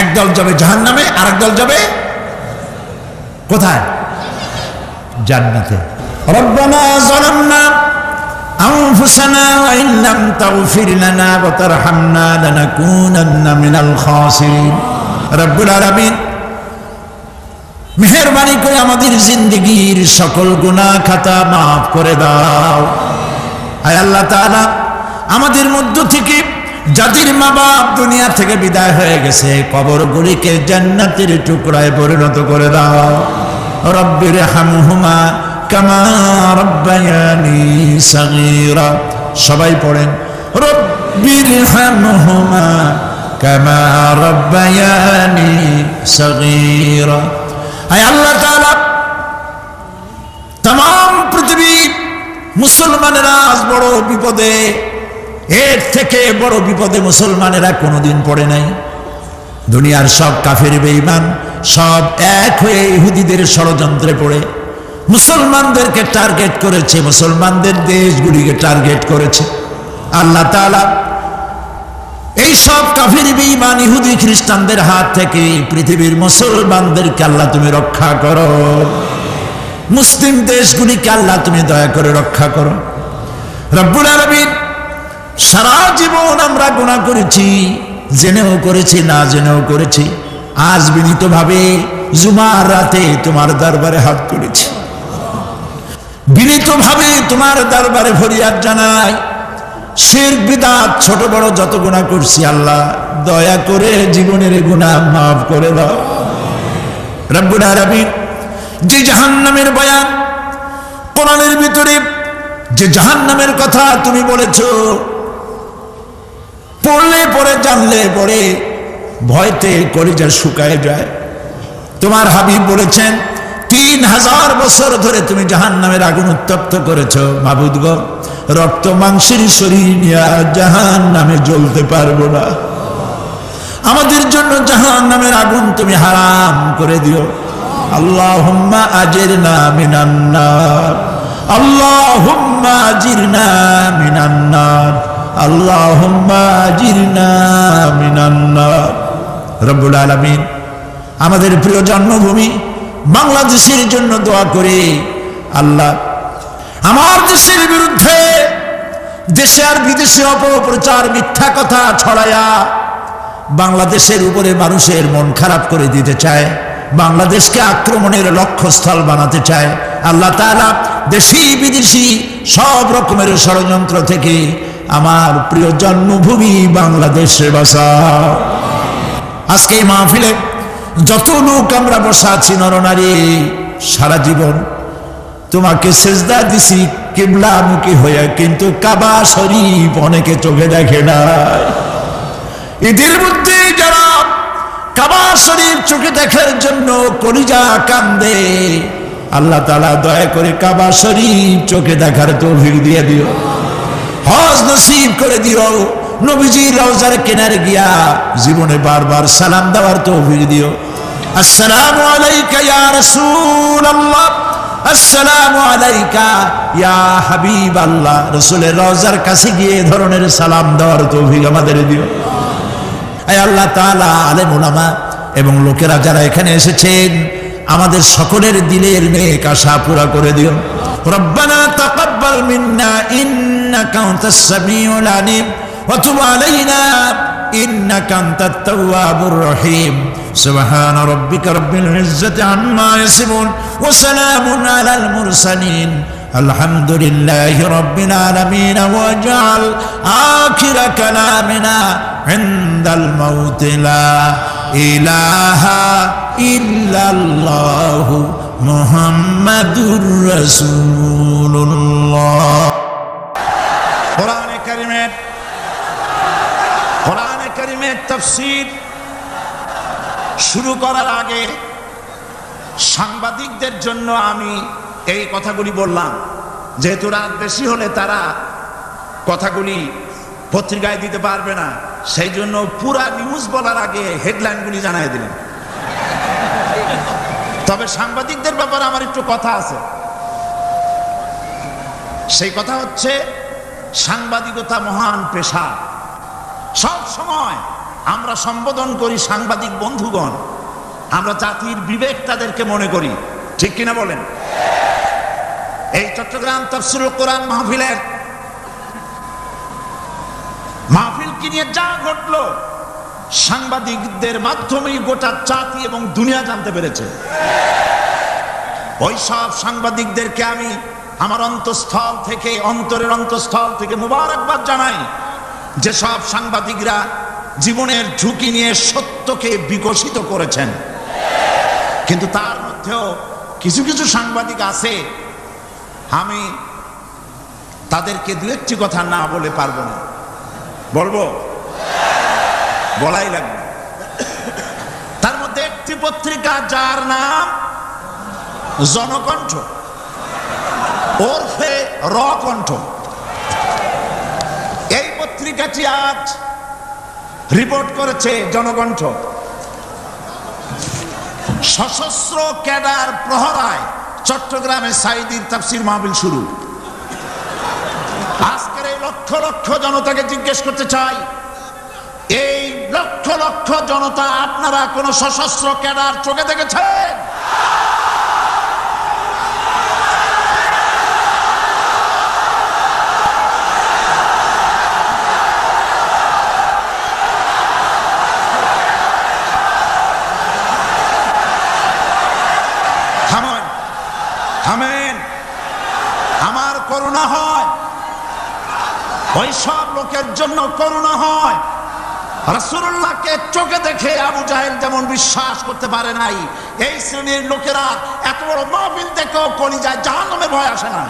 একদল যাবে জাহান্নামে, আরেক দল যাবে কোথায়? জান্নাতে। রব্বানা যালামনা আনফুসানা ওয়া ইন লাম তাগফির লানা ওয়া তারহামনা লানাকুনান্না মিনাল খাসিরিন। রব্বুল আলামিন মেহেরবানি করে আমাদের জিন্দেগীর সকল গুনাহ খাতা মাফ করে দাও। আয় আল্লাহ তাআলা, আমাদের মধ্য থেকে যাদের মা বাপ দুনিয়া থেকে বিদায় হয়ে গেছে, কবরগুলিকে জান্নাতের টুকরায় পরিণত করে দাও। রব্বির হামহুমা কামা রব্বায়ানি সাগীরা। সবাই পড়েন, রব্বির হামহুমা কামা রব্বায়ানি সাগীরা। আয় আল্লাহ তাআলা, तमाम পৃথিবী মুসলমানেরা আজ বড় বিপদে, এর থেকে বড় বিপদে মুসলমানেরা কোনোদিন পড়ে নাই। দুনিয়ার সব কাফের বেঈমান সব এক হয়ে ইহুদিদের ষড়যন্ত্রে পড়ে মুসলমানদেরকে টার্গেট করেছে, মুসলমানদের দেশগুলিকে টার্গেট করেছে। আল্লাহ তাআলা এই সব কাফের বেঈমান ইহুদি খ্রিস্টানদের হাত থেকে পৃথিবীর মুসলমানদেরকে আল্লাহ তুমি রক্ষা করো। মুসলিম দেশগুলিকে আল্লাহ তুমি দয়া করে রক্ষা করো। রব্বুল আলামিন, সারা জীবন আমরা গুনাহ করেছি, জেনেও করেছি না জেনেও করেছি। আজ বিনীতভাবে জুমার রাতে তোমার দরবারে হাত তুলেছি, বিনীতভাবে তোমার দরবারে ফরিয়াদ জানাই। শিরক বিদআত ছোট বড় যত গুনাহ করছি আল্লাহ দয়া করে জীবনের গুনাহ মাফ করে দাও। রব্বুল আলামিন, যে জাহান্নামের বয়ান কোরআনের ভিতরে যে জাহান্নামের কথা তুমি বলেছো, পড়লে পরে জানলে পরে ভয়তে কলিজা শুকায় যায়। তোমার হাবিব বলেছেন 3000 বছর ধরে তুমি জাহান্নামের আগুন উত্তপ্ত করেছো। মাবুদ গো, রক্ত মাংসের শরীর নিয়ে জাহান্নামে জ্বলতে পারবো না, আমাদের জন্য জাহান্নামের আগুন তুমি হারাম করে দিও। আল্লাহুম্মা আজিরনা মিনান নার, আল্লাহুম্মা আজিরনা মিনান নার, আল্লাহুম্মা আজিরনা মিনান নার। রব্বুল আলামিন আমাদের প্রিয় জন্মভূমি বাংলাদেশের জন্য দোয়া করে, আল্লাহ আমার দেশের বিরুদ্ধে দেশে আর বিদেশে অপপ্রচার মিথ্যা কথা ছড়ায়া বাংলাদেশের উপরে মানুষের মন খারাপ করে দিতে চায়, বাংলাদেশকে আক্রমণের লক্ষ্যস্থল বানাতে চায়। আল্লাহ তাআলা দেশি বিদেশি সব রকমের ষড়যন্ত্র থেকে আমার প্রিয় জন্মভূমি বাংলাদেশে বাঁচাও। আজকে এই মাহফিলে যত লোক আমরা বসা আছি নরনারী, সারা জীবন তোমাকে সেজদা দিছি কিবলামুখী হয়ে, কিন্তু কাবা শরীফ অনেকে চোখে দেখে নাই। এদের মধ্যে যারা কাবা শরীফ চোখে দেখার জন্য কলিজা কান্দে, আল্লাহ তাআলা দয়া করে কাবা শরীফ চোখে দেখার তৌফিক দিয়ে দিও, হজ নসিব করে দিও, নবীজির রওজার কিনারে গিয়া জীবনে বারবার সালাম দেওয়ার তৌফিক দিও। আসসালামু আলাইকা ইয়া রাসূলুল্লাহ, আসসালামু আলাইকা ইয়া হাবিবাল্লাহ। রাসূলের রওজার কাছে গিয়ে ধরনের সালাম দেওয়ার তৌফিক আমাদের দিও। আয় আল্লাহ তাআলা, আলেম উলামা এবং লোকেরা যারা এখানে এসেছেন, আমাদের সকলের দিলের নেক আশা পুরা করে দিও। রব্বানা তাকাব্বাল মিন্না ইন্নাকা আনতাস সামিউল আলিম ওয়া তুব আলাইনা ইন্নাকা আনতাত তাওয়াবুর রহিম। সুবহান রাব্বিকা রাব্বিল ইজ্জাতি আম্মা ইয়াসিফুন ওয়া সালামুন আলাল মুরসালিন আলহামদুলিল্লাহি রাব্বিল আলামিন। ওয়াজআল আখিরা কালামিনা ইনদাল মাউত লা ইলাহা ইল্লাল্লাহু মুহাম্মাদুর রাসূলুল্লাহ। কোরআনে কারীমের তাফসীর শুরু করার আগে সাংবাদিকদের জন্য আমি এই কথাগুলি বললাম, যেহেতু রাত বেশি হলে তারা কথাগুলি পত্রিকায় দিতে পারবে না, সেই জন্য পুরা নিউজ বলার আগে হেডলাইনগুলি জানাই দিলেন। তবে সাংবাদিকদের ব্যাপারে আমার একটু কথা আছে। সেই কথা হচ্ছে, সাংবাদিকতা মহান পেশা। সব সময় আমরা সম্বোধন করি সাংবাদিক বন্ধুগণ, আমরা জাতির বিবেক তাদেরকে মনে করি, ঠিক কিনা বলেন? এই চট্টগ্রাম তাফসীরুল কোরআন মাহফিলের মাহফিলকে নিয়ে যা ঘটলো, সাংবাদিকদের মাধ্যমেই গোটা জাতি এবং দুনিয়া জানতে পেরেছে। ওই সব সাংবাদিকদেরকে আমি আমার অন্তঃস্থল থেকে, অন্তরের অন্তঃস্থল থেকে মুবারকবাদ জানাই, যে সব সাংবাদিকরা জীবনের ঝুঁকি নিয়ে সত্যকে বিকশিত করেছেন। কিন্তু তার মধ্যেও কিছু কিছু সাংবাদিক আছে, আমি তাদেরকে দু একটি কথা না বলে পারবো না। বলবো? বলাই লাগবে। তার মধ্যে একটি পত্রিকা যার নাম জনকণ্ঠ ওরফে রকণ্ঠ। এই পত্রিকাটি আজ রিপোর্ট করেছে জনকণ্ঠ, সশস্ত্র ক্যাডার প্রহরায় চট্টগ্রামে সাঈদীর তাফসীর মাহফিল শুরু। আজকের এই লক্ষ লক্ষ জনতাকে জিজ্ঞেস করতে চাই, এই লক্ষ লক্ষ জনতা আপনারা কোন সশস্ত্র ক্যাডার চোখে দেখেছেন? থামেন। আমার করুণা হয়, ওই সব লোকের জন্য করুণা হয়। রাসূলুল্লাহকে চোখে দেখে আবু জাহেল যেমন বিশ্বাস করতে পারে নাই, এই শ্রেণীর লোকেরা এত বড় মাহফিল দেখেও কলিজায় জাহান্নামের ভয় আসে না।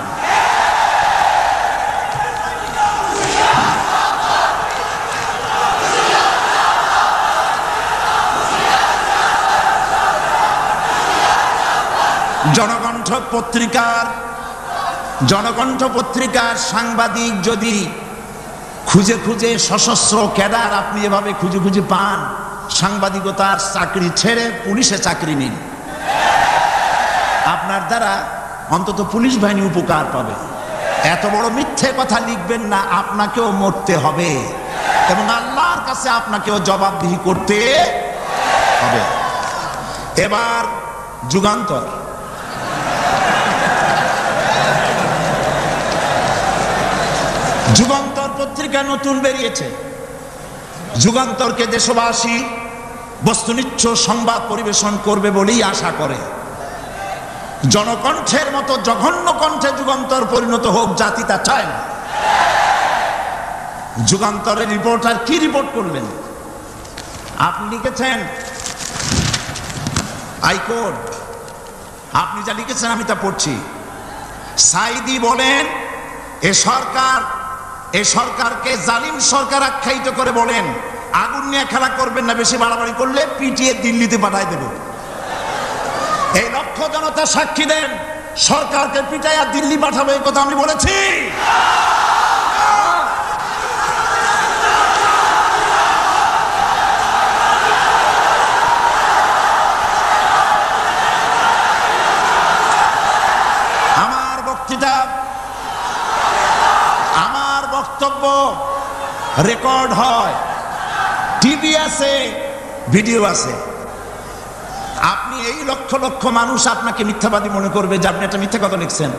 জনকণ্ঠ পত্রিকার সাংবাদিক যদি খুঁজে খুঁজে সশস্ত্র ক্যাডার আপনি এভাবে খুঁজে খুঁজে পান, সাংবাদিকতার চাকরি ছেড়ে পুলিশে চাকরি নিন, আপনার দ্বারা অন্তত পুলিশ বাহিনী উপকার পাবে। এত বড় মিথ্যে কথা লিখবেন না, আপনাকেও মরতে হবে এবং আল্লাহর কাছে আপনাকেও জবাবদিহি করতে হবে। এবার যুগান্তর, যুগান্তর পত্রিকা নতুন বেরিয়েছে। যুগান্তরকে দেশবাসী বস্তুনিষ্ঠ সংবাদ পরিবেশন করবে বলেই আশা করে। জনকণ্ঠের মতো জঘন্য কণ্ঠে যুগান্তর পরিণত হোক, জাতি তা চায় না। যুগান্তরের রিপোর্টার কি রিপোর্ট করলেন? আপনি লিখেছেন হাইকোর্ট, আপনি যা লিখেছেন আমি তা পড়ছি। সাইদি বলেন এ সরকারকে জালিম সরকার আখ্যায়িত করে বলেন, আগুন নিয়ে খেলা করবেন না, বেশি বাড়াবাড়ি করলে পিটিয়ে দিল্লিতে পাঠায় দেব। এই লক্ষ জনতা সাক্ষী দেন, সরকারকে পিটাইয়া দিল্লি পাঠাবে এই কথা আমি বলেছি। আমার বক্তব্য রেকর্ড হয়, টিভি আছে, ভিডিও আছে। আপনি এই লক্ষ লক্ষ মানুষ আপনাকে মিথ্যাবাদী মনে করবে যে আপনি একটা মিথ্যা কথা লিখছেন,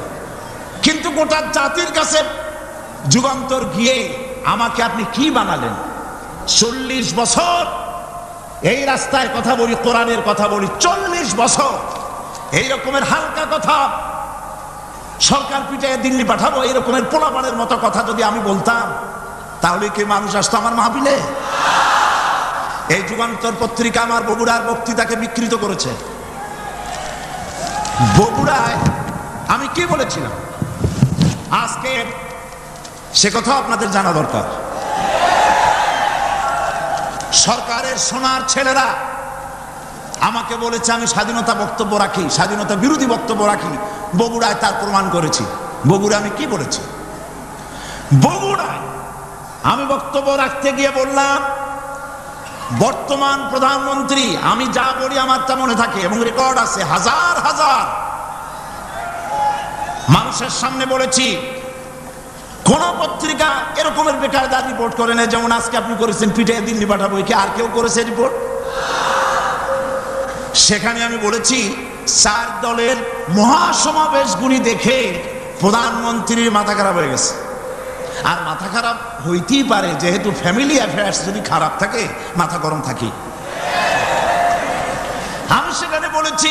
কিন্তু গোটা জাতির কাছে যুগান্তর গিয়ে আমাকে আপনি কি বানালেন? 40 বছর এই রাস্তায় কথা বলি, কোরআনের কথা বলি, 40 বছর এই রকমের হালকা কথা, সরকার পিটাইয়া দিল্লি পাঠাবো এই রকমের পোলাপানের মতো কথা যদি আমি বলতাম, তাহলে কি মানুষ আসতো আমার মাহফিলে? এই যুগান্তর পত্রিকা আমার বগুড়ার বক্তৃতাকে বিকৃত করেছে। বগুড়ায় আমি কি বলেছিলাম আজকে সে কথা আপনাদের জানা দরকার। সরকারের সোনার ছেলেরা আমাকে বলেছে আমি স্বাধীনতা বক্তব্য রাখি, স্বাধীনতা বিরোধী বক্তব্য রাখি। বগুড়ায় তার প্রমাণ করেছি। বগুড়া আমি কি বলেছি? বগুড়ায় আমি বক্তব্য রাখতে গিয়ে বললাম, বর্তমান প্রধানমন্ত্রী, আমি যা বলি আমার তা মনে থাকে এবং রেকর্ড আছে, হাজার হাজার মানুষের সামনে বলেছি। কোন পত্রিকা এরকমের বেকায়দা রিপোর্ট করে না যেমন আজকে আপনি করেছেন, পিটিয়ে দিল্লি পাঠাবো। কি আর কেউ করেছে রিপোর্ট? সেখানে আমি বলেছি 4 দলের মহাসমাবেশগুলি দেখে প্রধানমন্ত্রীর মাথা খারাপ হয়ে গেছে। আর মাথা খারাপ হইতেই পারে, যেহেতু ফ্যামিলি অ্যাফেয়ার্স যদি খারাপ থাকে মাথা গরম থাকে। আমি সেখানে বলেছি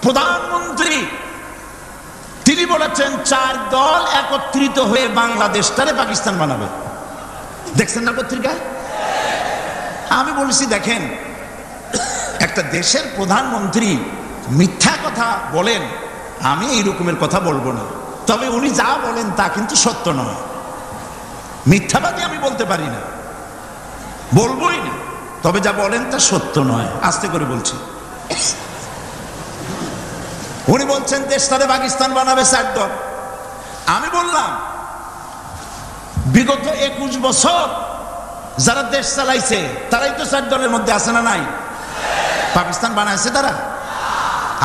প্রধানমন্ত্রী তিনি বলেছেন 4 দল একত্রিত হয়ে বাংলাদেশটারে পাকিস্তান বানাবে। দেখছেন না পত্রিকায়? আমি বলেছি দেখেন, একটা দেশের প্রধানমন্ত্রী মিথ্যা কথা বলেন, আমি এই রকমের কথা বলবো না, তবে উনি যা বলেন তা কিন্তু সত্য নয়। মিথ্যাবাদী আমি বলতে পারি না, বলবোই না, তবে যা বলেন তা সত্য নয়। আস্তে করে বলছি। উনি বলছেন দেশটারে পাকিস্তান বানাবে 4 দল। আমি বললাম বিগত 21 বছর যারা দেশ চালাইছে তারাই তো 4 দলের মধ্যে আছে না নাই? পাকিস্তান বানাইছে তারা?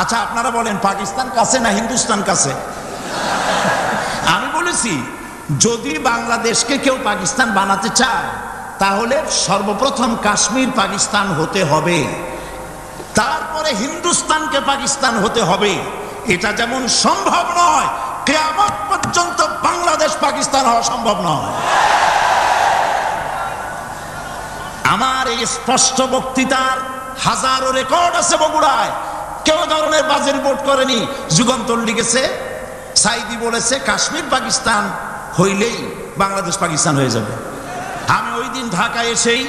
আচ্ছা আপনারা বলেন পাকিস্তান কাছে না হিন্দুস্তান কাছে? আমি বলেছি যদি বাংলাদেশকে কেউ পাকিস্তান বানাতে চায় তাহলে সর্বপ্রথম কাশ্মীর পাকিস্তান হতে হবে, তারপরে হিন্দুস্তানকে পাকিস্তান হতে হবে। এটা যেমন সম্ভব নয়, কিয়ামত পর্যন্ত বাংলাদেশ পাকিস্তান হওয়া সম্ভব নয়। আমার এই স্পষ্ট বক্তৃতার হাজারো রেকর্ড আছে বগুড়ায়। কেউ ধরনের বাজে রিপোর্ট করেনি। যুগান্তর লিখেছে, সাইদি বলেছে কাশ্মীর পাকিস্তান হইলেই বাংলাদেশ পাকিস্তান হয়ে যাবে। আমি ওই দিন ঢাকায় এসেই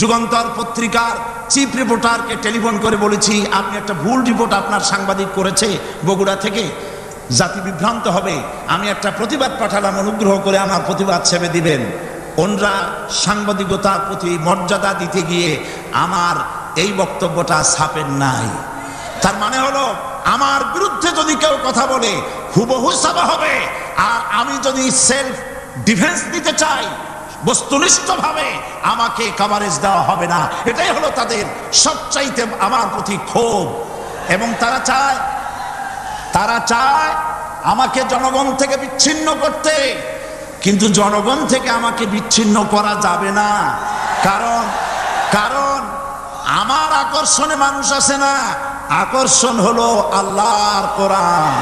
যুগান্তর পত্রিকার চিফ রিপোর্টারকে টেলিফোন করে বলেছি আপনি একটা ভুল রিপোর্ট আপনার সাংবাদিক করেছে বগুড়া থেকে, জাতি বিভ্রান্ত হবে। আমি একটা প্রতিবাদ পাঠালাম, অনুগ্রহ করে আমার প্রতিবাদ সেবে দিবেন। ওনরা সাংবাদিকতার প্রতি মর্যাদা দিতে গিয়ে আমার এই বক্তব্যটা ছাপেন নাই। তার মানে হলো আমার বিরুদ্ধে যদি কেউ কথা বলে হুবহু সাবা হবে। আর আমি যদি সেলফ ডিফেন্স দিতে চাই বস্তুনিষ্ঠভাবে আমাকে কভারেজ দেওয়া হবে না। এটাই হলো তাদের সবচাইতে আমার প্রতি ক্ষোভ। এবং তারা চায় আমাকে জনগণ থেকে বিচ্ছিন্ন করতে, কিন্তু জনগণ থেকে আমাকে বিচ্ছিন্ন করা যাবে না। কারণ আমার আকর্ষণে মানুষ আসে না, আকর্ষণ হলো আল্লাহর কোরআন।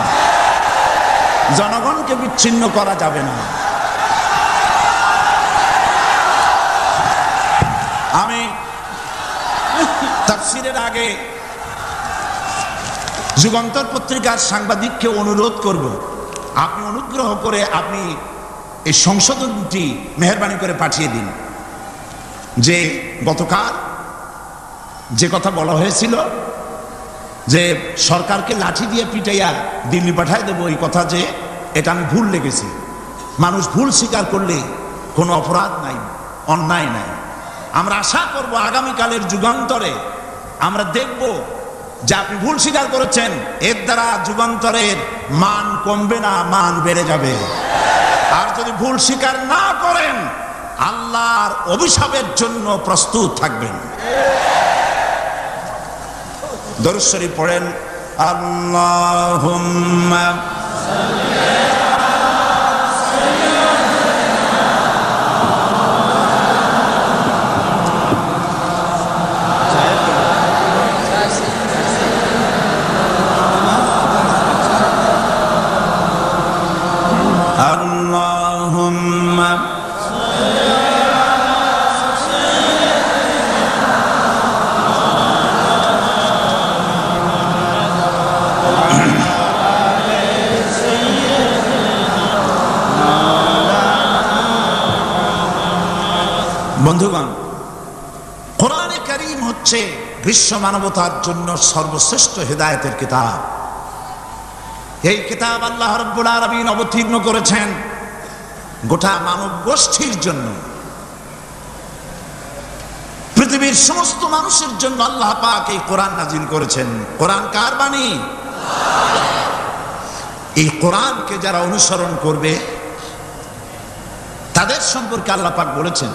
জনগণকে বিচ্ছিন্ন করা যাবে না। আমি তাফসীরের আগে যুগান্তর পত্রিকার সাংবাদিককে অনুরোধ করব, আপনি অনুগ্রহ করে আপনি এই সংশোধনটি মেহেরবানি করে পাঠিয়ে দিন যে গতকাল যে কথা বলা হয়েছিল যে সরকারকে লাঠি দিয়ে পিটাইয়া দিল্লি পাঠায় দেবো, এই কথা যে এটা আমি ভুল লিখেছি। মানুষ ভুল স্বীকার করলে কোনো অপরাধ নাই, অন্যায় নাই। আমরা আশা করব আগামীকালের যুগান্তরে আমরা দেখব যে আপনি ভুল স্বীকার করেছেন, এর দ্বারা যুগান্তরের মান কমবে না, মান বেড়ে যাবে। আর যদি ভুল স্বীকার না করেন আল্লাহর অভিশাপের জন্য প্রস্তুত থাকবেন। দরুদ শরীফ পড়েন, আল্লাহুম্মা বন্ধুগণ, কোরআনে কারীম হচ্ছে বিশ্ব মানবতার জন্য সর্বশ্রেষ্ঠ হেদায়েতের কিতাব। এই কিতাব আল্লাহ রাব্বুল আলামিন অবতীর্ণ করেছেন গোটা মানব গোষ্ঠীর জন্য, পৃথিবীর সমস্ত মানুষের জন্য আল্লাহ পাক এই কোরআন নাজিল করেছেন। কোরআন কার বাণী? এই কোরআনকে যারা অনুসরণ করবে তাদের সম্পর্কে আল্লাহ পাক বলেছেন,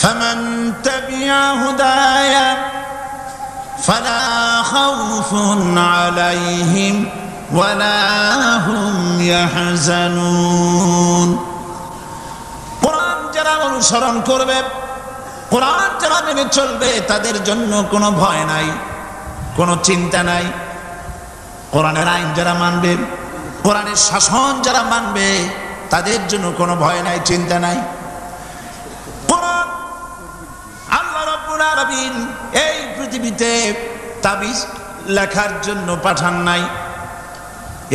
فمن تبع هداي فلا خوف عليهم ولا هم يحزنون। কোরআন যারা অনুসরণ করবে, কোরআন যারা মেনে চলবে তাদের জন্য কোনো ভয় নাই, কোনো চিন্তা নাই। কোরআনের আইন যারা মানবে, কোরআনের শাসন যারা মানবে তাদের জন্য কোনো ভয় নাই, চিন্তা নাই। এই পৃথিবীতে তাবিজ লেখার জন্য পাঠান নাই।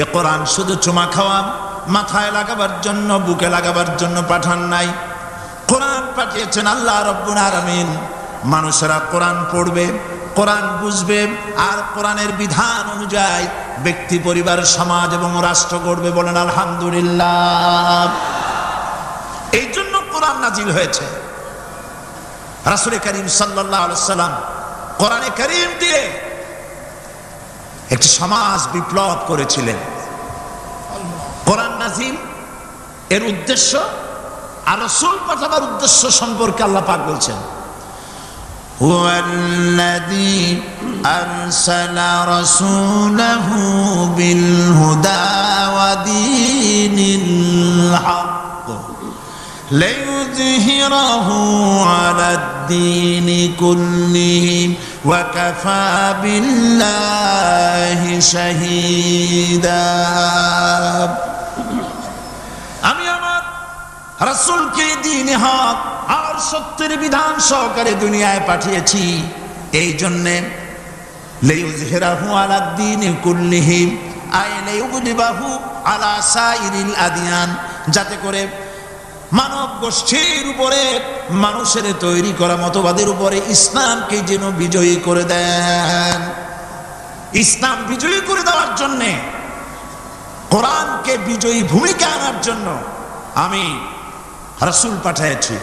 এ কোরআন শুধু চুমা খাওয়া, মাথায় লাগাবার জন্য, বুকে লাগাবার জন্য পাঠান নাই। কোরআন পাঠিয়েছেন আল্লাহ রাব্বুল আলামিন। মানুষেরা কোরআন পড়বে, কোরআন বুঝবে, আর কোরআনের বিধান অনুযায়ী ব্যক্তি, পরিবার, সমাজ এবং রাষ্ট্র গড়বে। বলেন আলহামদুলিল্লাহ। এই জন্য কোরআন নাজিল হয়েছে। রাসূল করিম সাল্লাল্লাহু আলাইহি সাল্লাম কোরআনে কারীম দিয়ে একটি সমাজ বিপ্লব করেছিলেন। কোরআন নাজিল এর উদ্দেশ্য আর রাসূল পাঠানোর উদ্দেশ্য সম্পর্কে আল্লাহ পাক বলছেন, হুয়াল্লাযী আরসালা রাসূলাহু বিল হুদা ওয়া দীনিল হক লিইয়ুযহিরাহু আলাদ-দীনি কুল্লিহি ওয়া কাফা বিল্লাহি শাহীদা। আমি আমার রাসূলকে দ্বীনে হক আর সত্যের বিধান সহকারে দুনিয়ায় পাঠিয়েছি। এই জন্যে লিইয়ুযহিরাহু আলাদ-দীনি কুল্লিহি আই লিইয়ুযহিরাহু আলা সাইরিল আদিয়ান, যাতে করে মানব গোষ্ঠীর উপরে, মানুষের তৈরি করা মতবাদের উপরে ইসলামকে যেন বিজয়ী করে দেন। ইসলাম বিজয়ী করে দেওয়ার জন্যে, কোরআনকে বিজয়ী ভূমিকা আনার জন্য আমি রাসূল পাঠিয়েছি,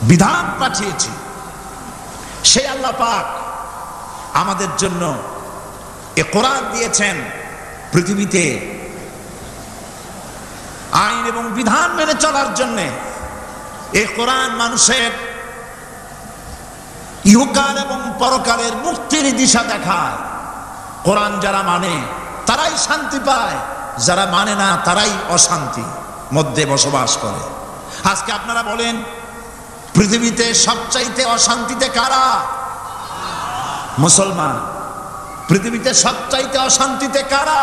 বিধান পাঠিয়েছি। সেই আল্লাহ পাক আমাদের জন্য এ কোরআন দিয়েছেন পৃথিবীতে আইন এবং বিধান মেনে চলার জন্য। এই কোরআন মানুষের ইহকাল এবং পরকালের মুক্তির দিশা দেখায়। কোরআন যারা মানে তারাই শান্তি পায়, যারা মানে না তারাই অশান্তি মধ্যে বসবাস করে। আজকে আপনারা বলেন পৃথিবীতে সবচাইতে অশান্তিতে কারা? মুসলমান। পৃথিবীতে সবচাইতে অশান্তিতে কারা?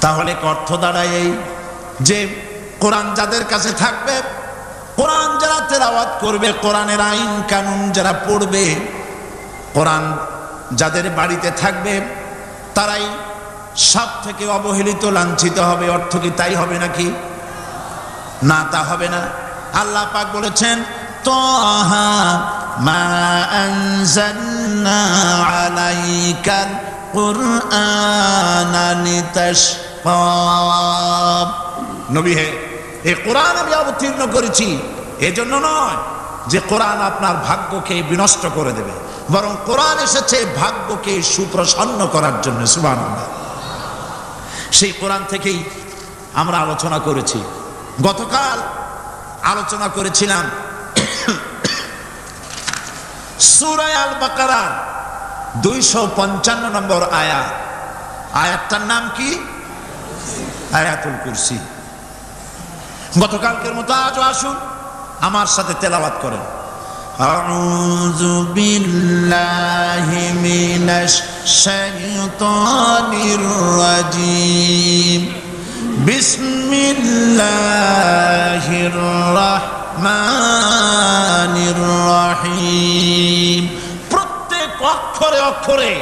তাহলে অর্থ দাঁড়ায় এই যে কোরআন যাদের কাছে থাকবে, কোরআন যারা তেলাওয়াত করবে, কোরআনের আইন কানুন যারা পড়বে, কোরআন যাদের বাড়িতে থাকবে, তারাই সব থেকে অবহেলিত লাঞ্ছিত হবে। অর্থ কি তাই হবে নাকি? না, তা হবে না। আল্লাহ পাক বলেছেন, তাহা মা আনজালনা আলাইকাল কুরআনা লিতাশকা। নবী হে, এই কোরআন আমি অবতীর্ণ করেছি এজন্য নয় যে কোরআন আপনার ভাগ্যকে বিনষ্ট করে দেবে, বরং কোরআন এসেছে ভাগ্যকে সুপ্রসন্ন করার জন্য। সুবহানাল্লাহ। সেই কোরআন থেকেই আমরা আলোচনা করেছি। গতকাল আলোচনা করেছিলাম সূরা আল বাকারার 255 নম্বর আয়াত। আয়াতটার নাম কি? আয়াতুল কুরসি। গতকালকের মতো আজও আসুন আমার সাথে তেলাওয়াত করেন। আউযু বিল্লাহি মিনাশ শাইতানির রাজিম। বিসমিল্লাহির রাহমানির রাহিম। প্রত্যেক অক্ষরে অক্ষরে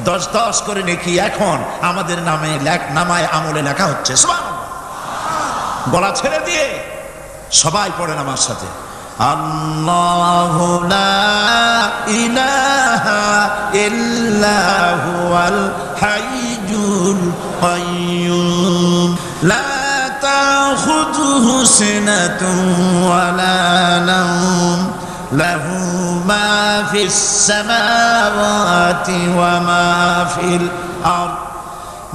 10-10 করে নেকি এখন আমাদের নামায় আমলে লেখা হচ্ছে। সুবহানাল্লাহ। গলা ছেড়ে দিয়ে সবাই পড়েন আমার সাথে। আল্লাহু লা ইলাহা ইল্লা হুয়াল হাইয়ুল কাইয়্যুম লা তাখুযুহু সিনাতুন ওয়ালা নাওম লাহু মা ফিস সামাওয়াতি ওয়া মা ফিল আরদ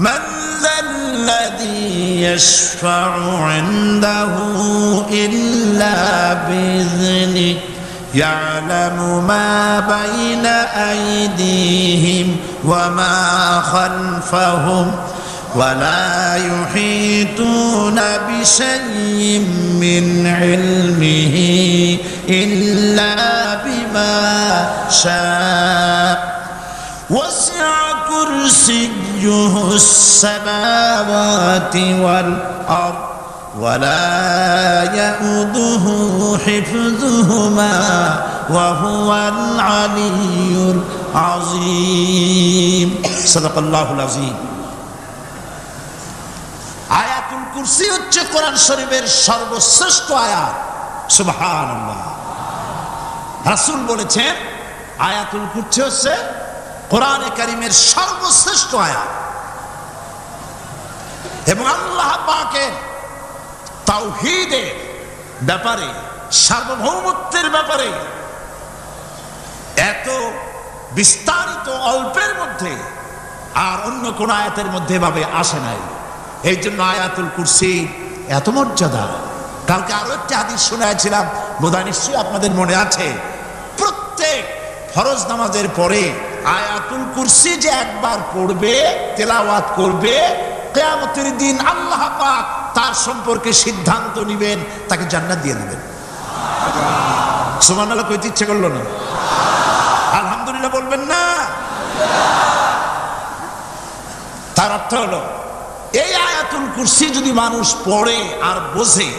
মান الذي يشفع عنده إلا بإذنه يعلم ما بين أيديهم وما خلفهم ولا يحيطون بشيء من علمه إلا بما شاء وسع كرسيه السماوات والأرض ولا يؤوده حفظهما وهو العلي العظيم صدق الله العظيم। আয়াতুল কুরসি হচ্ছে কোরআন শরীফের সর্বশ্রেষ্ঠ আয়াত। সুবহানাল্লাহ। রাসূল বলেছেন আয়াতুল কুরসি হচ্ছে কোরআনে কারীমের সর্বশ্রেষ্ঠ আয়াত। এবং আল্লাহ পাকের তাওহীদের ব্যাপারে, সার্বভৌমত্বের ব্যাপারে এত বিস্তারিত অল্পের মধ্যে আর অন্য কোন আয়াতের মধ্যে ভাবে আসে নাই। এই জন্য আয়াতুল কুরসি এত মর্যাদা। কালকে আরো একটা হাদিস শোনাইছিলাম, বোধহয় নিশ্চয়ই আপনাদের মনে আছে। প্রত্যেক ফরজ নামাজের পরে আয়াতুল কুরসি যে একবার পড়বে, তেলাওয়াত করবে, কিয়ামতের দিন আল্লাহ পাক তার সম্পর্কে সিদ্ধান্ত নেবেন, তাকে জান্নাত দিয়ে দিবেন। সুবহানাল্লাহ কইতে ইচ্ছে করলো না? আলহামদুলিল্লাহ বলবেন না? তার অর্থ হলো এই আয়াতুল কুরসি যদি মানুষ পড়ে আর বোঝে,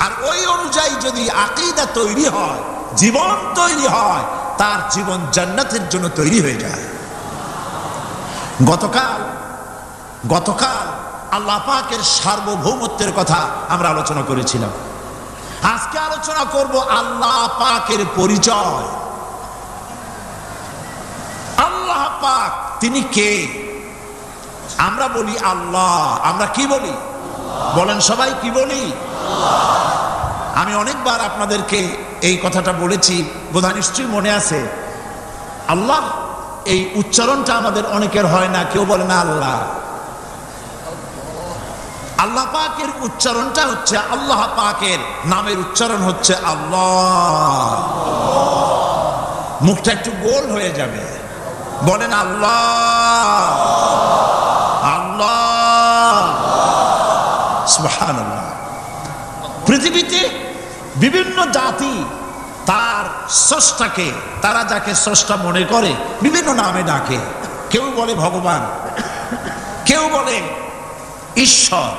আর ওই অনুযায়ী যদি আকীদা তৈরি হয়, জীবন তৈরি হয়, তার জীবন জান্নাতের জন্য তৈরি হয়ে যায়। গতকাল আল্লাহ পাকের সার্বভৌমত্বের কথা আমরা আলোচনা করেছিলাম। আজকে আলোচনা করব আল্লাহ পাকের পরিচয়। আল্লাহ পাক তিনি কে? আমরা বলি আল্লাহ। আমরা কি বলি? বলেন সবাই, কি বলি? আমি অনেকবার আপনাদেরকে এই কথাটা বলেছি, বোধহয় নিশ্চয়ই মনে আছে। আল্লাহ এই উচ্চারণটা আমাদের অনেকের হয় না, কেউ বলে না আল্লাহ। আল্লাহ পাকের উচ্চারণটা হচ্ছে, আল্লাহ পাকের নামের উচ্চারণ হচ্ছে আল্লাহ। মুখটা একটু গোল হয়ে যাবে, বলেন আল্লাহ আল্লাহ সুবহানাল্লাহ। পৃথিবীতে বিভিন্ন জাতি তার স্রষ্টাকে, তারা যাকে স্রষ্টা মনে করে বিভিন্ন নামে ডাকে। কেউ বলে ভগবান, কেউ বলে ঈশ্বর,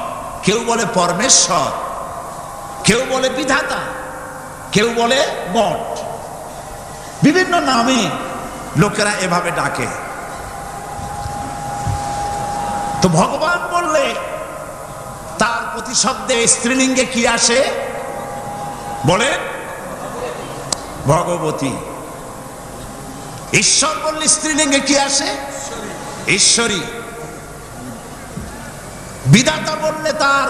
কেউ বলে পরমেশ্বর, কেউ বলে বিধাতা, কেউ বলে গড। বিভিন্ন নামে লোকেরা এভাবে ডাকে। তো ভগবান বললে তার প্রতিশব্দে স্ত্রীলিঙ্গে কি আসে? বলে ভগবতী। ঈশ্বর বললে স্ত্রীলিঙ্গে কি আসে? ঈশ্বরী। বিধাতা বললে তার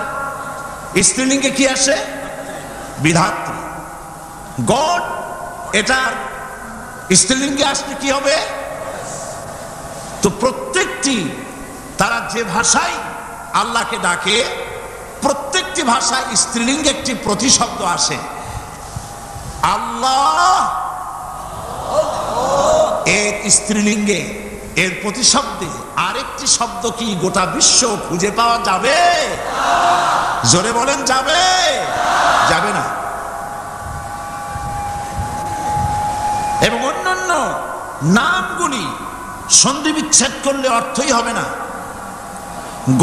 স্ত্রীলিঙ্গে কি আসে? বিধাত্রী। গড, এটার স্ত্রীলিঙ্গে আসলে কি হবে? তো প্রত্যেকটি, তারা যে ভাষায় আল্লাহকে ডাকে, প্রত্যেকটি ভাষায় স্ত্রীলিঙ্গে একটি প্রতিশব্দ আসে। আল্লাহ এর স্ত্রীলিঙ্গে, এর প্রতিশব্দে আরেকটি শব্দ কি গোটা বিশ্ব খুঁজে পাওয়া যাবে? জোরে বলেন, যাবে? যাবে না। এবং অন্যান্য নামগুলি সন্ধি বিচ্ছেদ করলে অর্থই হবে না।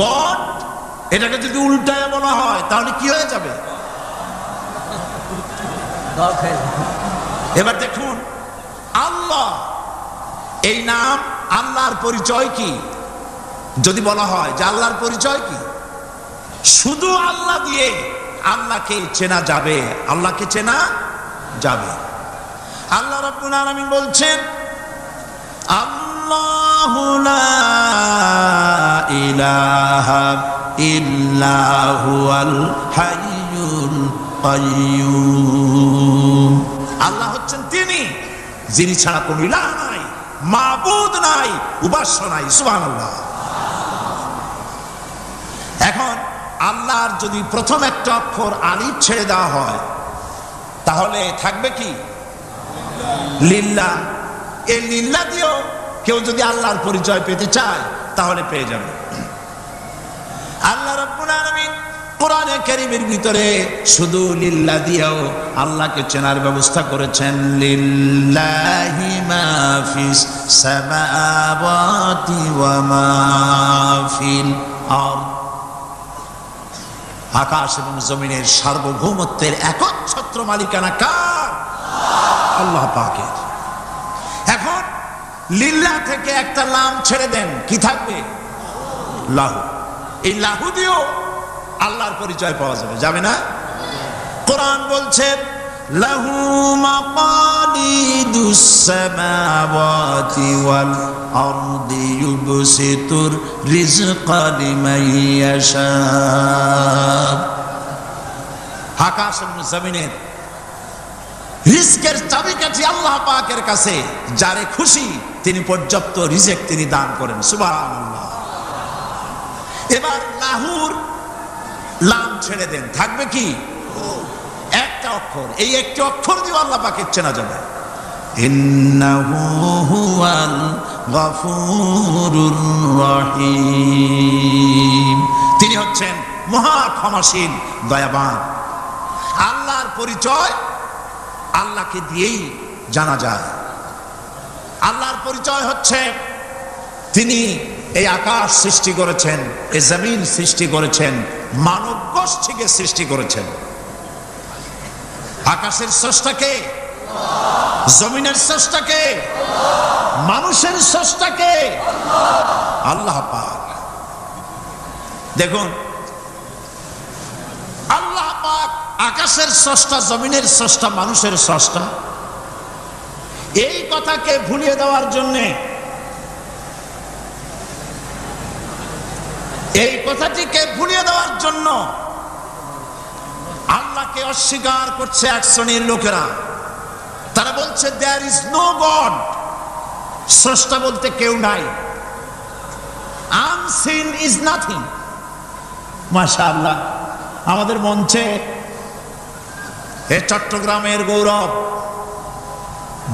গড, এটাকে যদি উল্টায় বলা হয় তাহলে কি হয়ে যাবে? এবার দেখুন, আল্লাহ এই নাম, আল্লাহর পরিচয় কি? যদি বলা হয় যে আল্লাহর পরিচয় কি, শুধু আল্লাহ দিয়ে আল্লাহকে চেনা যাবে, আল্লাহকে চেনা যাবে। আল্লাহ রাব্বুল আলামিন বলছেন, আল্লাহু লা ইলাহা ইল্লা হুয়াল হাইয়ুল কাইয়্যুম। আল্লাহ হচ্ছেন তিনি, যিনি ছাড়া কোনো ইলাহ নাই, মাবুদ নাই, উপাস্য নাই। সুবহানাল্লাহ। এখন আল্লাহর যদি প্রথম একটা অক্ষর আলিফ ছেড়ে দেওয়া হয় তাহলে থাকবে কি? লিল্লাহ। এই লিল্লাহ দিয়েও কেউ যদি আল্লাহর পরিচয় পেতে চায় তাহলে পেয়ে যাবে। আল্লাহ রাব্বুল আলামিন কোরআনে কারীমের ভিতরে শুধু লিল্লাহ দিয়েও আল্লাহকে চেনার ব্যবস্থা করেছেন। লিল্লাহি মা ফিস সামাওয়াতি ওয়া মা ফিল আরদ। আকাশ এবং জমিনের সার্বভৌমত্বের একচ্ছত্র মালিকানা কার? আল্লাহ পাকের। এখন লিল্লাহ থেকে একটা লাম ছেড়ে দেন, কি থাকবে? লাহু। এই লাহু দিয়েও আল্লাহর পরিচয় পাওয়া যাবে, যাবে না? কোরআন বলছে, লাহু মাকালিদুস সামাওয়াতি ওয়াল আরদি ইউবসিতুর রিজকা লিমান ইয়াশা। আকাশ এবং জমিনের রিজকের চাবিকাঠি আল্লাহ পাকের কাছে, যারে খুশি তিনি পর্যাপ্ত রিজক তিনি দান করেন। সুবহানাল্লাহ। এবার লাহুর লাম ছেড়ে দেন, থাকবে কি? একটা অক্ষর। এই একটি অক্ষর দিয়ে আল্লাহ পাকের চেনা যাবে। ইন্নাহু হুয়াল গফুরুর রহিম। তিনি হচ্ছেন মহা ক্ষমাশীল, দয়াবান। আল্লাহর পরিচয় আল্লাহকে দিয়েই জানা যায়। আল্লাহর পরিচয় হচ্ছে তিনি এই আকাশ সৃষ্টি করেছেন, এই জমিন সৃষ্টি করেছেন, মানব গোষ্ঠীকে সৃষ্টি করেছেন। আকাশের স্রষ্টাকে, জমিনের স্রষ্টাকে, মানুষের স্রষ্টাকে আল্লাহ পাক। দেখুন, আল্লাহ পাক আকাশের স্রষ্টা, জমিনের স্রষ্টা, মানুষের স্রষ্টা। এই কথাকে ভুলিয়ে দেওয়ার জন্য, এই কথাটিকে ভুলিয়ে দেওয়ার জন্য আল্লাহকে অস্বীকার করছে এক শ্রেণীর লোকেরা। তারা বলছে দেয়ার ইজ নো গড। স্রষ্টা বলতে কেউ নাই। Unseen is nothing. মাশাআল্লাহ, আমাদের মঞ্চে এ চট্টগ্রামের গৌরব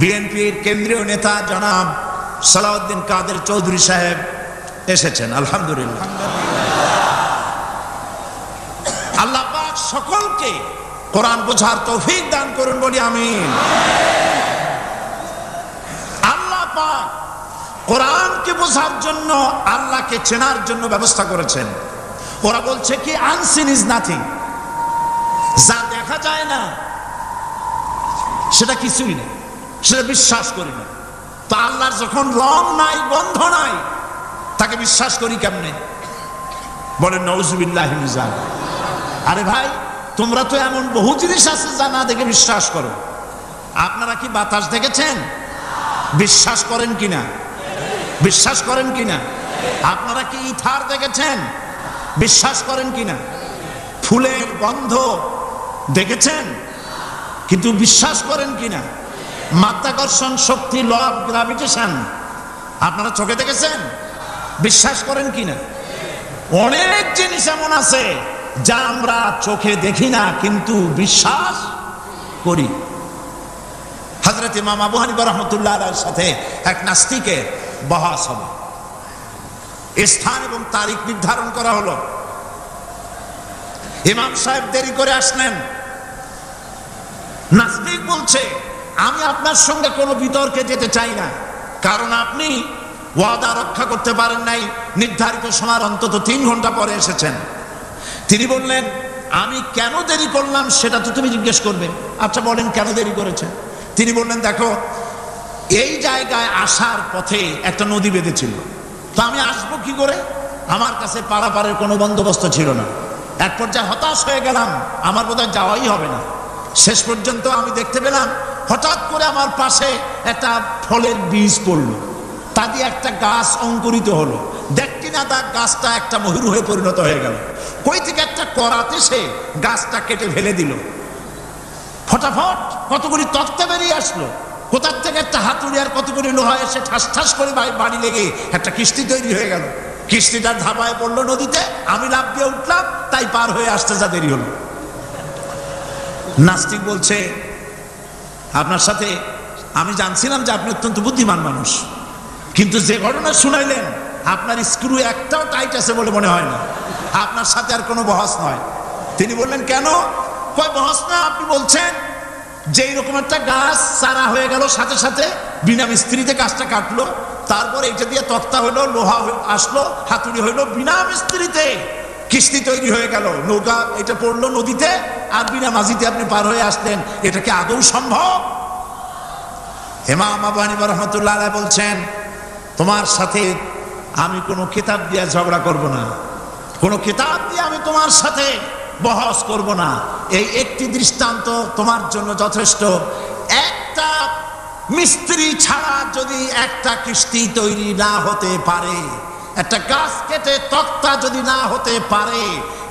বিএনপির কেন্দ্রীয় নেতা জনাব সালাউদ্দিন কাদের চৌধুরী সাহেব এসেছেন। আলহামদুলিল্লাহ। আল্লাহ পাক সকলকে কোরআন বোঝার তৌফিক দান করুন, বলি আমিন। আল্লাহ পাক কোরআনকে বোঝার জন্য, আল্লাহকে চেনার জন্য ব্যবস্থা করেছেন। ওরা বলছে কি আনসিন ইজ নাথিং, যা দেখা যায় না সেটা কিছুই না, সেটা বিশ্বাস করি না। তো আল্লাহর যখন রং নাই, গন্ধ নাই, তাকে বিশ্বাস করি কেমনে? বলেন নাউযুবিল্লাহি মিন যালিক। আরে ভাই, তোমরা তো এমন বহু জিনিস আছে যা না দেখে বিশ্বাস করো। আপনারা কি বাতাস দেখেছেন? বিশ্বাস করেন কিনা? বিশ্বাস করেন কিনা? আপনারা কি ইথার দেখেছেন? বিশ্বাস করেন কিনা? ফুলের গন্ধ দেখেছেন কিন্তু বিশ্বাস করেন কিনা? মাধ্যাকর্ষণ শক্তি, ল অফ গ্রাভিটেশন আপনারা চোখে দেখেছেন? বিশ্বাস করেন কিনা? অনেক জিনিস এমন আছে যা আমরা চোখে দেখি না কিন্তু বিশ্বাস করি। হযরত ইমাম আবু হানিফা রাহমাতুল্লাহ আলাইহির সাথে এক নাস্তিকের বহস হবে। স্থান এবং তারিখ নির্ধারণ করা হলো। ইমাম সাহেব দেরি করে আসলেন। নাস্তিক বলছে, আমি আপনার সঙ্গে কোনো বিতর্কে যেতে চাই না, কারণ আপনি ওয়াদা রক্ষা করতে পারেন নাই। নির্ধারিত সময়ের অন্তত 3 ঘন্টা পরে এসেছেন। তিনি বললেন, আমি কেন দেরি করলাম সেটা তো তুমি জিজ্ঞেস করবে। আচ্ছা বলেন কেন দেরি করেছেন? তিনি বললেন, দেখো, এই জায়গায় আসার পথে একটা নদী বেঁধেছিল, তো আমি আসবো কি করে? আমার কাছে পারাপারের কোনো বন্দোবস্ত ছিল না। এক পর্যায়ে হতাশ হয়ে গেলাম, আমার বোধহয় যাওয়াই হবে না। শেষ পর্যন্ত আমি দেখতে পেলাম হঠাৎ করে আমার পাশে একটা ফলের বীজ পড়লো, তা দিয়ে একটা গাছ অঙ্কুরিত হলো। দেখছি না তার গাছটা একটা ময়ূর হয়ে পরিণত হয়ে গেল। কই থেকে একটা করাতে সে গাছটা কেটে ফেলে দিল। ফটাফট কতগুলি তক্তা বেরিয়ে আসলো। কোথার থেকে একটা হাতুড়ি আর কতগুলি লোহা এসে ঠাস ঠাস করে বাড়ি লেগে একটা কিস্তি তৈরি হয়ে গেল। কিস্তিটার ধাপায় পড়লো নদীতে, আমি লাফ দিয়ে উঠলাম, তাই পার হয়ে আসতে যা দেরি হলো। নাস্তিক বলছে, আপনার সাথে আমি জানছিলাম যে আপনি অত্যন্ত বুদ্ধিমান মানুষ, কিন্তু যে ঘটনা শুনাইলেন আপনার স্ক্রু একটাও টাইট আছে বলে মনে হয় না। আপনার সাথে আর কোনো বহস নয়। তিনি বললেন, কেন? কয় বহস না, আপনি বলছেন যে এইরকম একটা গাছ চারা হয়ে গেল, সাথে সাথে বিনা মিস্ত্রিতে গাছটা কাটলো, তারপর এটা দিয়ে তক্তা হইলো, লোহা আসলো, হাতুড়ি হইলো, বিনা মিস্ত্রিতে কিস্তি তৈরি হয়ে গেল, নৌকা এটা পড়লো নদীতে, আর বিনা মাঝিতে আপনি পার হয়ে আসলেন। এটা কি আদৌ সম্ভব? ইমাম আবু হানিফা রাহমাতুল্লাহ আলাইহি বলছেন, তোমার সাথে আমি কোনো কিতাব দিয়ে ঝগড়া করব না, কোনো কিতাব দিয়ে আমি তোমার সাথে বহস করব না। এই একটি দৃষ্টান্ত তোমার জন্য যথেষ্ট। একটা মিস্ত্রি ছাড়া যদি একটা কিস্তি তৈরি না হতে পারে, একটা গাছ কেটে তক্তা যদি না হতে পারে,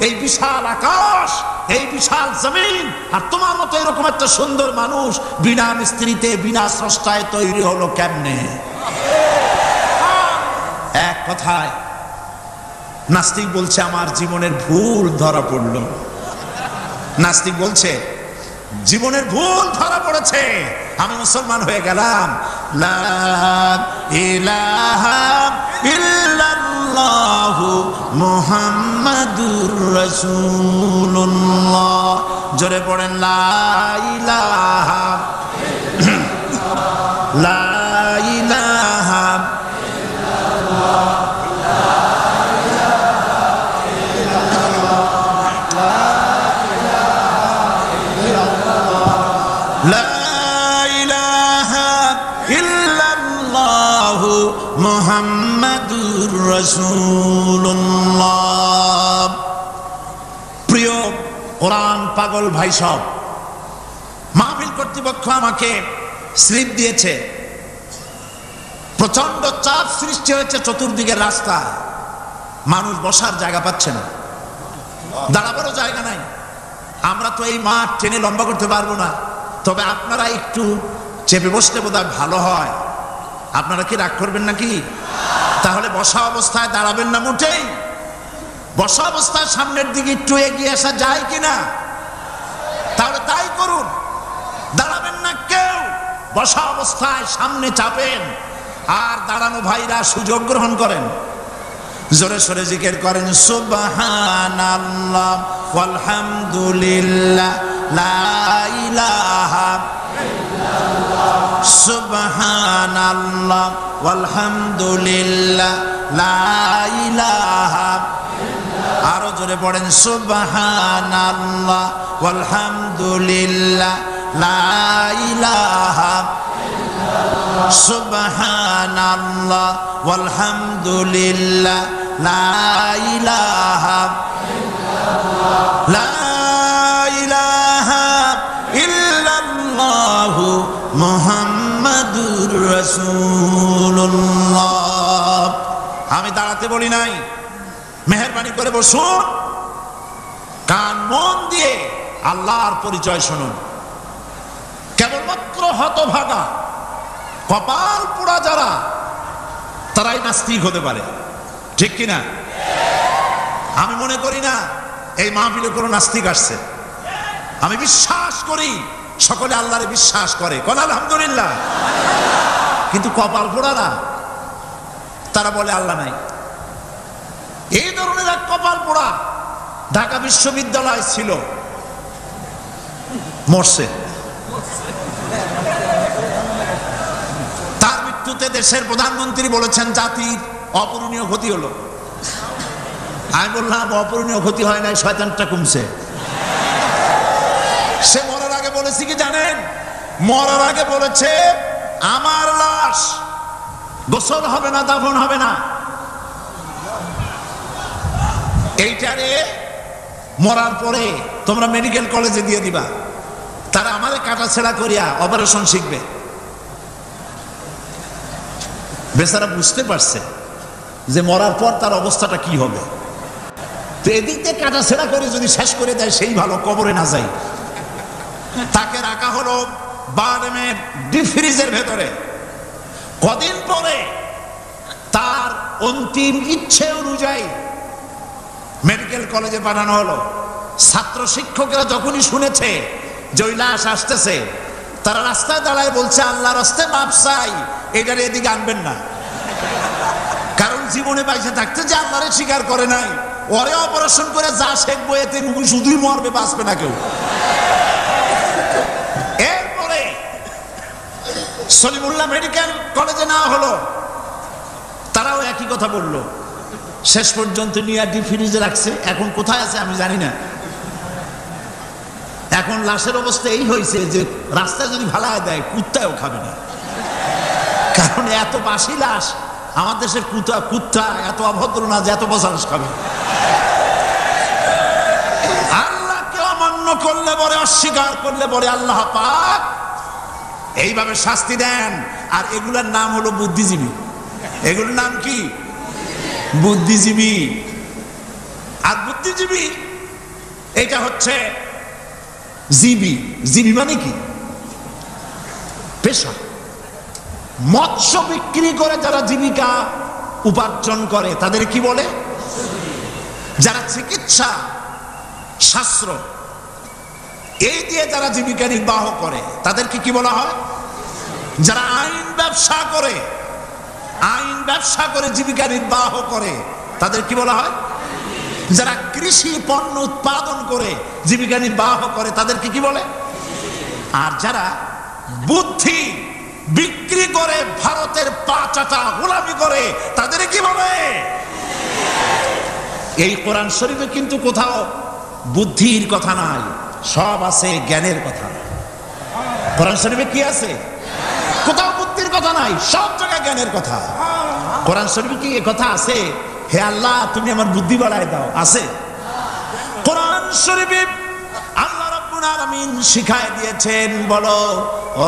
এই বিশাল আকাশ, এই বিশাল জমিন, আর তোমার মতো এরকম একটা সুন্দর মানুষ বিনা মিস্ত্রিতে, বিনা স্রষ্টায় তৈরি হলো কেমনে? এক কথায় নাস্তিক বলছে, আমার জীবনের ভুল ধরা পড়ল। নাস্তিক বলছে, জীবনের ভুল ধরা পড়েছে, আমি মুসলমান হয়ে গেলাম। লা ইলাহা ইল্লাল্লাহু মুহাম্মাদুর রাসূলুল্লাহ। জোরে পড়েন, লা ইলাহা লা ইলাহা মুহাম্মাদুর রাসূলুল্লাহ। প্রিয় কোরআন পাগল ভাই সব, মাহফিল কর্তৃপক্ষ আমাকে স্লিপ দিয়েছে। প্রচন্ড চাপ সৃষ্টি হয়েছে চতুর্দিকের রাস্তা, মানুষ বসার জায়গা পাচ্ছে না, দাঁড়াবারও জায়গা নাই। আমরা তো এই মাঠ টেনে লম্বা করতে পারবো না, তবে আপনারা একটু চেপে বসতে বোধহয় ভালো হয়। আপনারা কি রাগ করবেন নাকি? তাহলে বসা অবস্থায় দাঁড়াবেন না মোটেই? বসা অবস্থায় সামনের দিকে একটু এগিয়ে আসা যায় কিনা? তাহলে তাই করুন। দাঁড়াবেন না কেউ, বসা অবস্থায় সামনে চাপেন। আর দাঁড়ানো ভাইরা সুযোগ গ্রহণ করেন, জোরে সোরে জিকির করেন সুবহানাল্লাহ ওয়ালহামদুলিল্লাহ লা ইলাহা ইল্লাল্লাহ, সুবহানাল্লাহ ওয়ালহামদুলিল্লাহ লা ইলাহা ইল্লাল্লাহ। আরো জোরে পড়েন সুবহানাল্লাহ ওয়ালহামদুলিল্লাহ লা ইলাহা ইল্লাল্লাহ, সুবহানাল্লাহ ওয়ালহামদুলিল্লাহ লা ইলাহা ইল্লাল্লাহ, লা ইলাহা ইল্লাল্লাহ মুহাম্মাদুর রাসূলুল্লাহ। আমি দাঁড়াতে বলি নাই, মেহেরবানি করে বসুন, কান মন দিয়ে আল্লাহর পরিচয় শুনুন। কেবলমাত্র হতভাগা কপাল পোড়া যারা, তারাই নাস্তিক হতে পারে, ঠিক কিনা? আমি মনে করি না এই মাহফিলে কোনো নাস্তিক আসছে। আমি বিশ্বাস করি সকলে আল্লাহরে বিশ্বাস করে, কোন আলহামদুলিল্লাহ। কিন্তু কপাল পোড়া না, তারা বলে আল্লাহ নাই। এই ধরনের এক কপাল পোড়া ঢাকা বিশ্ববিদ্যালয় ছিল, মরছে। তার মৃত্যুতে দেশের প্রধানমন্ত্রী বলেছেন জাতির অপূরণীয় ক্ষতি হলো। আমি বললাম অপূরণীয় ক্ষতি হয় নাই, শয়তানটা কমছে। সে মরার আগে বলেছে কি জানেন? মরার আগে বলেছে আমার লাশ গোসল হবে না, দাফন হবে না। এইটারে মরার পরে তোমরা মেডিকেল কলেজে দিয়ে দিবা, তারা আমাদের কাটা ছেঁড়া করিয়া অপারেশন শিখবে। বেচারা বুঝতে পারছে যে মরার পর তার অবস্থাটা কি হবে। তো এদিক থেকে কাটা ছেঁড়া করে যদি শেষ করে দেয় সেই ভালো, কবরে না যায়। তাকে রাখা হলো বাথরুমের ডিপ ফ্রিজের ভেতরে। কদিন পরে তার অন্তিম ইচ্ছে অনুযায়ী মেডিকেল কলেজে পাঠানো হলো। ছাত্র শিক্ষকরা যখনই শুনেছে যে ওই লাশ আসতেছে, তারা রাস্তায় দাঁড়ায় বলছে আল্লাহ রাস্তায় মাপ চাই, এটার এদিকে আনবেন না। কারণ জীবনে বাইসে থাকতে যে আল্লাহরে স্বীকার করে নাই, ওরে অপারেশন করে যা শেখবো এতে শুধুই মরবে, বাঁচবে না কেউ। এরপরে সলিমুল্লাহ মেডিকেল কলেজে নেওয়া হলো, তারাও একই কথা বললো। শেষ পর্যন্ত নিয়ে ডিপ ফ্রিজে রাখছে। এখন কোথায় আছে আমি জানি না। এখন লাশের অবস্থা এই হয়েছে যে রাস্তায় যদি ভালায় দেয় কুত্তাও খাবে না। কারণ এত বাসি লাশ, আমার দেশের কুত্তা এত অভদ্র না যে এত বসা লাশ খাবে। আল্লাহকে অমান্য করলে পরে, অস্বীকার করলে পরে আল্লাহ পাক এইভাবে শাস্তি দেন। আর এগুলোর নাম হলো বুদ্ধিজীবী। এগুলোর নাম কি? বুদ্ধিজীবী। আর বুদ্ধিজীবী এটা হচ্ছে জীবী। জীবী মানে কি? পেশা। মৎস্য বিক্রি করে যারা জীবিকা উপার্জন করে তাদের কি বলে? যারা চিকিৎসা শাস্ত্র এই দিয়ে যারা জীবিকা নির্বাহ করে তাদেরকে কি বলা হয়? যারা আইন ব্যবসা করে, আইন ব্যবসা করে জীবিকা নির্বাহ করে তাদের কি বলা হয়? যারা কৃষি পণ্য উৎপাদন করে জীবিকা নির্বাহ করে তাদেরকে কি বলে? আর যারা বুদ্ধি বিক্রি করে ভারতের পা চাটা গোলামি করে তাদের কি বলে? এই কোরআন শরীফে কিন্তু কোথাও বুদ্ধির কথা নাই, সব আছে জ্ঞানের কথা। কোরআন শরীফে কি আছে? কোথাও বুদ্ধির কথা নাই, সব জায়গায় জ্ঞানের কথা। কোরআন শরীফে কি এ কথা আছে হে আল্লাহ তুমি আমার বুদ্ধি বাড়ায় দাও? আছে? কোরআন শরীফে আল্লাহ রাব্বুল আলামিন শিখায় দিয়েছেন, বলো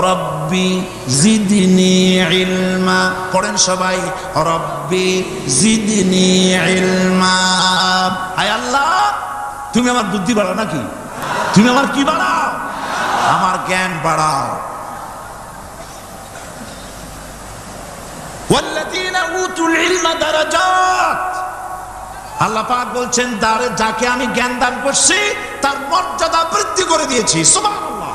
রব্বি জিদনি ইলমা। পড়েন সবাই, রব্বি জিদনি ইলমা। আয় আল্লাহ তুমি আমার বুদ্ধি বাড়াও নাকি? তুমি আমার কি বাড়াও? আমার জ্ঞান বাড়াও। ওয়াল্লাযীনা উতুল ইলমা দারাজাত, আল্লাহ পাক বলছেন যাকে আমি জ্ঞান দান করছি তার মর্যাদা বৃদ্ধি করে দিয়েছি। সুবহানাল্লাহ,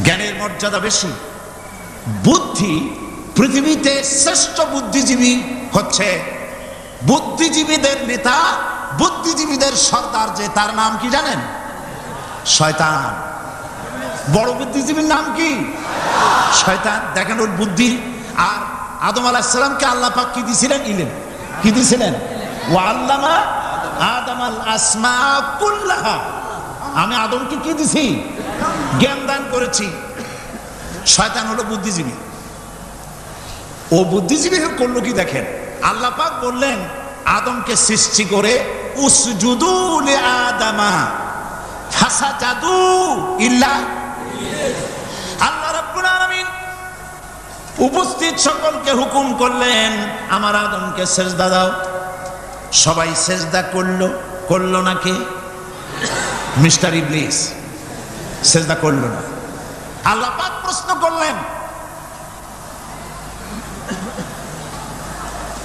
জ্ঞানের মর্যাদা বেশি। বুদ্ধি, পৃথিবীতে শ্রেষ্ঠ বুদ্ধিজীবী হচ্ছে বুদ্ধিজীবীদের নেতা, বুদ্ধিজীবীদের সর্দার, যে তার নাম কি জানেন? শয়তান। বড় বুদ্ধিজীবীর নাম কি? শয়তান। দেখেন ওর বুদ্ধি। আর আদম আলাইহিস সালামকে আল্লাহ পাক কি দিয়েছিলেন? ইলম। কি দিয়েছিলেন? ওয়া আল্লামা আদামাল আসমা কুল্লাহা, আমি আদমকে কি দিছি? জ্ঞান দান করেছি। শয়তান হলো বুদ্ধিজীবী। ও বুদ্ধিজীবী করলো কি দেখেন, আল্লাহ পাক বললেন আদমকে সৃষ্টি করে উসজুদু লি আদামা ফাসাজাদু ইল্লা, আল্লাহ রাব্বুল আলামিন উপস্থিত সকলকে হুকুম করলেন আমার আদমকে সেজদা দাও। সবাই সেজদা করলো না কে? মিস্টার ইবলিস সেজদা করলো না। আল্লাহ পাক প্রশ্ন করলেন,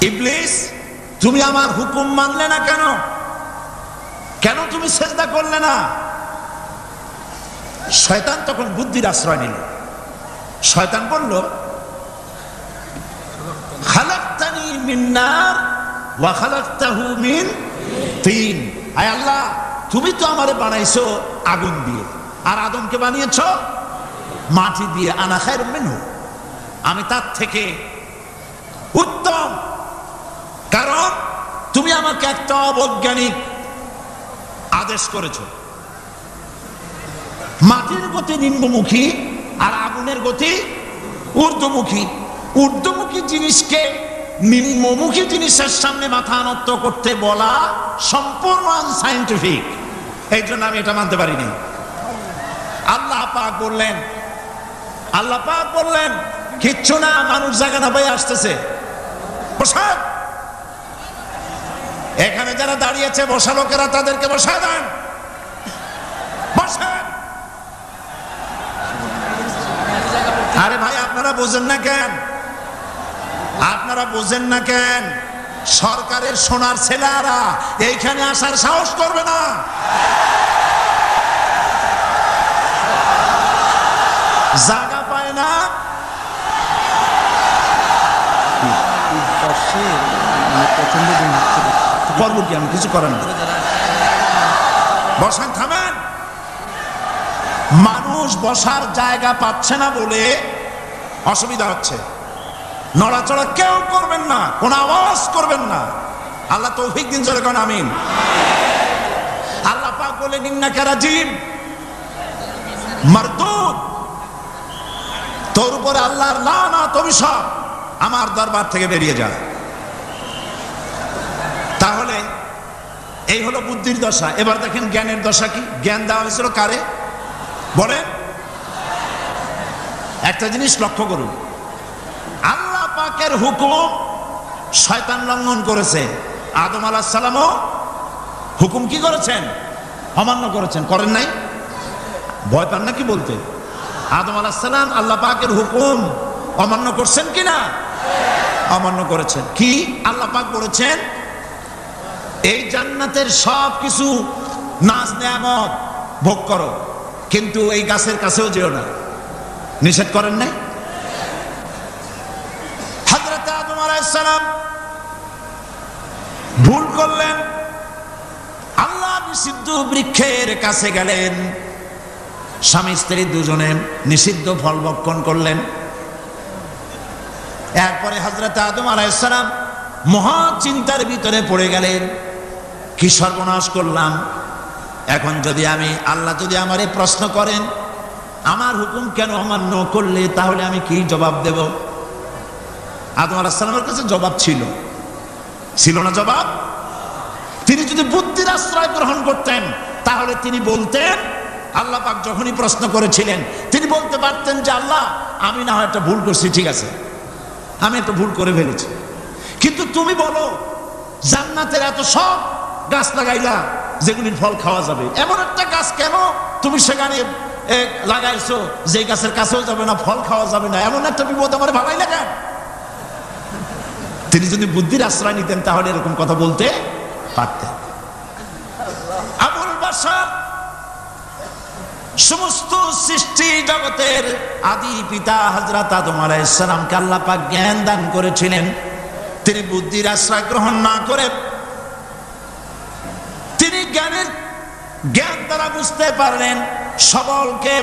ইবলিস তুমি আমার হুকুম মানলে না কেন? কেন তুমি সেজদা করলে না? শয়তান তখন বুদ্ধির আশ্রয় নিল। শয়তান বলল, খালাকতানি মিন নার ওয়া খালাকতাহু মিন তিন, আয় আল্লাহ তুমি তো আমারে বানাইছো আগুন দিয়ে, আর আদমকে বানিয়েছো মাটি দিয়ে। আনা খায়রুম মিনহু, আমি তার থেকে উত্তম, কারণ তুমি আমাকে একটা অবৈজ্ঞানিক আদেশ করেছো। মাটির গতি নিম্নমুখী আর আগুনের গতি ঊর্ধ্বমুখী। ঊর্ধ্বমুখী জিনিসকে নিম্নমুখী জিনিসের সামনে মাথা নত করতে বলা সম্পূর্ণ আনসাইন্টিফিক। এই জন্য আমি এটা মানতে পারিনি। আল্লাহ পাক বললেন কিচ্ছু না, মানুষ জায়গা না পাই আসতেছে, বসান। এখানে যারা দাঁড়িয়েছে বসা লোকেরা তাদেরকে বসা দেন, বসেন। আরে ভাই আপনারা বোঝেন না কেন? আপনারা বোঝেন না কেন? সরকারের সোনার ছেলেরা এইখানে আসার সাহস করবে না। জায়গা পায় না। করবো কি আমি? কিছু করেন না, বসান, থামেন। মানুষ বসার জায়গা পাচ্ছে না বলে অসুবিধা হচ্ছে। নড়াচড়া কেউ করবেন না, কোন আওয়াজ করবেন না। আল্লাহ তৌফিক দিন, জোরে কোন আমিন। আল্লাহ পাক বলেন ইন্নাকা রাজিম মারদুদ, তোর উপরে আল্লাহর লানত অভিশাপ, আমার দরবার থেকে বেরিয়ে যা। তাহলে এই হলো বুদ্ধির দশা। এবার দেখেন জ্ঞানের দশা কি। জ্ঞান দেওয়া হয়েছিল কারে বলেন? একটা জিনিস লক্ষ্য করুন, আল্লাহ পাকের হুকুম শয়তান লঙ্ঘন করেছে। আদম আলাইহিস সালামও হুকুম কি করেছেন? অমান্য করেছেন। করেন নাই? ভয় পান না কি বলতে? আদম আলাইহিস সালাম আল্লাহ পাকের হুকুম অমান্য করছেন কিনা? অমান্য করেছেন। কি আল্লাহ পাক বলেছেন? এই জান্নাতের সব কিছু নাজ নেয়ামত ভোগ করো, কিন্তু এই গাছের কাছেও যেও না। নিষেধ করেন নাই? হযরত আদম আলাইহিস সালাম ভুল করলেন, আল্লাহ নিষিদ্ধ বৃক্ষের কাছে গেলেন, স্বামী স্ত্রী দুজনে নিষিদ্ধ ফল ভক্ষণ করলেন। এরপরে হযরত আদম আলাইহিস সালাম মহা চিন্তার ভিতরে পড়ে গেলেন, কি সর্বনাশ করলাম। এখন যদি আল্লাহ যদি আমারে প্রশ্ন করেন আমার হুকুম কেন অমান্য করলে, তাহলে আমি কি জবাব দেব? আদম আলাইহিস সালামের কাছে জবাব ছিল না জবাব? তিনি যদি বুদ্ধির আশ্রয় গ্রহণ করতেন তাহলে তিনি বলতেন, আল্লাহ পাক যখনই প্রশ্ন করেছিলেন তিনি বলতে পারতেন যে আল্লাহ আমি না হয় একটা ভুল করছি, ঠিক আছে আমি একটা ভুল করে ফেলেছি, কিন্তু তুমি বলো জান্নাতের এত সব গাছ লাগাইলা যেগুলির ফল খাওয়া যাবে, এমন একটা গাছ কেন তুমি সেখানে লাগাইছো যে গাছের কাছেও যাবে না, ফল খাওয়া যাবে না, এমন একটা বিপদ আমার ভাবাই লাগান। তিনি যদি বুদ্ধির আশ্রয় নিতেন তাহলে এরকম কথা বলতে পারতেন। আবুল বাশার সমস্ত সৃষ্টি জগতের আদি পিতা হযরত আদম আলাইহিস সালামকে আল্লাহ পাক জ্ঞান দান করেছিলেন। তিনি বুদ্ধির আশ্রয় গ্রহণ না করে তিনি জ্ঞান দ্বারা বুঝতে পারলেন সবলকে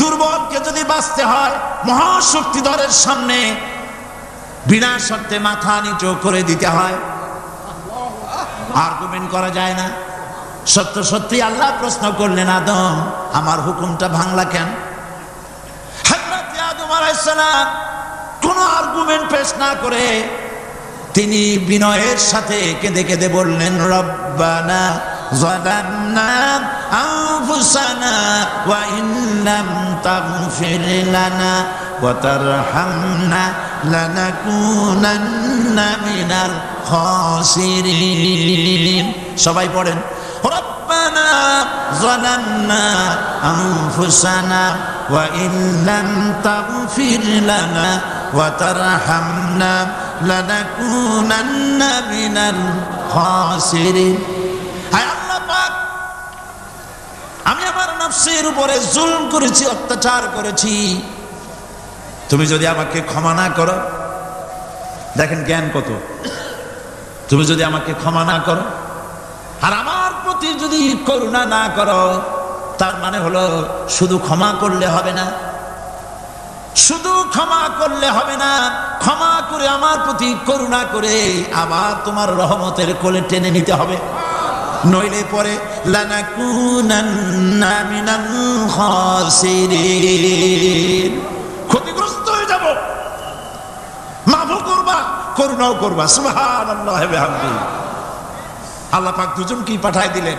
দুর্বলকে যদি বাঁচতে হয় মহাশক্তিধরের সামনে বিনা শর্তে মাথা নিচু করে দিতে হয়, আর্গুমেন্ট করা যায় না। সত্য সত্যি আল্লাহ প্রশ্ন করলেন, আদম আমার হুকুমটা ভাঙলা কেন? হযরত আদম আলাইহিস সালাম কোন আর্গুমেন্ট পেশ না করে তিনি বিনয়ের সাথে কেঁদে কেঁদে বললেন, রব্বানা যালামনা আনফুসানা ওয়া ইন লাম তাগফির লানা ওয়া তারহামনা লানাকুনান্না মিনাল খাসিরিন। সবাই পড়েন, রব্বানা যালামনা আনফুসানা ওয়া ইন লাম তাগফির লানা ওয়া তারহামনা লানাকুনান্না মিনাল খাসিরিন। হায় আল্লাহ পাক, আমি আমার নফসের উপরে জুলম করেছি, অত্যাচার করেছি, তুমি যদি আমাকে ক্ষমা না করো, দেখেন জ্ঞান কত, তুমি যদি আমাকে ক্ষমা না করো আর আমার প্রতি যদি করুণা না করো, তার মানে হলো শুধু ক্ষমা করলে হবে না, শুধু ক্ষমা করলে হবে না, ক্ষমা করে আমার প্রতি করুণা করে আবার তোমার রহমতের কোলে টেনে নিতে হবে, নইলে পরে লানাকুনান্না মিনাল খাসিরিন, ক্ষতিগ্রস্ত হয়ে যাব। মাফও করবা, করুণাও করবা। সুবহানাল্লাহ ওয়া বিহামদিহি। আল্লাহ পাক দুজনকেই পাঠায় দিলেন।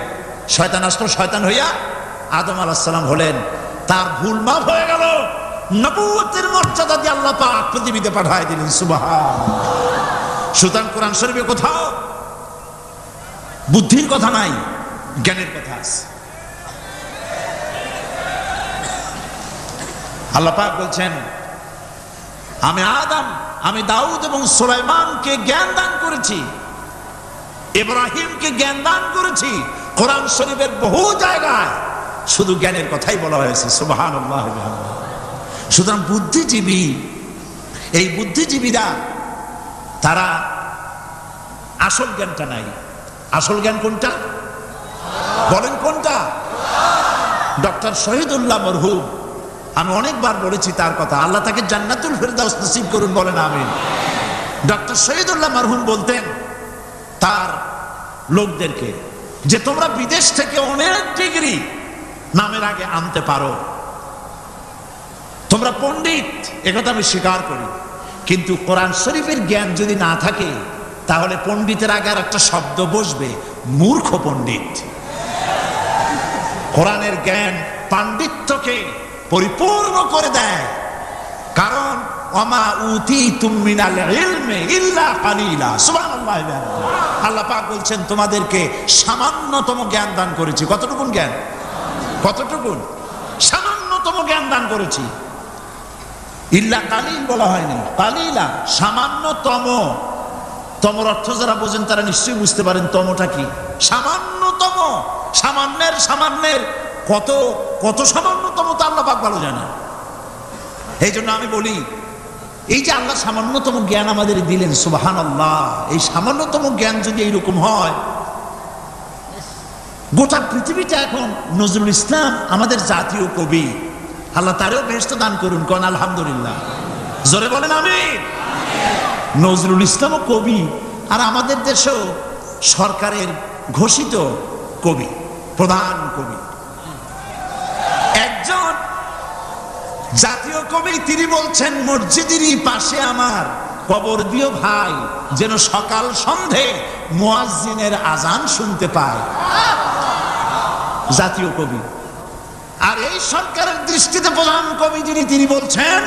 শয়তান আসলো, শয়তান হইয়া আদম আলাইহিস সালাম হলেন, তার ভুল মাফ হয়ে গেল, নবুয়তের মর্যাদা দিয়ে আল্লাহ পাক পৃথিবীতে পাঠায় দিলেন। সুবহানাল্লাহ। সুতরাং কোরআন শরীফে কোথাও বুদ্ধির কথা নাই, জ্ঞানের কথা আছে। আল্লাহ পাক বলছেন, আমি আদম, আমি দাউদ এবং সুলাইমানকে জ্ঞান দান করেছি, ইব্রাহিমকে জ্ঞান দান করেছি। কোরআন শরীফের বহু জায়গায় শুধু জ্ঞানের কথাই বলা হয়েছে। সুবহানাল্লাহ। সুতরাং বুদ্ধিজীবী, এই বুদ্ধিজীবীরা তারা আসল জ্ঞানটা নাই। আসল জ্ঞান কোনটা বলেন? কোনটা? ডক্টর শহীদুল্লাহ মরহুম, আমি অনেকবার বলেছি তার কথা, আল্লাহ তাকে জান্নাতুল ফেরদাউস নসিব করুন, বলেন আমিন। ডক্টর শহীদুল্লাহ মরহুম বলতেন তার লোকদেরকে যে তোমরা বিদেশ থেকে অনেক ডিগ্রি নামের আগে আনতে পারো, তোমরা পণ্ডিত, একথা আমি স্বীকার করি, কিন্তু কোরআন শরীফের জ্ঞান যদি না থাকে তাহলে পণ্ডিতের আগে আর একটা শব্দ বসবে, মূর্খ পণ্ডিত। কোরআনের জ্ঞান পাণ্ডিত্যকে পরিপূর্ণ করে দেয়, কারণ ওমা উতীতুম মিনাল ইলমি ইল্লা কালিলা। সুবহানাল্লাহ। আল্লাহ পাক বলছেন তোমাদেরকে সামান্যতম জ্ঞান দান করেছি। কতটুকুন জ্ঞান? কতটুকুন? সামান্যতম জ্ঞান দান করেছি। ইল্লা কালিল বলা হয়নি, কালিলা, সামান্যতম। তমর অর্থ যারা বোঝেন তারা নিশ্চয়ই বুঝতে পারেন তমটা কি। সামান্যতম, সামান্যের সামান্যের কত কত সামান্যতম তো আল্লাহ পাক ভালো জানেন। এই জন্য আমি বলি, এই যে আল্লাহ সামান্যতম জ্ঞান আমাদের দিলেন, সুবহানাল্লাহ, এই সামান্যতম জ্ঞান যদি এইরকম হয়, গোটা পৃথিবীটা এখন নজরুল ইসলাম আমাদের জাতীয় কবি, আল্লাহ তারেও বেহেশত দান করুন, কোন আলহামদুলিল্লাহ, জোরে বলেন আমিন। নজরুল ইসলামও কবি, আর আমাদের দেশেও সরকারের ঘোষিত কবি, প্রধান কবি। একজন জাতীয় কবি তিনি বলছেন, মসজিদেরই পাশে আমার কবর দিও ভাই, যেন সকাল সন্ধে মুয়াজ্জিনের আজান শুনতে পায়। জাতীয় কবি। আর এই সরকারের দৃষ্টিতে প্রধান কবি যিনি, তিনি বলছেন,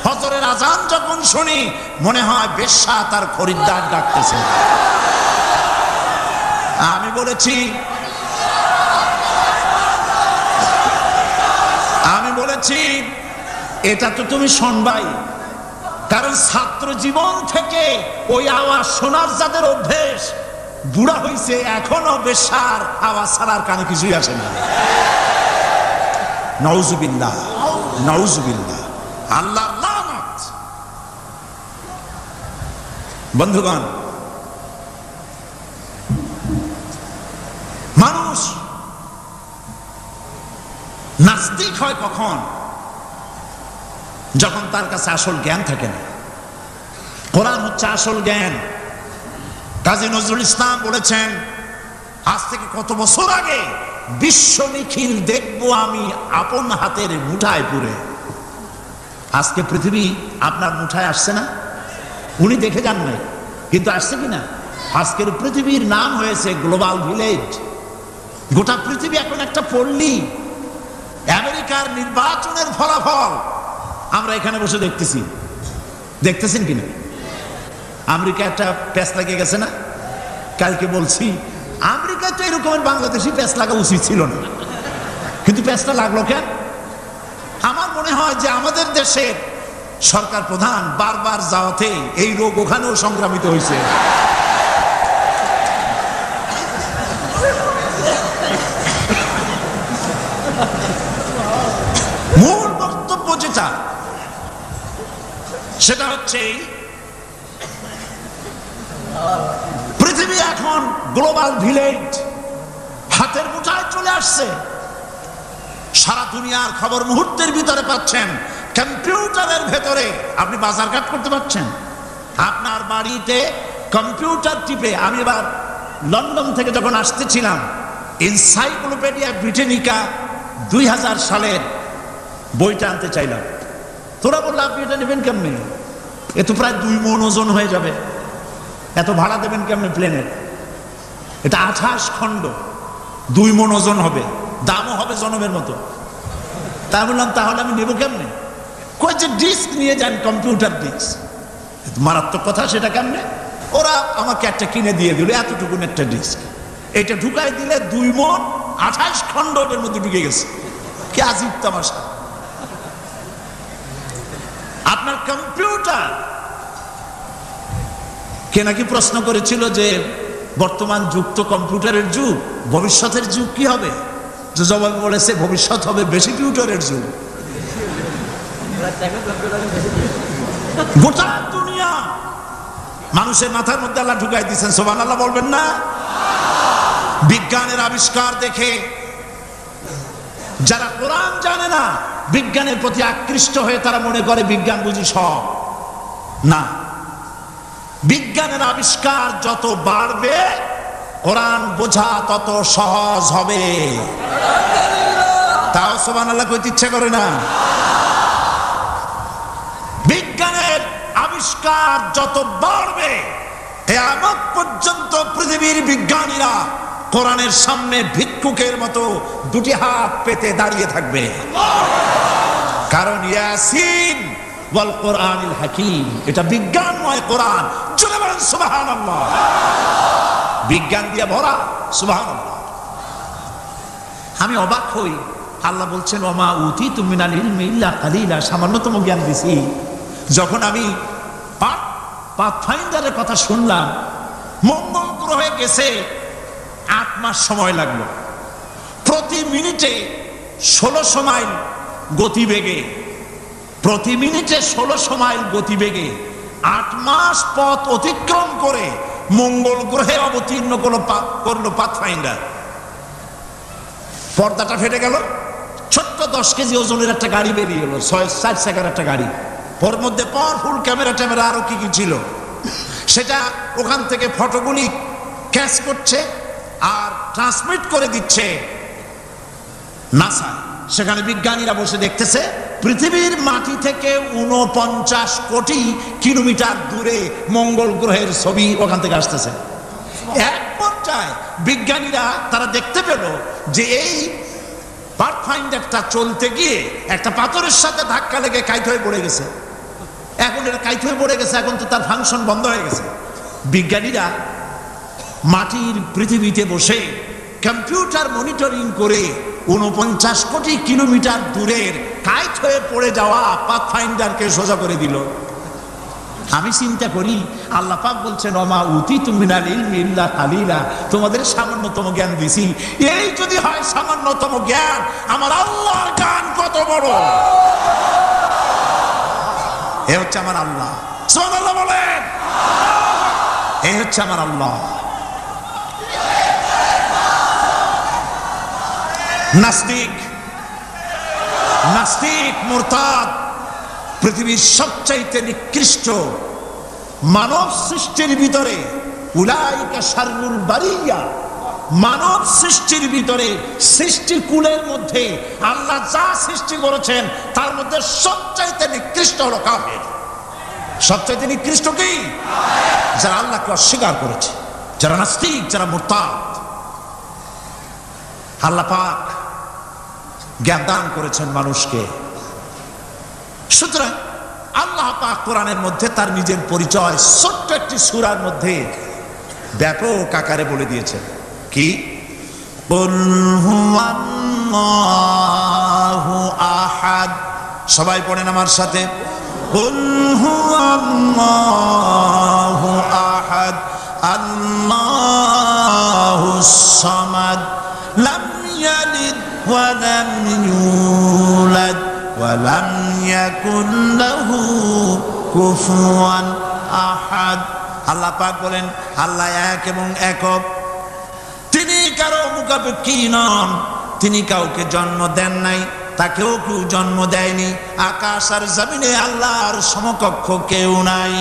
ফজরের আজান যখন শুনি মনে হয় বেশ্যা তার খরিদ্দার ডাকতেছে। আমি বলেছি বলেছি এটা তো তুমি শুনবাই, কারণ ছাত্র জীবন থেকে ওই আওয়াজ শোনার যাদের অভ্যেস, বুড়া হইছে এখনো বেশার আওয়াজ ছাড়ার কানে কিছুই আসে না। নাউজুবিল্লাহ, নাউজুবিল্লাহ, আল্লাহর লানত। বন্ধুগণ, মানুষ নাস্তিক হয় কখন? যখন তার কাছে আসল জ্ঞান থাকে না। কোরআন হচ্ছে আসল জ্ঞান। কাজী নজরুল ইসলাম বলেছেন, আজ থেকে কত বছর আগে, বিশ্ব নিখিল দেখবো আমি আপন হাতের মুঠায় পুরে। আজকে পৃথিবী আপনার মুঠায় আসছে না? উনি দেখে যান নাই, কিন্তু আসছে কিনা? আজকের পৃথিবীর নাম হয়েছে গ্লোবাল ভিলেজ। গোটা পৃথিবী এখন একটা পল্লী। আমেরিকার নির্বাচনের ফলাফল আমরা এখানে বসে দেখতেছি, দেখতেছেন কিনা? আমেরিকা একটা প্যাঁচ লাগিয়ে গেছে না? কালকে বলছি আমেরিকা তো এরকমের বাংলাদেশি প্যাঁচ লাগা উচিত ছিল না, কিন্তু প্যাঁচটা লাগলো কেন? আমার মনে হয় যে আমাদের দেশের সরকার প্রধান বারবার যাওয়াতে এই রোগ ওখানেও সংক্রামিত হয়েছে। মূল বক্তব্য যেটা, সেটা হচ্ছে পৃথিবী এখন গ্লোবাল ভিলেজ, হাতের মুঠায় চলে আসছে। সারা দুনিয়ার খবর মুহূর্তের ভিতরে পাচ্ছেন, কম্পিউটারের ভেতরে আপনি বাজারঘাট করতে পারছেন। আপনার বাড়িতে কম্পিউটার টিপে, আমি এবার লন্ডন থেকে যখন আসতেছিলাম, এনসাইক্লোপিডিয়া ব্রিটানিকা 2000 সালের বইটা আনতে চাইলাম। তোরা বললো আপনি এটা নেবেন কেমনে? এ তো প্রায় 2 মণ ওজন হয়ে যাবে, এত ভাড়া দেবেন কেমনে প্লেনের? এটা 28 খণ্ড, 2 মণ ওজন হবে, দামও হবে জনমের মতো। তা বললাম তাহলে আমি নেবো কেমনে? কই যে ডিস্ক নিয়ে যান, কম্পিউটার ডিস্ক। মারাত্মক কথা, সেটা কেমনে? ওরা আমাকে একটা কিনে দিয়ে দিল, এতটুকুন একটা ডিস্ক। এটা ঢুকাই দিলে 2 মণ 28 খণ্ড এর মধ্যে ঢুকে গেছে। কি আজীব তামাশা! আপনার কম্পিউটার কে নাকি প্রশ্ন করেছিল যে বর্তমান যুগ তো কম্পিউটারের যুগ, ভবিষ্যতের যুগ কি হবে? যে জবাব বলেছে ভবিষ্যৎ হবে বেশি কম্পিউটারের যুগ। গোটা দুনিয়া মানুষের মাথার মধ্যে আল্লাহ ঢুকাই দিচ্ছেন, সুবহানাল্লাহ বলবেন না? বিজ্ঞানের আবিষ্কার দেখে যারা কোরআন জানে না, বিজ্ঞানের প্রতি আকৃষ্ট হয়ে তারা মনে করে বিজ্ঞান বুঝি সব। না, বিজ্ঞানের আবিষ্কার যত বাড়বে কোরআন বোঝা তত সহজ হবে। তাও সুবহানাল্লাহ কইতে ইচ্ছা করে না? বিজ্ঞানের আবিষ্কার যত বাড়বে, কিয়ামত পর্যন্ত পৃথিবীর বিজ্ঞানীরা কোরআনের সামনে ভিক্ষুকের মতো 2টি হাত পেতে দাঁড়িয়ে থাকবে। কারণ ইয়াসিন ওয়াল কোরআনিল হাকিম, এটা বিজ্ঞানময় কোরআন। জোরে বলেন সুবহানাল্লাহ। বিজ্ঞান দিয়ে ভরা, সুবহানাল্লাহ। আমি অবাক হই, আল্লাহ বলছেন ওমা উতিতু মিনাল ইলমি ইল্লা কালিলা, সামান্যতম জ্ঞান দিছি। যখন আমি পাথফাইন্ডারের কথা শুনলাম, মঙ্গল গ্রহে গেছে 8 মাস সময় লাগলো, প্রতি মিনিটে 1600 মাইল গতিবেগে, প্রতি মিনিটে 1600 মাইল গতিবেগে 8 মাস পথ অতিক্রম করে মঙ্গল গ্রহে অবতীর্ণ করলো পাথফাইন্ডার। পর্দাটা ফেটে গেল, ছোট্ট 10 কেজি ওজনের একটা গাড়ি বেরিয়ে গেল, 4 চাকার একটা গাড়ি। ওর মধ্যে পাওয়ারফুল ক্যামেরা ট্যামেরা আরো কি কি ছিল, সেটা ওখান থেকে ফটোগুলি ক্যাচ করছে আর ট্রান্সমিট করে দিচ্ছে নাসা। সেখানে বিজ্ঞানীরা বসে দেখতেছে পৃথিবীর মাটি থেকে 49 কোটি কিলোমিটার দূরে মঙ্গল গ্রহের ছবি ওখান থেকে আসতেছে। এক পর্যায়ে বিজ্ঞানীরা তারা দেখতে পেল যে এই পাথফাইন্ডারটা চলতে গিয়ে একটা পাথরের সাথে ধাক্কা লেগে কাইট হয়ে পড়ে গেছে। এখন এটা কাইট হয়ে পড়ে গেছে, এখন তো তার ফাংশন বন্ধ হয়ে গেছে। বিজ্ঞানীরা মাটির পৃথিবীতে বসে কম্পিউটার মনিটরিং করে 49 কোটি কিলোমিটার দূরের কাইট হয়ে পড়ে যাওয়া পাথফাইন্ডারকে সোজা করে দিল। আমি চিন্তা করি আল্লাহ পাক বলছেন ওমা উতিতু মিনাল ইলমি ইল্লা কালিলা, তোমাদের সামান্যতম জ্ঞান দিছি। এই যদি হয় সামান্যতম জ্ঞান, আমার আল্লাহর জ্ঞান কত বড়! এ হচ্ছে আমার আল্লাহ। সুবহানাল্লাহ বলেন। এই হচ্ছে আমার আল্লাহ। নাস্তিক, নাস্তিক, মুরতাদ, পৃথিবীর সবচাইতে নিকৃষ্ট মানব সৃষ্টির ভিতরে, উলাইকা শাররুল বারিয়া, মানব সৃষ্টির ভিতরে, সৃষ্টিকুলের মধ্যে আল্লাহ যা সৃষ্টি করেছেন তার মধ্যে সবচাইতে নিকৃষ্ট হলো কাফের। সবচাইতে নিকৃষ্ট কি? যারা আল্লাহকে অস্বীকার করেছে, যারা নাস্তিক, যারা মুরতাদ। আল্লাহ পাক জ্ঞান দান করেছেন মানুষকে। সুতরাং আল্লাহ পাক কোরআনের মধ্যে তার নিজের পরিচয় ছোট্ট একটি সূরার মধ্যে ব্যাপক আকারে বলে দিয়েছেন। কি? কুল হুয়াল্লাহু আহাদ। সবাই পড়েন আমার সাথে, কুল হুয়াল্লাহু আহাদ আল্লাহুস সামাদ লাম ইয়ালিদ ওয়া লাম ইউলাদ ওয়া লাম ইয়াকুন লাহু কুফুয়ান আহাদ। আল্লাহ পাক বলেন আল্লাহ এক এবং একক, তিনি কারো মুখাপেক্ষী নন, তিনি কাউকে জন্ম দেন নাই, তাকেও কেউ জন্ম দেয়নি। আকাশ আর জমিনে আল্লাহর সমকক্ষ কেউ নাই।